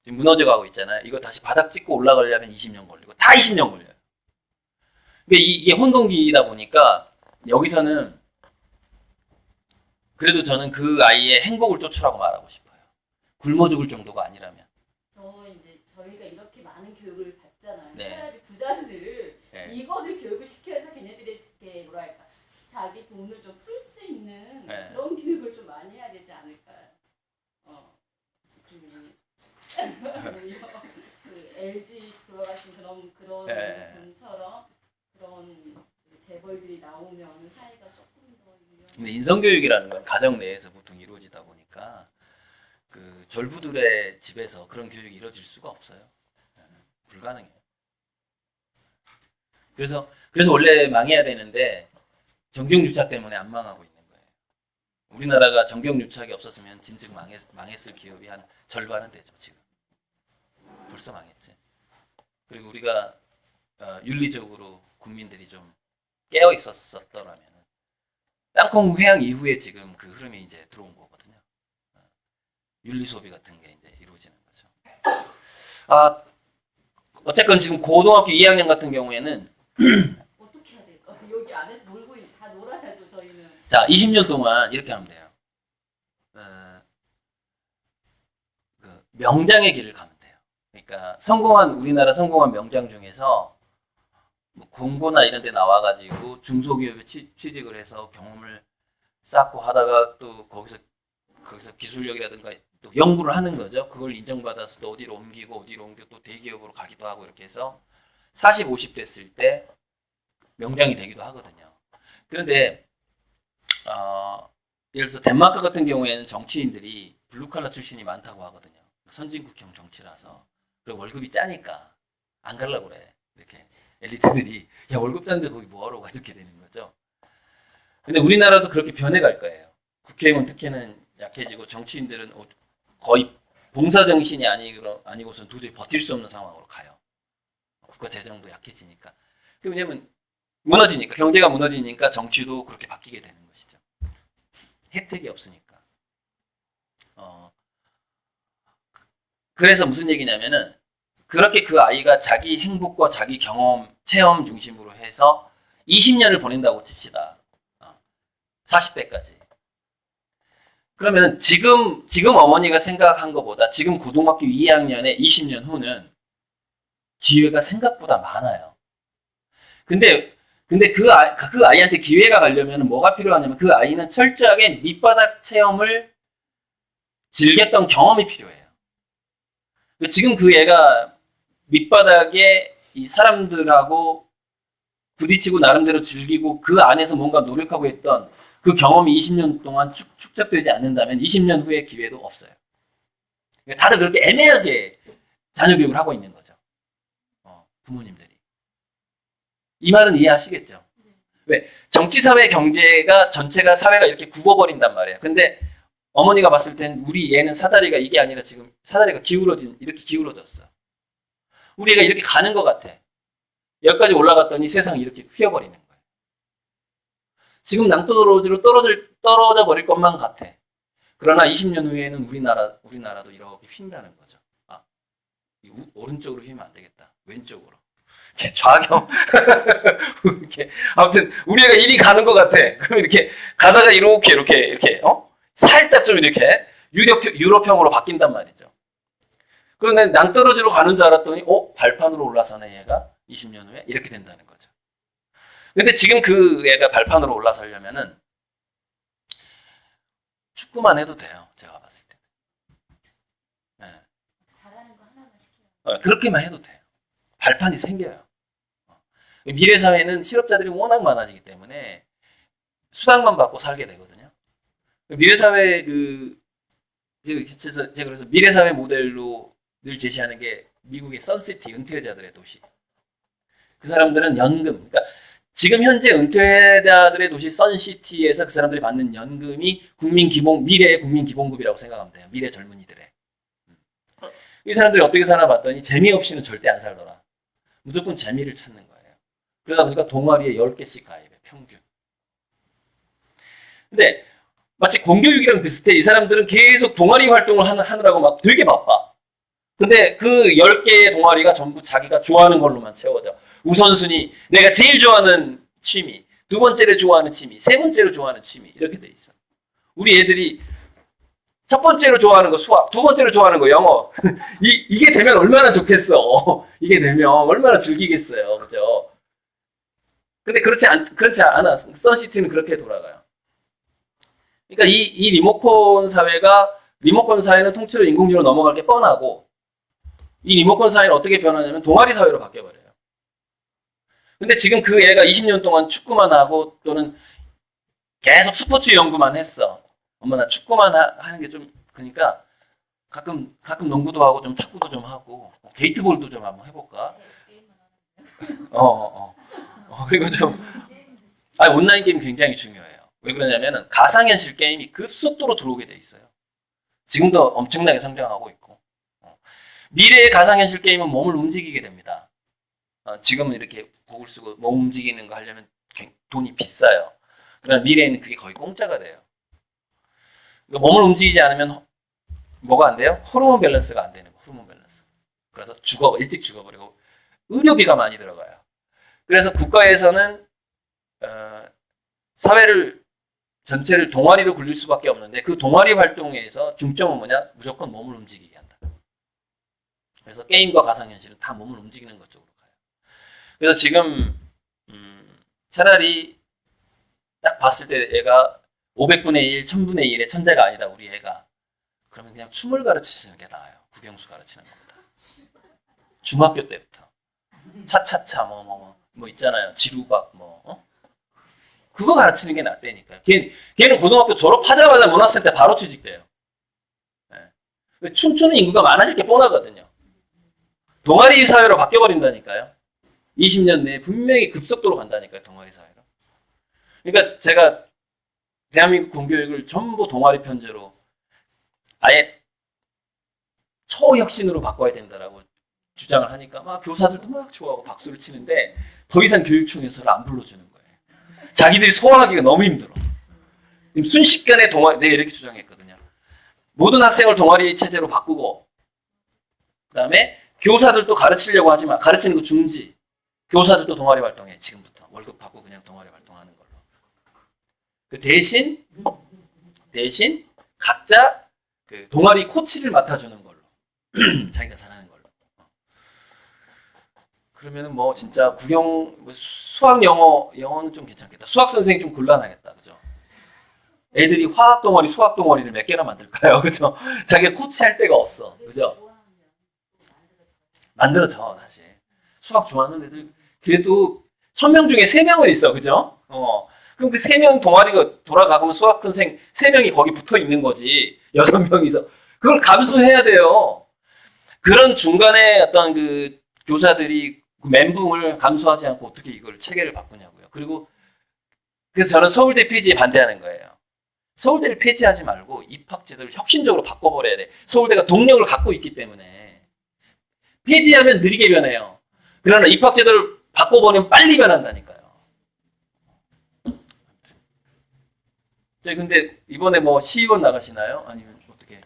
무너져 가고 있잖아요. 이거 다시 바닥 찍고 올라가려면 20년 걸리고, 다 20년 걸려요. 그러니까 이게 혼동기이다 보니까, 여기서는, 그래도 저는 그 아이의 행복을 쫓으라고 말하고 싶어요. 굶어 죽을 정도가 아니라면. 저희가 이렇게 많은 교육을 받잖아요. 네. 차라리 부자들을 네. 이거를 교육을 시켜서 걔네들이 이렇게 뭐랄까 자기 돈을 좀 풀 수 있는 네. 그런 교육을 좀 많이 해야 되지 않을까요? LG 돌아가신 그런 예. 분처럼 그런 재벌들이 나오면 사회가 조금 더 근데 인성교육이라는 건 가정 내에서 보통 이루어지다 보니까 그 졸부들의 집에서 그런 교육이 이루어질 수가 없어요. 예, 불가능해요. 그래서 원래 망해야 되는데 정경유착 때문에 안 망하고 있는 거예요. 우리나라가 정경유착이 없었으면 진즉 망했을 기업이 한 절반은 되죠. 지금 벌써 망했지. 그리고 우리가 윤리적으로 국민들이 좀 깨어 있었더라면 땅콩 회항 이후에 지금 그 흐름이 이제 들어온 거거든요. 윤리 소비 같은 게 이제 이루어지는 거죠. 아, 어쨌건 지금 고등학교 2학년 같은 경우에는 어떻게 해야 될까? 여기 안에서 다 놀아야죠 저희는. 자, 20년 동안 이렇게 하면 돼요. 그 명장의 길을 가면 돼요. 그러니까 우리나라 성공한 명장 중에서 뭐 공고나 이런 데 나와가지고 중소기업에 취직을 해서 경험을 쌓고 하다가 또 거기서 기술력이라든가 또 연구를 하는 거죠. 그걸 인정받아서 또 어디로 옮기고 또 대기업으로 가기도 하고 이렇게 해서 40, 50 됐을 때 명장이 되기도 하거든요. 그런데 예를 들어서 덴마크 같은 경우에는 정치인들이 블루칼라 출신이 많다고 하거든요. 선진국형 정치라서. 그리고 월급이 짜니까 안 가려고 그래. 이렇게 엘리트들이 야 월급 짠데 거기 뭐하러 가 이렇게 되는 거죠. 근데 우리나라도 그렇게 변해갈 거예요. 국회의원 특혜는 약해지고 정치인들은 거의 봉사정신이 아니고서는 도저히 버틸 수 없는 상황으로 가요. 국가 재정도 약해지니까. 왜냐면 무너지니까 경제가 무너지니까 정치도 그렇게 바뀌게 되는 것이죠. 혜택이 없으니까. 그래서 무슨 얘기냐면은 그렇게 그 아이가 자기 행복과 자기 경험, 체험 중심으로 해서 20년을 보낸다고 칩시다. 40대까지. 그러면 지금 어머니가 생각한 것보다 지금 고등학교 2학년에 20년 후는 기회가 생각보다 많아요. 근데 그 아이한테 기회가 가려면 뭐가 필요하냐면 그 아이는 철저하게 밑바닥 체험을 즐겼던 경험이 필요해요. 지금 그 애가 밑바닥에 이 사람들하고 부딪히고 나름대로 즐기고 그 안에서 뭔가 노력하고 했던 그 경험이 20년 동안 축적되지 않는다면 20년 후에 기회도 없어요. 다들 그렇게 애매하게 자녀 교육을 하고 있는 거죠. 부모님들이. 이 말은 이해하시겠죠? 왜? 정치, 사회, 경제가 전체가 사회가 이렇게 굽어버린단 말이에요. 근데 어머니가 봤을 땐 우리 얘는 사다리가 이게 아니라 지금 사다리가 이렇게 기울어졌어. 우리 애가 이렇게 가는 것 같아. 여기까지 올라갔더니 세상이 이렇게 휘어버리는 거예요. 지금 낭떠러지로 떨어져 버릴 것만 같아. 그러나 20년 후에는 우리나라도 이렇게 휜다는 거죠. 오른쪽으로 휘면 안 되겠다. 왼쪽으로. 이렇게 좌경. 이렇게. 아무튼, 우리 애가 이리 가는 것 같아. 그럼 이렇게 가다가 이렇게, 살짝 좀 이렇게 유럽형으로 바뀐단 말이죠. 그런데 낭떠러지로 가는 줄 알았더니, 발판으로 올라서네, 얘가? 20년 후에? 이렇게 된다는 거죠. 근데 지금 그 애가 발판으로 올라서려면은 축구만 해도 돼요. 제가 봤을 때. 네. 잘하는 거 하나만 시켜요. 그렇게만 해도 돼요. 발판이 생겨요. 미래 사회는 실업자들이 워낙 많아지기 때문에 수당만 받고 살게 되거든요. 미래 사회 제가 그래서 미래 사회 모델로 늘 제시하는 게 미국의 선시티 은퇴자들의 도시. 그 사람들은 연금, 그러니까 지금 현재 은퇴자들의 도시 선시티에서 그 사람들이 받는 연금이 미래의 국민 기본급이라고 생각하면 돼요. 미래 젊은이들의. 이 사람들이 어떻게 사나 봤더니 재미없이는 절대 안 살더라. 무조건 재미를 찾는 거예요. 그러다 보니까 동아리에 10개씩 가입해, 평균. 근데 마치 공교육이랑 비슷해. 이 사람들은 계속 동아리 활동을 하느라고 막 되게 바빠. 근데 그 10개의 동아리가 전부 자기가 좋아하는 걸로만 채워져. 우선순위, 내가 제일 좋아하는 취미, 두 번째로 좋아하는 취미, 세 번째로 좋아하는 취미, 이렇게 돼 있어. 우리 애들이 첫 번째로 좋아하는 거 수학, 두 번째로 좋아하는 거 영어. 이게 되면 얼마나 좋겠어. 이게 되면 얼마나 즐기겠어요. 그죠? 근데 그렇지 않아. 선시티는 그렇게 돌아가요. 그러니까 이 리모컨 사회는 통째로 인공지능으로 넘어갈 게 뻔하고, 이 리모컨 사회는 어떻게 변하냐면 동아리 사회로 바뀌어버려요. 근데 지금 그 애가 20년 동안 축구만 하고 또는 계속 스포츠 연구만 했어. 엄마 나 축구만 하는 게 좀 그러니까 가끔 농구도 하고 좀 탁구도 좀 하고 게이트볼도 좀 한번 해볼까? 그리고 좀 온라인 게임 굉장히 중요해요. 왜 그러냐면은 가상현실 게임이 급속도로 들어오게 돼 있어요. 지금도 엄청나게 성장하고 있고 미래의 가상현실 게임은 몸을 움직이게 됩니다. 지금은 이렇게 곡을 쓰고 몸 움직이는 거 하려면 돈이 비싸요. 그러나 미래에는 그게 거의 공짜가 돼요. 그러니까 몸을 움직이지 않으면 뭐가 안 돼요? 호르몬 밸런스가 안 되는 거, 호르몬 밸런스. 그래서 일찍 죽어버리고 의료비가 많이 들어가요. 그래서 국가에서는 사회를 전체를 동아리로 굴릴 수밖에 없는데 그 동아리 활동에서 중점은 뭐냐? 무조건 몸을 움직이게 한다. 그래서 게임과 가상현실은 다 몸을 움직이는 것 쪽으로 가요. 그래서 지금 차라리 딱 봤을 때 애가 500분의 1, 1000분의 1의 천재가 아니다 우리 애가. 그러면 그냥 춤을 가르치시는 게 나아요. 국영수 가르치는 것보다. 중학교 때부터. 차차차 뭐 있잖아요. 지루박 그거 가르치는 게 낫다니까요. 걔는 고등학교 졸업하자마자 문화센터 바로 취직돼요. 네. 춤추는 인구가 많아질 게 뻔하거든요. 동아리 사회로 바뀌어버린다니까요. 20년 내에 분명히 급속도로 간다니까요. 동아리 사회로. 그러니까 제가 대한민국 공교육을 전부 동아리 편제로 아예 초혁신으로 바꿔야 된다라고 주장을 하니까 막 교사들도 막 좋아하고 박수를 치는데 더 이상 교육청에서를 안 불러주는 거예요. 자기들이 소화하기가 너무 힘들어. 순식간에 내가 이렇게 주장했거든요. 모든 학생을 동아리 체제로 바꾸고 그다음에 교사들도 가르치려고 하지만 가르치는 거 중지. 교사들도 동아리 활동해. 지금부터 월급 받고 그냥 동아리 활동하는 걸로. 그 대신 각자 그 동아리 코치를 맡아주는 걸로. 자기가 잘하는 걸로. 그러면은 뭐 진짜 수학 영어는 좀 괜찮겠다. 수학 선생님 좀 곤란하겠다. 그죠? 애들이 화학 동아리, 수학 동아리를 몇 개나 만들까요? 그죠? 자기가 코치할 데가 없어. 그죠? 만들어져, 사실. 수학 좋아하는 애들, 그래도 1000명 중에 3명은 있어. 그죠? 그럼 그 3명 동아리가 돌아가면 수학 선생 3명이 거기 붙어 있는 거지. 6명이서. 그걸 감수해야 돼요. 그런 중간에 어떤 그 교사들이 그 멘붕을 감수하지 않고 어떻게 이걸 체계를 바꾸냐고요. 그리고 그래서 저는 서울대 폐지에 반대하는 거예요. 서울대를 폐지하지 말고 입학제도를 혁신적으로 바꿔버려야 돼. 서울대가 동력을 갖고 있기 때문에. 폐지하면 느리게 변해요. 그러나 입학제도를 바꿔버리면 빨리 변한다니까요. 저희 근데 이번에 뭐 시의원 나가시나요? 아니면 어떻게?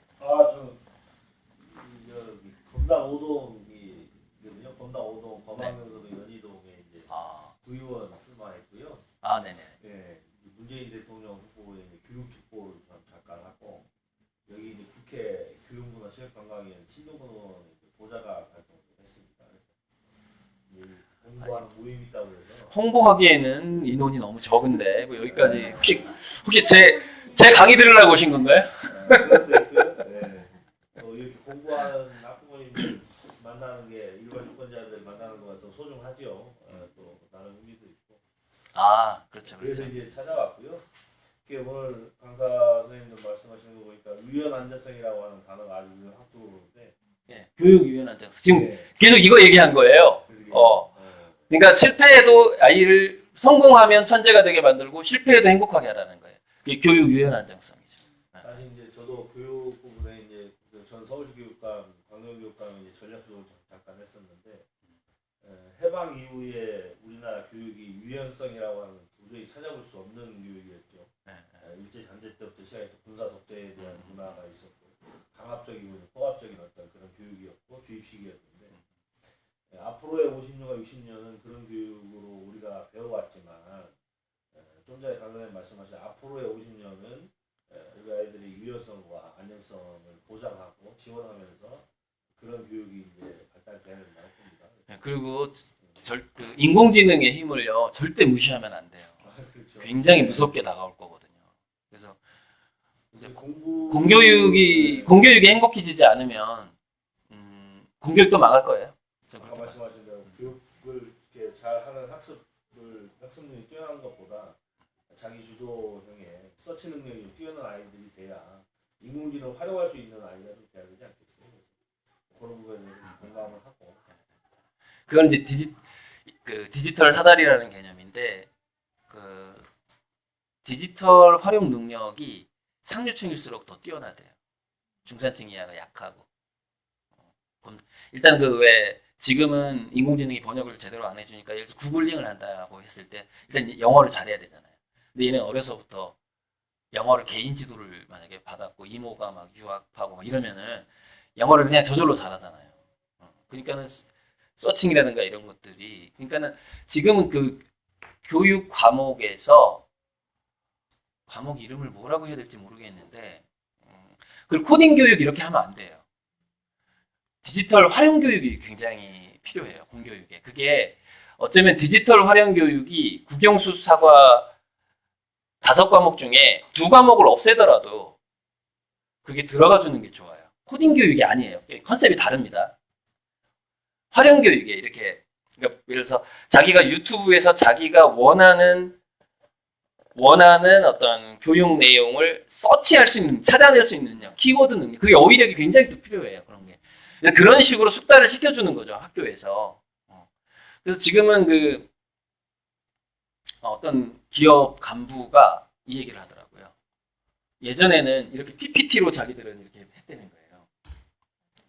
검당 5동이거든요. 검당 5동 검안면서도 연희동에 이제 구의원 출마했고요. 네네. 네, 문재인 대통령 후보의 교육특보를 잠깐 하고 여기 이제 국회 교육문화체육관광위원 신동근 의원 보좌가 활동을 했습니다. 홍보하는 모임이 있다고 해서 홍보하기에는 인원이 너무 적은데 뭐 여기까지 혹시 제 강의 들으려고 오신 건가요? 그것도 있고요. 네. 이렇게 공부하는 학부모님들 만나는 게 일반 유권자들 만나는 거가 더 소중하죠. 또 다른 의미도 있고. 그렇죠. 그래서 이제 찾아왔고요. 오늘 강사 선생님도 말씀하시는 거 보니까 유연 안전성이라고 하는 단어가 아주 확 들어오는데. 예, 교육 유연 안전성. 지금 계속 이거 얘기한 거예요. 그러니까 실패해도 아이를 성공하면 천재가 되게 만들고 실패해도 행복하게 하라는 거예요. 이게 교육 유연 안정성이죠. 사실 이제 저도 교육 부분에 이제 전 서울시 교육감, 광명교육감 이제 전략 수업을 잠깐 했었는데 해방 이후에 우리나라 교육이 유연성이라고 하는 도저히 찾아볼 수 없는 교육이었죠. 일제 장제 때부터 시작해서 군사 독재에 대한 문화가 있었고 강압적이고 포압적인 어떤 그런 교육이었고 주입식이었는데. 앞으로의 50년과 60년은 그런 교육으로 우리가 배워왔지만 좀 전에 강사님 말씀하신 앞으로의 50년은 우리 아이들의 유연성과 안정성을 보장하고 지원하면서 그런 교육이 이제 발달돼야 된다고 봅니다. 그리고 인공지능의 힘을요 절대 무시하면 안 돼요. 그렇죠. 굉장히 무섭게 다가올 거거든요. 그래서 이제 공교육이 공교육이 행복해지지 않으면 공교육도 망할 거예요. 저는 아까 그렇게 봐요. 말씀하신 대로 교육을 이렇게 잘하는 학습률이 뛰어난 것보다 자기 주도형의 서치 능력이 뛰어난 아이들이 돼야 인공지능을 활용할 수 있는 아이가 좀 돼야 되지 않겠어요? 그래서 그런 부분에 공감을 하고. 그건 이제 디지털 사다리라는 개념인데 그 디지털 활용 능력이 상류층일수록 더 뛰어나대요. 중산층 이하가 약하고. 일단 그 왜 지금은 인공지능이 번역을 제대로 안 해주니까 예를 들어서 구글링을 한다고 했을 때 일단 영어를 잘해야 되잖아요. 근데 얘는 어려서부터 영어를 개인 지도를 만약에 받았고 이모가 막 유학하고 막 이러면은 영어를 그냥 저절로 잘하잖아요. 그러니까는 서칭이라든가 이런 것들이 그러니까는 지금은 그 교육 과목에서 과목 이름을 뭐라고 해야 될지 모르겠는데 그 코딩 교육 이렇게 하면 안 돼요. 디지털 활용 교육이 굉장히 필요해요. 공교육에. 그게 어쩌면 디지털 활용 교육이 국영수 사과 5과목 중에 2과목을 없애더라도 그게 들어가 주는 게 좋아요. 코딩 교육이 아니에요. 컨셉이 다릅니다. 활용 교육에 이렇게 그러니까 예를 들어서 자기가 유튜브에서 자기가 원하는 어떤 교육 내용을 서치할 수 있는, 찾아낼 수 있는 능력, 키워드 능력, 그게 어휘력이 굉장히 또 필요해요. 그런 게. 그런 식으로 숙달을 시켜주는 거죠, 학교에서. 그래서 지금은 어떤 기업 간부가 이 얘기를 하더라고요. 예전에는 이렇게 PPT로 자기들은 이렇게 했다는 거예요.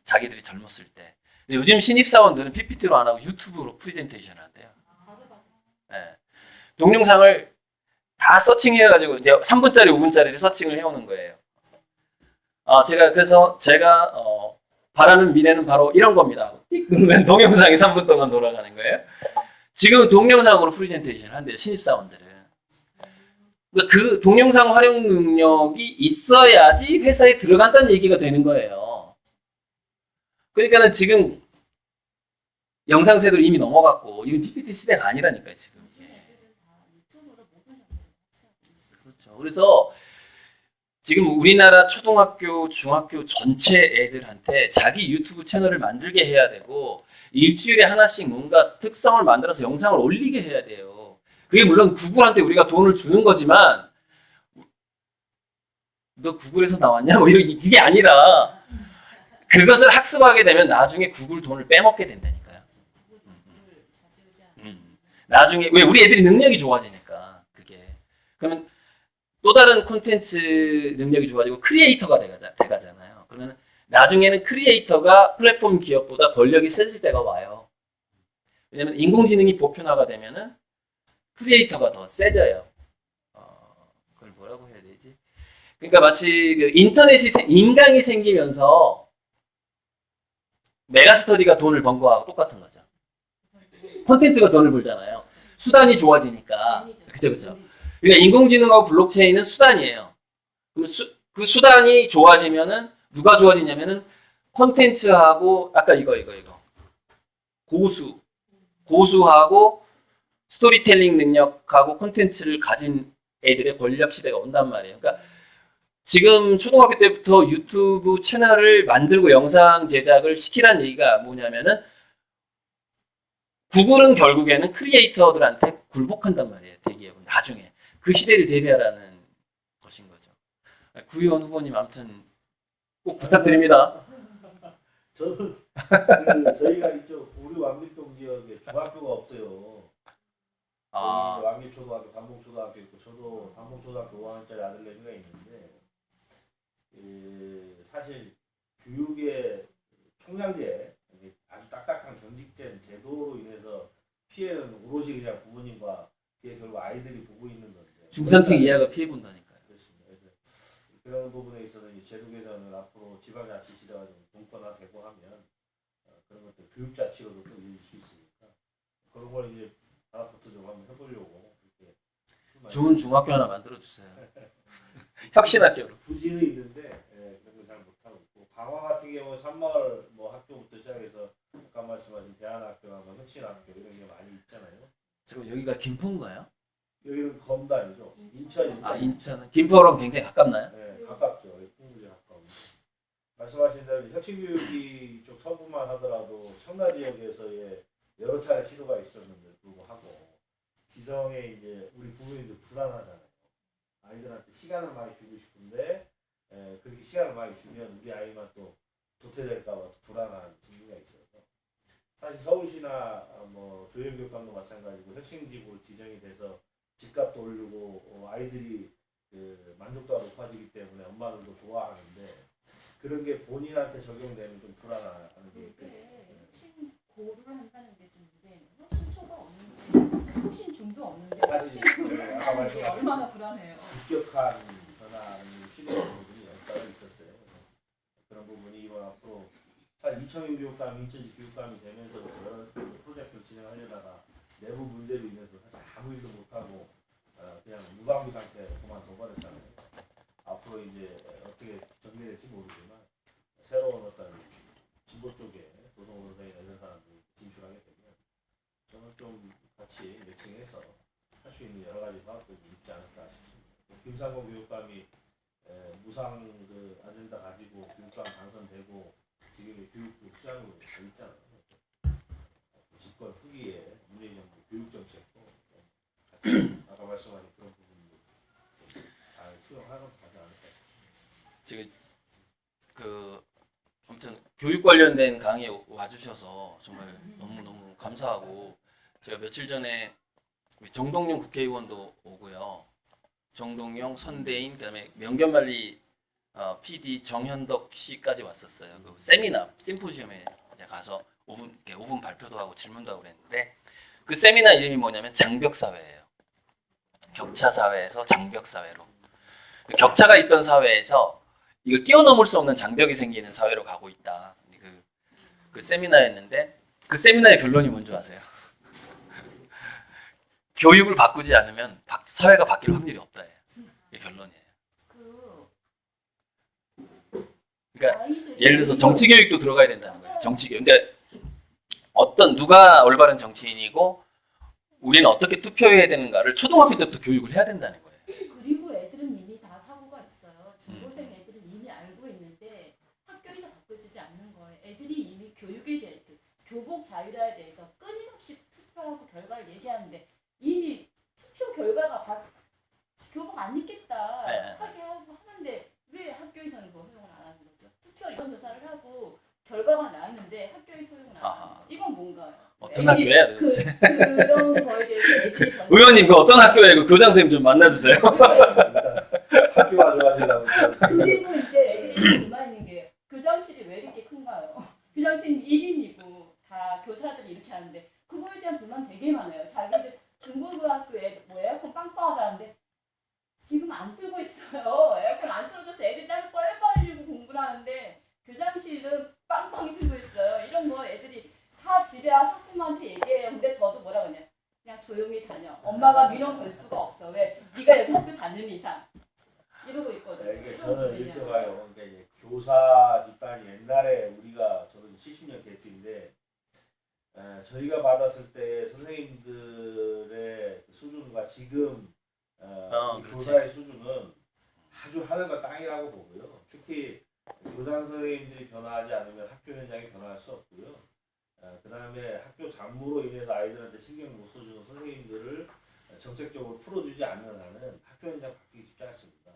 자기들이 젊었을 때. 근데 요즘 신입사원들은 PPT로 안 하고 유튜브로 프레젠테이션을 한대요. 네. 동영상을 다 서칭해가지고 이제 3분짜리, 5분짜리를 서칭을 해오는 거예요. 그래서 제가 바라는 미래는 바로 이런 겁니다. 띡 누르면 동영상이 3분 동안 돌아가는 거예요. 지금 동영상으로 프레젠테이션을 한대요. 신입사원들은. 그 동영상 활용 능력이 있어야지 회사에 들어간다는 얘기가 되는 거예요. 그러니까는 지금 영상세대로 이미 넘어갔고 이건 PPT 시대가 아니라니까요. 지금. 그렇죠. 그래서 지금 우리나라 초등학교, 중학교 전체 애들한테 자기 유튜브 채널을 만들게 해야 되고 일주일에 하나씩 뭔가 특성을 만들어서 영상을 올리게 해야 돼요. 그게 물론 구글한테 우리가 돈을 주는 거지만 너 구글에서 나왔냐? 뭐 이게 아니라 그것을 학습하게 되면 나중에 구글 돈을 빼먹게 된다니까요. 나중에 왜 우리 애들이 능력이 좋아지니까 그게 그러면 또 다른 콘텐츠 능력이 좋아지고 크리에이터가 돼가잖아요. 그러면 나중에는 크리에이터가 플랫폼 기업보다 권력이 세질 때가 와요. 왜냐면 인공지능이 보편화가 되면은 크리에이터가 더 세져요. 그걸 뭐라고 해야 되지? 그러니까 마치 그 인간이 생기면서 메가스터디가 돈을 번 거하고 똑같은 거죠. 콘텐츠가 돈을 벌잖아요. 수단이 좋아지니까. 그쵸. 그러니까 인공지능하고 블록체인은 수단이에요. 그럼 그 수단이 좋아지면은 누가 좋아지냐면은 콘텐츠하고 아까 이거 고수하고 스토리텔링 능력하고 콘텐츠를 가진 애들의 권력 시대가 온단 말이에요. 그러니까 지금 초등학교 때부터 유튜브 채널을 만들고 영상 제작을 시키라는 얘기가 뭐냐면은 구글은 결국에는 크리에이터들한테 굴복한단 말이에요. 대기업은 나중에 그 시대를 대비하라는 것인 거죠. 구의원 후보님 아무튼 꼭 부탁드립니다. 저도 저희가 이쪽 우리 왕길동 지역에 중학교가 없어요. 왕길초등학교, 담봉초등학교 있고 저도 담봉초등학교 5학년짜리 아들내미가 있는데 사실 교육의 총량제 아주 딱딱한 경직된 제도로 인해서 피해는 오롯이 그냥 부모님과 결국 아이들이 보고 있는 건데 중산층 이하가 피해 본다니까요. 그렇습니다. 그래서 그런 부분에 있어서 이제 제도 개선은 앞으로 지방자치시대가 좀 분권화되고 하면 그런 것들 교육자치로도 또 이룰 수 있으니까 그런 걸 이제 하나부터 좀 한번 해보려고 이렇게 좋은 중학교 하나 만들어 주세요. 혁신학교로. 부지는 있는데 그런 걸 잘 못하고 있고 강화 같은 경우는 산마을 뭐 학교부터 시작해서 아까 말씀하신 대안학교나 뭐 혁신학교 이런 게 많이 있잖아요. 지금 여기가 김포인가요? 여기는 검도 아니죠. 인천인데. 인천은 김포랑 굉장히 가깝나요? 네, 가깝죠. 풍부지 가까운. 말씀하신 대로 혁신교육이 쪽 서부만 서울시만 하더라도 청라 지역에서의 여러 차례 시도가 있었는데 불구하고 기성에 이제 우리 부모님들 불안하잖아요. 아이들한테 시간을 많이 주고 싶은데 그렇게 시간을 많이 주면 우리 아이만 또 도태될까봐 또 불안한 심리가 있어서 사실 서울시나 뭐 조현교육감도 마찬가지고 혁신지구로 지정이 돼서 집값도 오르고 아이들이 그 만족도가 높아지기 때문에 엄마들도 좋아하는데 그런 게 본인한테 적용되면 좀 불안한 게 있거든요. 혁신 고를 한다는 게 좀 문제예요. 혁신초가 없는데 혁신중도 없는데 사실 혁신고를 아까 한다는 게 말씀하신 얼마나 불안해요. 급격한 변화는 시도하는 부분이 여기까지 있었어요. 그런 부분이 이번 앞으로 사실 이청용 교육감, 인천시 교육감이 되면서부터 여러 프로젝트를 진행하려다가 내부 문제로 인해서 사실 아무 일도 못하고 그냥 무방비 상태로 그만둬버렸잖아요. 앞으로 이제 어떻게 전개될지 모르지만 새로운 어떤 진보 쪽에 노동노동이나 이런 사람들이 진출하게 되면 저는 좀 같이 매칭해서 할 수 있는 여러 가지 사업들이 있지 않을까 싶습니다. 김상곤 교육감이 무상 그 아젠다 가지고 교육감 당선되고 지금 교육부 수장으로 돼 있잖아요. 집권 후기에 문재인 정부 교육 정책도 같이 아까 말씀하신 그런 부분도 잘 수용하는 가지 않을까 싶습니다. 지금 그 아무튼 교육 관련된 강의에 와주셔서 정말 너무 감사하고 제가 며칠 전에 정동영 국회의원도 오고요. 정동영, 선대인, 그다음에 명견말리 PD 정현덕 씨까지 왔었어요. 그 세미나 심포지엄에 가서 5분 발표도 하고 질문도 하고 그랬는데 그 세미나 이름이 뭐냐면 장벽사회예요. 격차 사회에서 장벽 사회로. 격차가 있던 사회에서 이걸 뛰어넘을 수 없는 장벽이 생기는 사회로 가고 있다. 그 세미나였는데 그 세미나의 결론이 뭔지 아세요? 교육을 바꾸지 않으면 사회가 바뀔 확률이 없다. 이게 결론이에요. 그러니까 예를 들어서 정치 교육도 들어가야 된다는 거예요. 정치 교육. 그러니까 누가 올바른 정치인이고 우리는 어떻게 투표해야 되는가를 초등학교 때부터 교육을 해야 된다는 거예요. 그리고 애들은 이미 다 사고가 있어요. 중고생 애들은 이미 알고 있는데 학교에서 바꿔주지 않는 거예요. 애들이 이미 교육에 대해 교복 자율화에 대해서 끊임없이 투표하고 결과를 얘기하는데 이미 투표 결과가 교복 안 입겠다 네. 하게 하고 하는데 왜 학교에서는 뭐 허용을 안 하는 거죠? 투표 이런 조사를 하고 결과가 나왔는데 학교에서 허용을 안 하는 거. 이건 뭔가요? 어떤 학교예요? 그런 거에 대해서 애들이 의원님 그 어떤 학교에 그 교장 선생님 좀 만나주세요. 일단 학교가 좋아지려면 그리고 이제 애들이 불만 있는 게 교장실이 왜 이렇게 큰가요? 교장 선생님 1인이고 다 교사들이 이렇게 하는데 그거에 대한 불만 되게 많아요. 자기들 중고등학교에 뭐 에어컨 빵빵하다는데 지금 안 틀고 있어요. 에어컨 안 틀어줘서 애들 땀을 뻘뻘 흘리고 공부를 하는데 교장실은 빵빵히 틀고 있어요. 이런 거 애들이 다 집에 와서 학부모한테 얘기해요. 근데 저도 뭐라 그러냐. 그냥 조용히 다녀. 엄마가 민원 걸 수가 없어. 왜? 네가 여기 학교 다니는 이상. 이러고 있거든요. 이게 저는 이렇게 봐요. 그러니까 이제 교사 집단이 옛날에 저도 70년 개띠인데 저희가 받았을 때 선생님들의 수준과 지금 교사의 수준은 아주 하늘과 땅이라고 보고요. 특히 교장 선생님들이 변화하지 않으면 학교 현장이 변화할 수 없고요. 그 다음에 학교 잡무로 인해서 아이들한테 신경 못 써주는 선생님들을 정책적으로 풀어주지 않는 한은 학교 현장 바뀌기 쉽지 않습니다.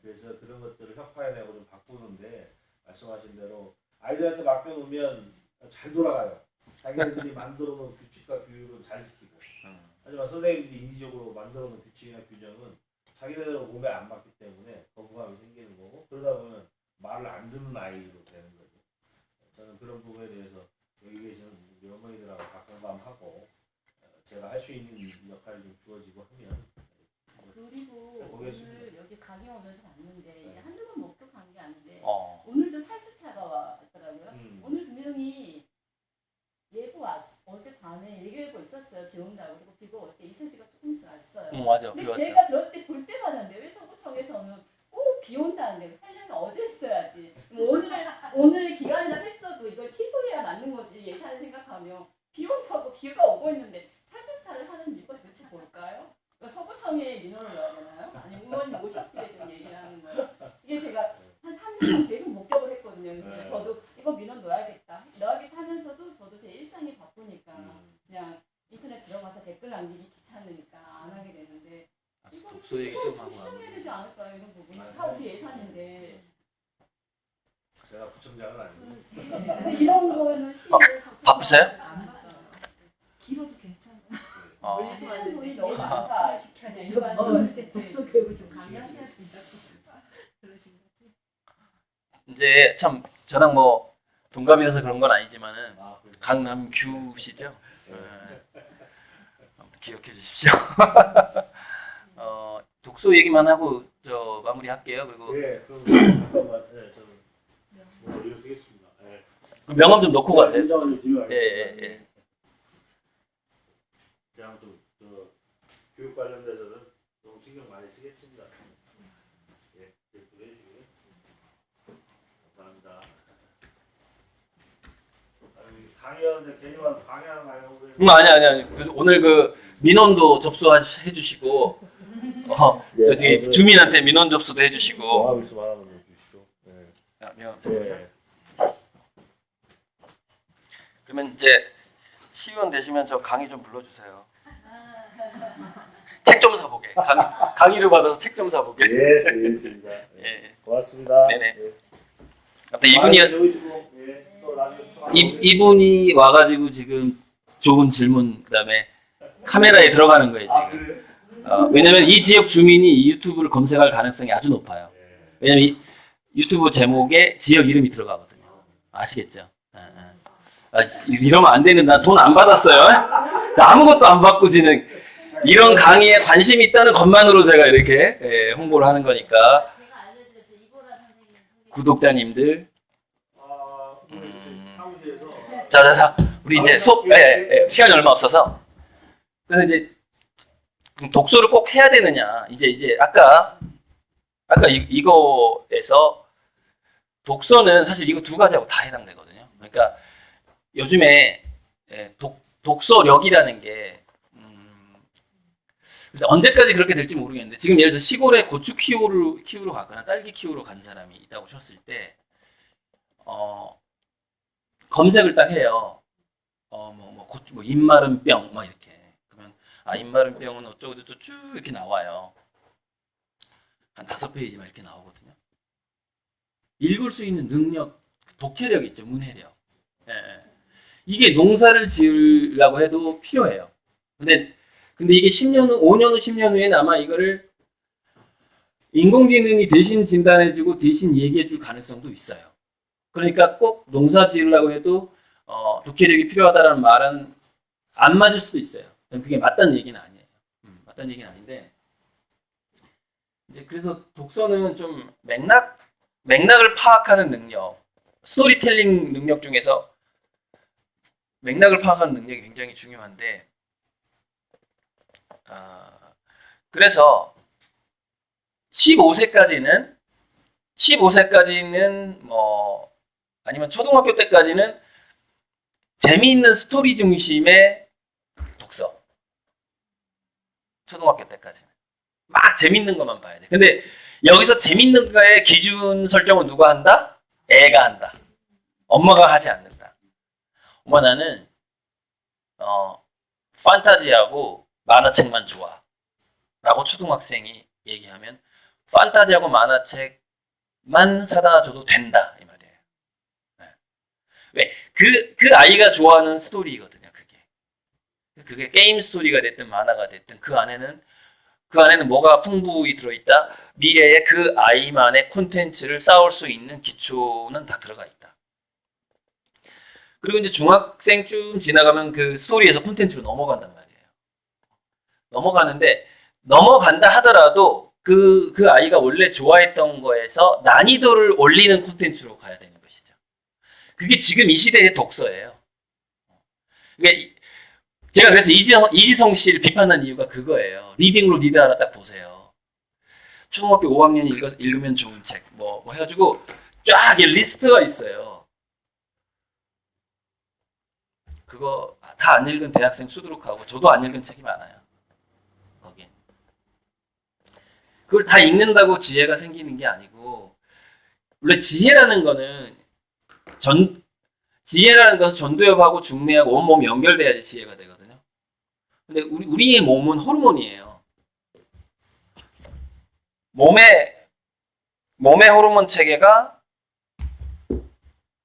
그래서 그런 것들을 혁파해내고 좀 바꾸는데 말씀하신 대로 아이들한테 맡겨놓으면 잘 돌아가요. 자기들이 만들어놓은 규칙과 규율은 잘 지키고 하지만 선생님들이 인위적으로 만들어놓은 규칙이나 규정은 자기네들 몸에 안 맞기 때문에 거부감이 생기는 거고 그러다 보면 말을 안 듣는 아이로 되는 거죠. 저는 그런 부분에 대해서 여기 계시는 우리 어머니들하고 다 공감하고 제가 할 수 있는 역할이 좀 주어지고 하면 그리고 보겠습니다. 오늘 여기 강의 오면서 봤는데 이게 한두 번 목격한 게 아닌데 어. 오늘도 살수차가 왔더라고요. 오늘 분명히 예보 어제 밤에 예보가 있었어요. 비 온다고. 그리고 비가 올 때 이슬비가 조금씩 왔어요. 맞아. 근데 비왔어요. 제가 그럴 때 볼 때마다 왜 서구청에서는 꼭 비 온다는데 하려면 어제 했어야지. 오늘 기간이나 했어도 이걸 취소해야 맞는 거지. 예산을 생각하면 비 온다고 비가 오고 있는데 살수차를 하는 이유가 도대체 뭘까요? 서구청에 민원을 넣어야 되나요? 아니면 의원님 오셨길래 지금 얘기를 하는 거예요? 이게 제가 한 3년 계속 목격을 했거든요. 그래서 저도 이거 민원 넣어야겠다. 독서 얘기 좀 하고 시정해야 되지 않을까요? 이런 부분 다 우리 예산인데. 제가 구청장은 아니고. 근데 이런 거는 바쁘세요? 길어도 괜찮아요. 어. 원래 쓰는 돈이 너무 많다. 시켜야 돼. 이거 하시는데 독서 교육을 좀 강의하셔야 된다고. 그러신 것 같아요. 이제 참 저랑 뭐 동갑이라서 그런 건 아니지만은 그래서 강남규시죠? 기억해 주십시오. 독서 얘기만 하고 저 마무리할게요. 그리고 예, 그럼 잠깐만. 예, 저는 뭐 이거 쓰겠습니다. 예. 명함 좀 놓고 가세요. 인사원을 뒤로 예, 하겠습니다. 예. 제가 좀 교육 관련돼서는 너무 신경 많이 쓰겠습니다. 예, 예쁘게 해주시고요. 감사합니다. 강의하는데 괜히 와서 강의하는 거 아니고. 아니. 오늘 그 민원도 접수해 주시고, 저기 주민한테 민원 접수도 해주시고. 영화 있으면 하나만 주시죠. 네. 예. 그러면 이제 시의원 되시면 저 강의 좀 불러주세요. 책 좀 사보게. 강의를 받아서 책 좀 사보게. 예, 알겠습니다. 예. 고맙습니다. 네네. 예. 아무튼 이분이 배우시고, 예. 또 나중에 소통하고 이분이 와가지고 지금 좋은 질문 그다음에 카메라에 들어가는 거예요 지금. 그래요? 왜냐면 이 지역 주민이 이 유튜브를 검색할 가능성이 아주 높아요. 왜냐면 이 유튜브 제목에 지역 이름이 들어가거든요. 아시겠죠? 이러면 안 되는, 나 돈 안 받았어요. 아무것도 안 받고 지는 이런 강의에 관심이 있다는 것만으로 제가 이렇게 홍보를 하는 거니까 제가 알려드렸어요. 이보라 선생님. 구독자님들, 사무실에서 자, 우리 이제 시간이 얼마 없어서. 그래서 이제 독서를 꼭 해야 되느냐. 이제 아까 이거에서 독서는 사실 이거 두 가지하고 다 해당되거든요. 그러니까 요즘에 독서력이라는 게 그래서 언제까지 그렇게 될지 모르겠는데 지금 예를 들어서 시골에 고추 키우러 갔거나 딸기 키우러 간 사람이 있다고 쳤을 때 검색을 딱 해요. 뭐 입마른 병 막 이렇게 그러면 입마른 병은 어쩌고 저쩌고 쭉 이렇게 나와요. 한 5페이지만 이렇게 나오거든요. 읽을 수 있는 능력, 독해력 있죠, 문해력. 예. 이게 농사를 지으려고 해도 필요해요. 근데 이게 10년 후, 5년 후, 10년 후에는 아마 이거를 인공지능이 대신 진단해주고 대신 얘기해줄 가능성도 있어요. 그러니까 꼭 농사 지으려고 해도 독해력이 필요하다는 말은 안 맞을 수도 있어요. 그게 맞다는 얘기는 아니에요. 맞다는 얘기는 아닌데 이제 그래서 독서는 좀 맥락을 파악하는 능력, 스토리텔링 능력 중에서 맥락을 파악하는 능력이 굉장히 중요한데 그래서 15세까지는 뭐 아니면 초등학교 때까지는 재미있는 스토리 중심의 독서. 초등학교 때까지는 막 재밌는 것만 봐야 돼. 근데 여기서 재밌는 거의 기준 설정은 누가 한다? 애가 한다. 엄마가 하지 않는다. 엄마 나는 판타지하고 만화책만 좋아. 라고 초등학생이 얘기하면 판타지하고 만화책만 사다 줘도 된다. 이 말이에요. 네. 왜? 그 아이가 좋아하는 스토리거든요. 그게 게임 스토리가 됐든 만화가 됐든 그 안에는 뭐가 풍부히 들어있다. 미래에 그 아이만의 콘텐츠를 쌓을 수 있는 기초는 다 들어가 있다. 그리고 이제 중학생쯤 지나가면 그 스토리에서 콘텐츠로 넘어간단 말이에요. 넘어간다 하더라도 그 아이가 원래 좋아했던 거에서 난이도를 올리는 콘텐츠로 가야 되는 것이죠. 그게 지금 이 시대의 독서예요. 그러니까 제가 그래서 이지성 씨를 비판한 이유가 그거예요. 리딩으로 리드 하나 딱 보세요. 초등학교 5학년이 읽으면 좋은 책, 뭐 해가지고 쫙 리스트가 있어요. 그거 다 안 읽은 대학생 수두룩하고 저도 안 읽은 책이 많아요. 거긴. 그걸 다 읽는다고 지혜가 생기는 게 아니고 원래 지혜라는 것은 전두엽하고 중뇌하고 온몸이 연결돼야지 지혜가 되거든요. 근데 우리의 몸은 호르몬이에요. 몸의 호르몬 체계가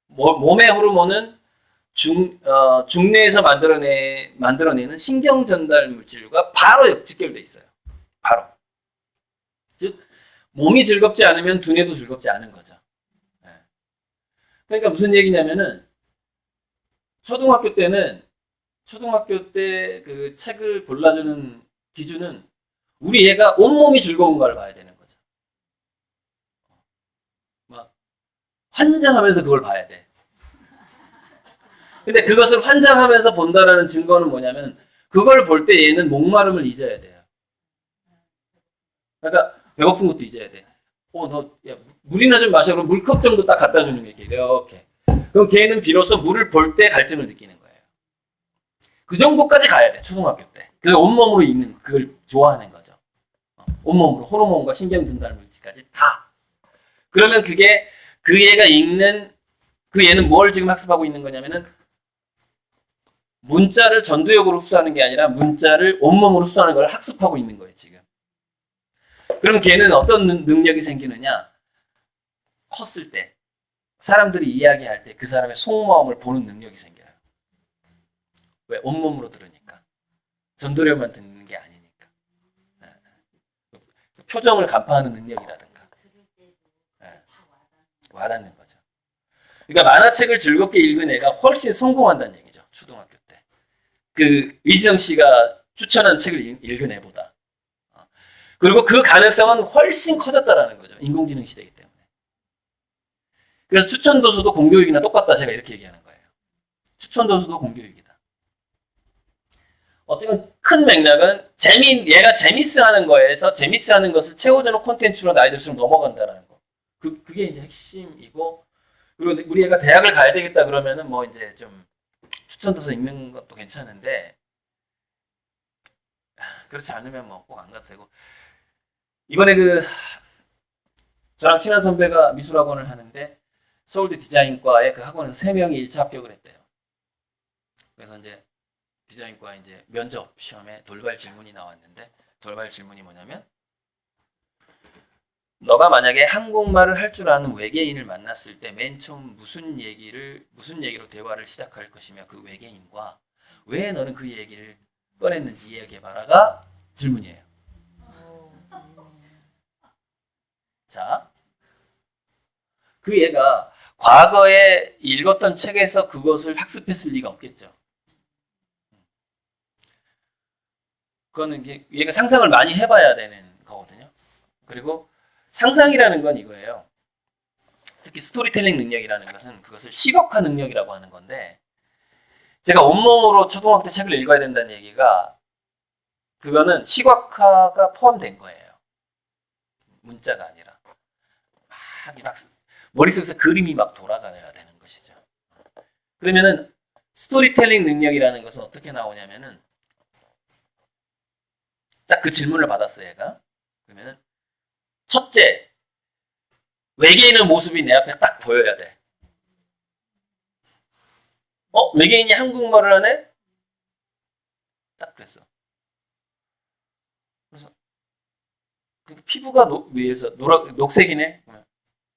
몸의 호르몬은 중뇌에서 만들어내는 신경 전달 물질과 바로 직결돼 있어요. 바로. 즉 몸이 즐겁지 않으면 두뇌도 즐겁지 않은 거죠. 그러니까 무슨 얘기냐면은 초등학교 때 그 책을 골라주는 기준은 우리 애가 온몸이 즐거운 걸 봐야 되는 거죠. 막 환장하면서 그걸 봐야 돼. 근데 그것을 환장하면서 본다라는 증거는 뭐냐면 그걸 볼 때 얘는 목마름을 잊어야 돼요. 그러니까 배고픈 것도 잊어야 돼. 야, 물이나 좀 마셔. 그럼 물컵 정도 딱 갖다 주는 게 이렇게. 그럼 걔는 비로소 물을 볼 때 갈증을 느끼는 거예요. 그 정도까지 가야 돼, 초등학교 때. 그래서 온몸으로 읽는, 그걸 좋아하는 거죠. 온몸으로, 호르몬과 신경 전달 물질까지 다. 그러면 그게, 그 얘가 읽는, 그 얘는 뭘 지금 학습하고 있는 거냐면은, 문자를 전두엽으로 흡수하는 게 아니라 문자를 온몸으로 흡수하는 걸 학습하고 있는 거예요, 지금. 그럼 걔는 어떤 능력이 생기느냐? 컸을 때, 사람들이 이야기할 때 그 사람의 속마음을 보는 능력이 생겨요. 왜? 온몸으로 들으니까. 전두엽만 듣는 게 아니니까. 표정을 간파하는 능력이라든가. 와닿는 거죠. 그러니까 만화책을 즐겁게 읽은 애가 훨씬 성공한다는 얘기죠. 초등학교 때. 그 이지성 씨가 추천한 책을 읽은 애보다. 그리고 그 가능성은 훨씬 커졌다라는 거죠. 인공지능 시대이기 때문에. 그래서 추천 도서도 공교육이나 똑같다. 제가 이렇게 얘기하는 거예요. 추천 도서도 공교육이다. 어쨌든 큰 맥락은 얘가 재미스하는 거에서 재미스하는 것을 채워주는 콘텐츠로 나이 들수록 넘어간다라는 거. 그게 이제 핵심이고, 그리고 우리 애가 대학을 가야 되겠다 그러면은 뭐 이제 좀 추천 도서 읽는 것도 괜찮은데, 그렇지 않으면 뭐 꼭 안 가도 되고. 이번에 저랑 친한 선배가 미술학원을 하는데 서울대 디자인과의 그 학원에서 3명이 1차 합격을 했대요. 그래서 이제 디자인과 이제 면접 시험에 돌발 질문이 나왔는데, 돌발 질문이 뭐냐면, 너가 만약에 한국말을 할 줄 아는 외계인을 만났을 때 맨 처음 무슨 얘기로 대화를 시작할 것이며 그 외계인과 왜 너는 그 얘기를 꺼냈는지 이야기해봐라가 질문이에요. 자, 그 얘가 과거에 읽었던 책에서 그것을 학습했을 리가 없겠죠. 그거는 얘가 상상을 많이 해봐야 되는 거거든요. 그리고 상상이라는 건 이거예요. 특히 스토리텔링 능력이라는 것은 그것을 시각화 능력이라고 하는 건데, 제가 온몸으로 초등학교 책을 읽어야 된다는 얘기가, 그거는 시각화가 포함된 거예요. 문자가 아니라. 막 머릿속에서 그림이 막 돌아가야 되는 것이죠. 그러면은 스토리텔링 능력이라는 것은 어떻게 나오냐면은, 딱 그 질문을 받았어요, 얘가. 그러면은 첫째, 외계인의 모습이 내 앞에 딱 보여야 돼. 외계인이 한국말을 하네? 딱 그랬어. 그래서 피부가 녹색이네?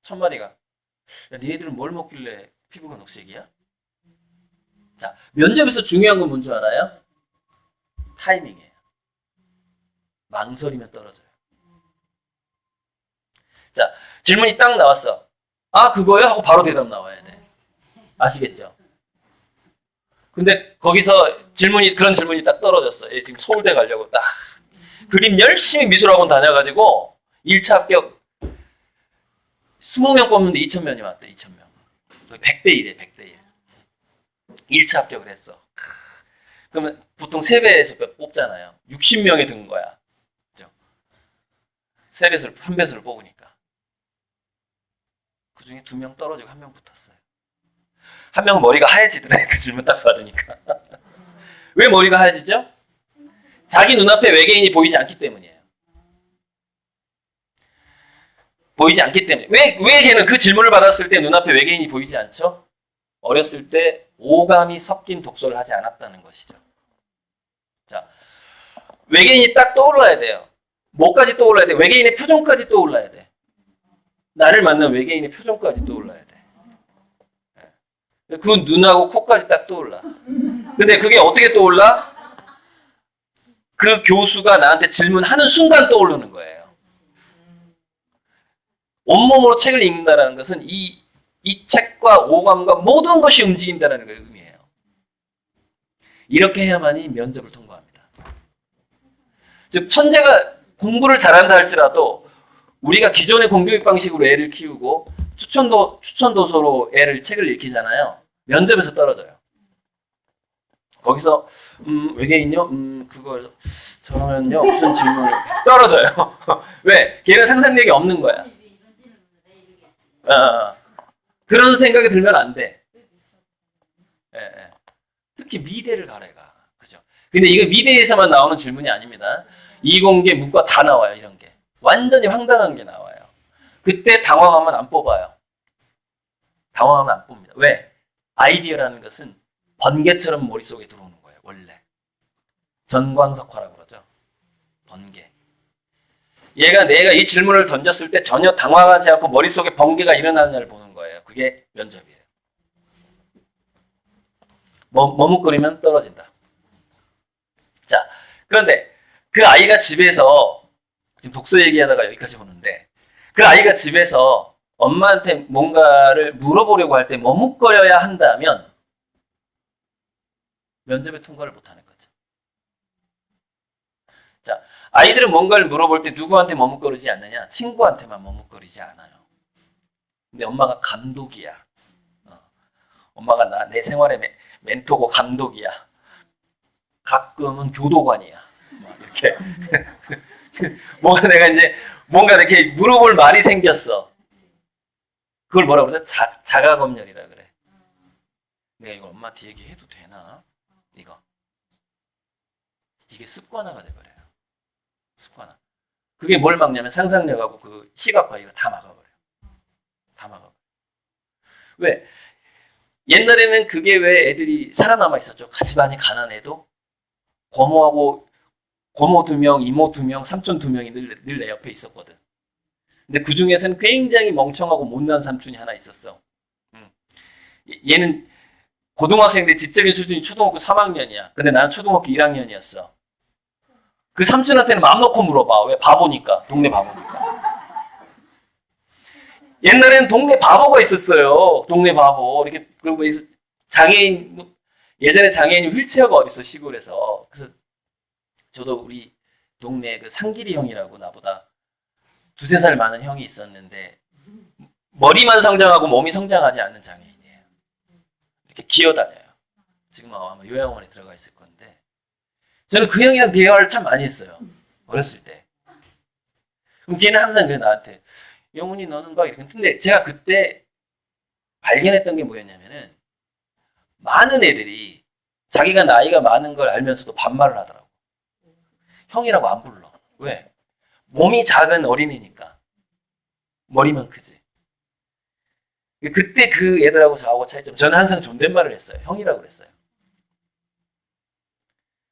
첫 마디가, 야, 니네들은 뭘 먹길래 피부가 녹색이야? 자, 면접에서 중요한 건 뭔지 알아요? 타이밍이에요. 망설이면 떨어져요. 자, 질문이 딱 나왔어. 아, 그거요? 하고 바로 대답 나와야 돼. 아시겠죠? 근데 거기서 그런 질문이 딱 떨어졌어. 얘 지금 서울대 가려고 딱 그림 열심히 미술학원 다녀가지고 1차 합격 20명 뽑는데 2,000명이 왔대. 2,000명. 100대 1이래. 100대 1. 1차 합격을 했어. 그러면 보통 3배에서 뽑잖아요. 60명이 든 거야. 그죠? 3배수를, 1배수를 뽑으니까. 그 중에 2명 떨어지고 1명 붙었어요. 1명은 머리가 하얘지더래. 그 질문 딱 받으니까. 왜 머리가 하얘지죠? 자기 눈앞에 외계인이 보이지 않기 때문이에요. 보이지 않기 때문에. 왜 걔는 그 질문을 받았을 때 눈앞에 외계인이 보이지 않죠? 어렸을 때 오감이 섞인 독서를 하지 않았다는 것이죠. 자, 외계인이 딱 떠올라야 돼요. 뭐까지 떠올라야 돼? 외계인의 표정까지 떠올라야 돼. 나를 만난 외계인의 표정까지 떠올라야 돼. 그 눈하고 코까지 딱 떠올라. 근데 그게 어떻게 떠올라? 그 교수가 나한테 질문하는 순간 떠오르는 거예요. 온몸으로 책을 읽는다는 것은 이 책과 오감과 모든 것이 움직인다는 걸 의미해요. 이렇게 해야만이 면접을 통과합니다. 즉 천재가 공부를 잘한다 할지라도 우리가 기존의 공교육 방식으로 애를 키우고 추천도서로 책을 읽히잖아요. 면접에서 떨어져요. 거기서 외계인요? 그거 저는요 무슨 질문을 떨어져요. 왜? 걔는 상상력이 없는 거야. 그런 생각이 들면 안 돼. 예. 특히 미대를 가래가. 그죠? 근데 이거 미대에서만 나오는 질문이 아닙니다. 이공계, 문과 다 나와요, 이런 게. 완전히 황당한 게 나와요. 그때 당황하면 안 뽑아요. 당황하면 안 뽑니다. 왜? 아이디어라는 것은 번개처럼 머릿속에 들어오는 거예요, 원래. 전광석화라고 그러죠. 번개. 내가 이 질문을 던졌을 때 전혀 당황하지 않고 머릿속에 번개가 일어나느냐를 보는 거예요. 그게 면접이에요. 머뭇거리면 떨어진다. 자, 그런데 그 아이가 집에서, 지금 독서 얘기하다가 여기까지 오는데, 그 아이가 집에서 엄마한테 뭔가를 물어보려고 할 때 머뭇거려야 한다면 면접에 통과를 못하는 거죠. 자, 아이들은 뭔가를 물어볼 때 누구한테 머뭇거리지 않느냐? 친구한테만 머뭇거리지 않아요. 근데 엄마가 감독이야. 엄마가 내 생활의 멘토고 감독이야. 가끔은 교도관이야. 이렇게. 뭔가 이렇게 물어볼 말이 생겼어. 그걸 뭐라 그러죠? 자가검열이라 그래. 내가 이거 엄마한테 얘기해도 되나? 이게 습관화가 돼버려요. 습관화. 그게 뭘 막냐면 상상력하고 그 시각과 이거 다 막아버려요. 다 막아버려요. 왜? 옛날에는 그게 왜 애들이 살아남아 있었죠? 집안이 가난해도 고모 2명, 이모 2명, 삼촌 2명이 늘 내 옆에 있었거든. 근데 그 중에서는 굉장히 멍청하고 못난 삼촌이 하나 있었어. 얘는 고등학생인데 지적인 수준이 초등학교 3학년이야. 근데 나는 초등학교 1학년이었어. 그 삼촌한테는 마음 놓고 물어봐. 왜? 바보니까. 동네 바보니까. 옛날에는 동네 바보가 있었어요. 동네 바보. 이렇게, 그리고 장애인, 예전에 장애인 휠체어가 어딨어, 시골에서. 그래서 저도 우리 동네 그 상길이 형이라고 나보다 2-3살 많은 형이 있었는데, 머리만 성장하고 몸이 성장하지 않는 장애인이에요. 이렇게 기어다녀요. 지금 아마 요양원에 들어가 있을 건데, 저는 그 형이랑 대화를 참 많이 했어요. 어렸을 때. 그럼 걔는 항상 나한테, 영훈이 너는 막 이렇게. 근데 제가 그때 발견했던 게 뭐였냐면은, 많은 애들이 자기가 나이가 많은 걸 알면서도 반말을 하더라고. 형이라고 안 불러. 왜? 몸이 작은 어린이니까. 머리만 크지. 그때 그 애들하고 저하고 차이점. 저는 항상 존댓말을 했어요. 형이라고 그랬어요.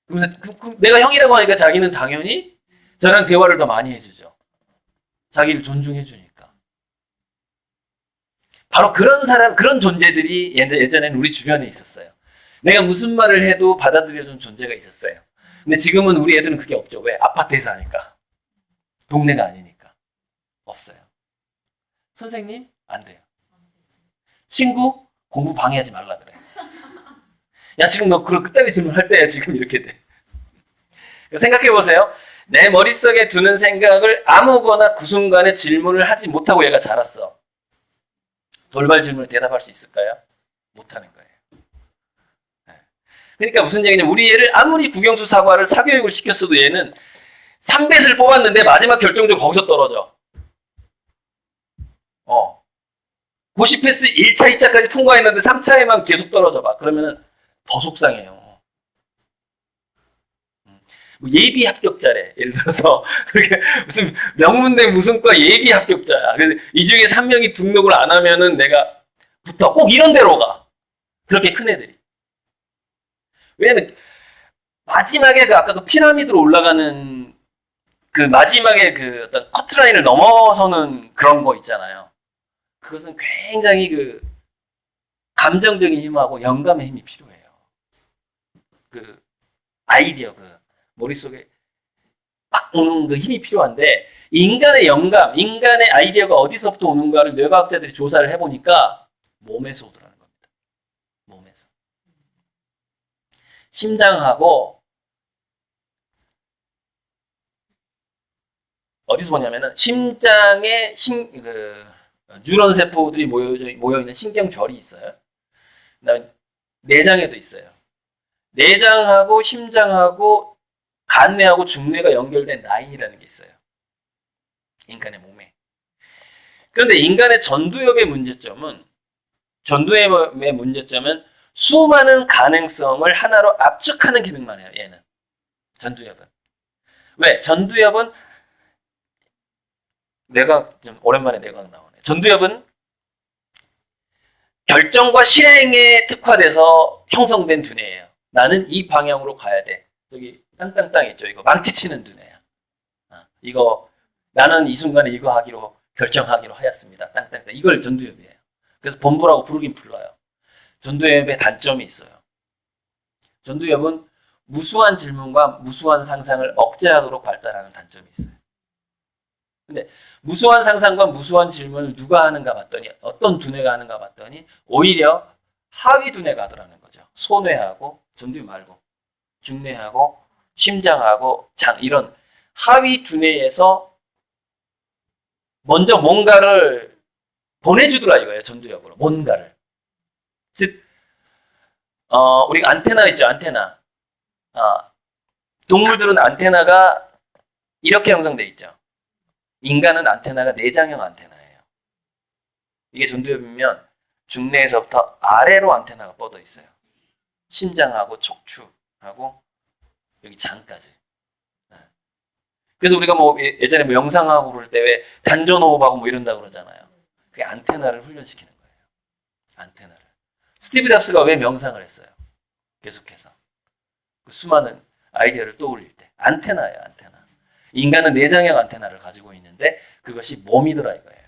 그러면서 내가 형이라고 하니까 자기는 당연히 저랑 대화를 더 많이 해주죠. 자기를 존중해주니까. 바로 그런 사람, 그런 존재들이 예전에는 우리 주변에 있었어요. 내가 무슨 말을 해도 받아들여주는 존재가 있었어요. 근데 지금은 우리 애들은 그게 없죠. 왜? 아파트에서 하니까. 동네가 아니니까. 없어요. 선생님? 안 돼요. 친구? 공부 방해하지 말라 그래. 야, 지금 너 그런 그따위 질문할 때야 지금 이렇게 돼. 생각해보세요. 내 머릿속에 두는 생각을 아무거나 그 순간에 질문을 하지 못하고 얘가 자랐어. 돌발 질문에 대답할 수 있을까요? 못하는 거예요. 그러니까 무슨 얘기냐면 우리 얘를 아무리 국영수 사과를 사교육을 시켰어도 얘는 3배를 뽑았는데 마지막 결정적으로 거기서 떨어져. 90패스 1차, 2차까지 통과했는데 3차에만 계속 떨어져 봐. 그러면은 더 속상해요. 뭐 예비 합격자래. 예를 들어서 그렇게 무슨 명문대 무슨 과 예비 합격자야. 그래서 이 중에 3명이 등록을 안 하면은 내가 붙어. 꼭 이런 데로 가. 그렇게 큰 애들이. 왜냐면 마지막에 아까 그 피라미드로 올라가는 그 마지막에 그 어떤 커트라인을 넘어서는 그런 거 있잖아요. 그것은 굉장히 그 감정적인 힘하고 영감의 힘이 필요해요. 그 아이디어, 그 머릿속에 막 오는 그 힘이 필요한데, 인간의 영감, 인간의 아이디어가 어디서부터 오는가를 뇌과학자들이 조사를 해보니까 몸에서 오더라는 겁니다. 몸에서. 심장하고, 어디서 보냐면은 심장에 뉴런 세포들이 모여있는 신경절이 있어요. 그다음에 내장에도 있어요. 내장하고 심장하고 간뇌하고 중뇌가 연결된 라인이라는 게 있어요. 인간의 몸에. 그런데 인간의 전두엽의 문제점은 수많은 가능성을 하나로 압축하는 기능만 해요. 얘는. 전두엽은. 왜? 전두엽은 좀 오랜만에 뇌과학 나오네. 전두엽은 결정과 실행에 특화돼서 형성된 두뇌예요. 나는 이 방향으로 가야 돼. 저기 땅땅땅 있죠. 이거 망치치는 두뇌야. 이거 나는 이 순간에 이거 하기로 결정하기로 하였습니다. 땅땅땅. 이걸 전두엽이에요. 그래서 본부라고 부르긴 불러요. 전두엽의 단점이 있어요. 전두엽은 무수한 질문과 무수한 상상을 억제하도록 발달하는 단점이 있어요. 근데 무수한 상상과 무수한 질문을 누가 하는가 봤더니, 어떤 두뇌가 하는가 봤더니 오히려 하위 두뇌가 하더라는 거죠. 소뇌하고, 전두엽 말고 중뇌하고 심장하고 장, 이런 하위 두뇌에서 먼저 뭔가를 보내주더라 이거예요. 전두엽으로 뭔가를. 즉 우리가 안테나 있죠. 안테나. 동물들은 안테나가 이렇게 형성돼 있죠. 인간은 안테나가 내장형 안테나예요. 이게 전두엽이면 중뇌에서부터 아래로 안테나가 뻗어 있어요. 심장하고 척추하고 여기 장까지. 그래서 우리가 뭐 예전에 뭐 영상하고 그럴 때 왜 단전호흡하고 뭐 이런다고 그러잖아요. 그게 안테나를 훈련시키는 거예요. 안테나를. 스티브 잡스가 왜 명상을 했어요? 계속해서. 그 수많은 아이디어를 떠올릴 때. 안테나예요, 안테나. 인간은 내장형 안테나를 가지고 있는데 그것이 몸이더라 이거예요.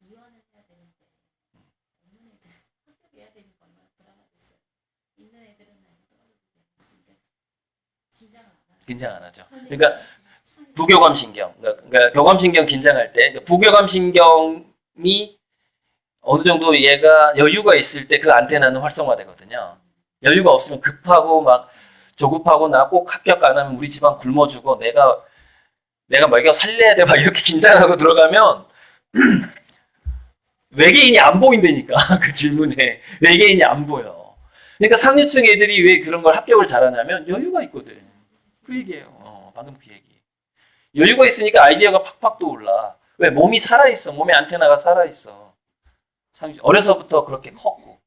이완을 해야 되는데 없는 애들은 합격해야 되니까 얼마나 불안하겠어요. 있는 애들은 떨어져도 되는데 긴장 안 하죠. 그러니까 부교감신경, 그러니까 교감신경 긴장할 때, 그러니까 부교감신경이 어느 정도 얘가 여유가 있을 때 그 안테나는 활성화되거든요. 여유가 없으면 급하고 막 조급하고 나 꼭 합격 안 하면 우리 집안 굶어 죽어. 내가 뭐 살려야 돼. 막 이렇게 긴장하고 들어가면 외계인이 안 보인다니까. 그 질문에 외계인이 안 보여. 그러니까 상류층 애들이 왜 그런 걸 합격을 잘하냐면 여유가 있거든. 그 얘기예요. 방금 그 얘기. 여유가 있으니까 아이디어가 팍팍 떠올라. 왜? 몸이 살아있어. 몸의 안테나가 살아있어. 어려서부터 그렇게 컸고.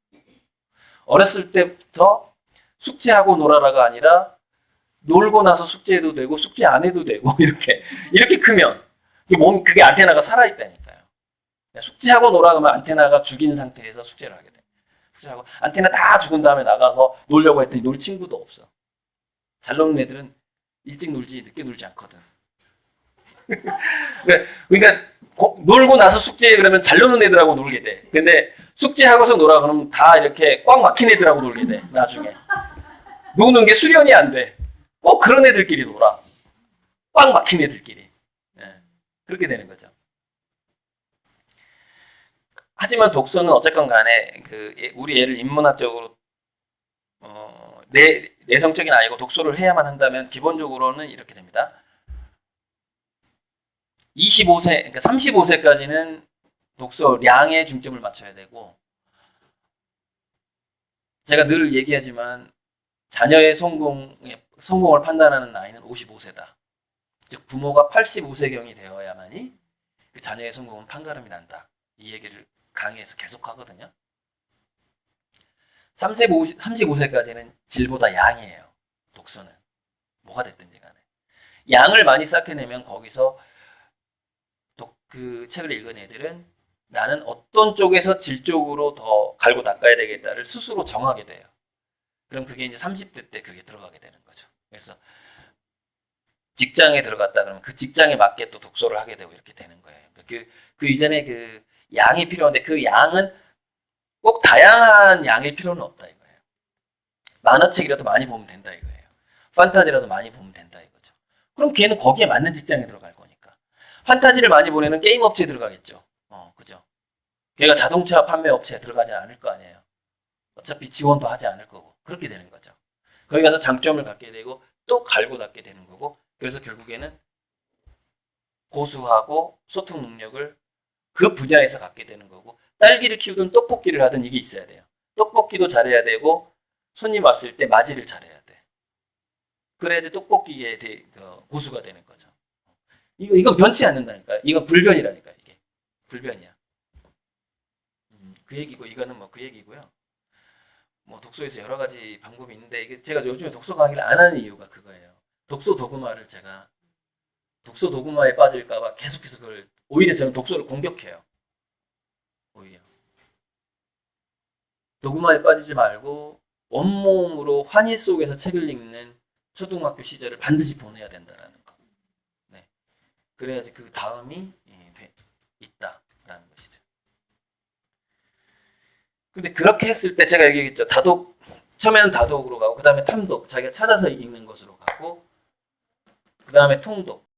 어렸을 때부터 숙제하고 놀아라가 아니라 놀고 나서 숙제해도 되고 숙제 안 해도 되고 이렇게 크면 그게 안테나가 살아있다니까요. 숙제하고 놀아 그러면 안테나가 죽인 상태에서 숙제를 하게 돼. 숙제하고 안테나 다 죽은 다음에 나가서 놀려고 했더니 놀 친구도 없어. 잘 노는 애들은 일찍 놀지 늦게 놀지 않거든. 그러니까 놀고 나서 숙제 그러면 잘 노는 애들하고 놀게 돼. 근데 숙제하고서 놀아 그러면 다 이렇게 꽉 막힌 애들하고 놀게 돼. 나중에 노는 게 수련이 안 돼. 꼭 그런 애들끼리 놀아. 꽉 막힌 애들끼리. 그렇게 되는 거죠. 하지만 독서는 어쨌건 간에 우리 애를 인문학적으로 내성적인 아이고 독서를 해야만 한다면 기본적으로는 이렇게 됩니다. 25세, 그러니까 35세까지는 독서량에 중점을 맞춰야 되고, 제가 늘 얘기하지만 자녀의 성공을 판단하는 나이는 55세다. 즉 부모가 85세경이 되어야만이 그 자녀의 성공은 판가름이 난다. 이 얘기를 강의에서 계속 하거든요. 35세까지는 질보다 양이에요. 독서는. 뭐가 됐든지 간에. 양을 많이 쌓게내면 거기서 그 책을 읽은 애들은 나는 어떤 쪽에서 질 쪽으로 더 갈고 닦아야 되겠다를 스스로 정하게 돼요. 그럼 그게 이제 30대 때 그게 들어가게 되는 거죠. 그래서 직장에 들어갔다 그러면 그 직장에 맞게 또 독서를 하게 되고 이렇게 되는 거예요. 그 이전에 그 양이 필요한데 그 양은 꼭 다양한 양일 필요는 없다 이거예요. 만화책이라도 많이 보면 된다 이거예요. 판타지라도 많이 보면 된다 이거죠. 그럼 걔는 거기에 맞는 직장에 들어갈 거니까. 판타지를 많이 보내는 게임 업체에 들어가겠죠. 그죠. 걔가 자동차 판매 업체에 들어가지 않을 거 아니에요. 어차피 지원도 하지 않을 거고. 그렇게 되는 거죠. 거기 가서 장점을 갖게 되고 또 갈고 닦게 되는 거고. 그래서 결국에는 고수하고 소통 능력을 그 분야에서 갖게 되는 거고. 딸기를 키우든 떡볶이를 하든 이게 있어야 돼요. 떡볶이도 잘해야 되고 손님 왔을 때 맞이를 잘해야 돼. 그래야지 떡볶이에 고수가 되는 거죠. 이건 변치 않는다니까. 이건 불변이라니까 이게. 불변이야. 그 얘기고 이거는 뭐 그 얘기고요. 뭐 독서에서 여러 가지 방법이 있는데 이게 제가 요즘에 독서 강의를 안 하는 이유가 그거예요. 독서 도구마를 제가 독서 도구마에 빠질까봐 계속해서 그걸 오히려 저는 독서를 공격해요. 오히려 도구마에 빠지지 말고 온몸으로 환희 속에서 책을 읽는 초등학교 시절을 반드시 보내야 된다라는 거. 네. 그래야지 그 다음이 있다라는 것이죠. 근데 그렇게 했을 때 제가 얘기했죠. 처음에는 다독으로 가고 그 다음에 탐독, 자기가 찾아서 읽는 것으로 가고 그 다음에 통독.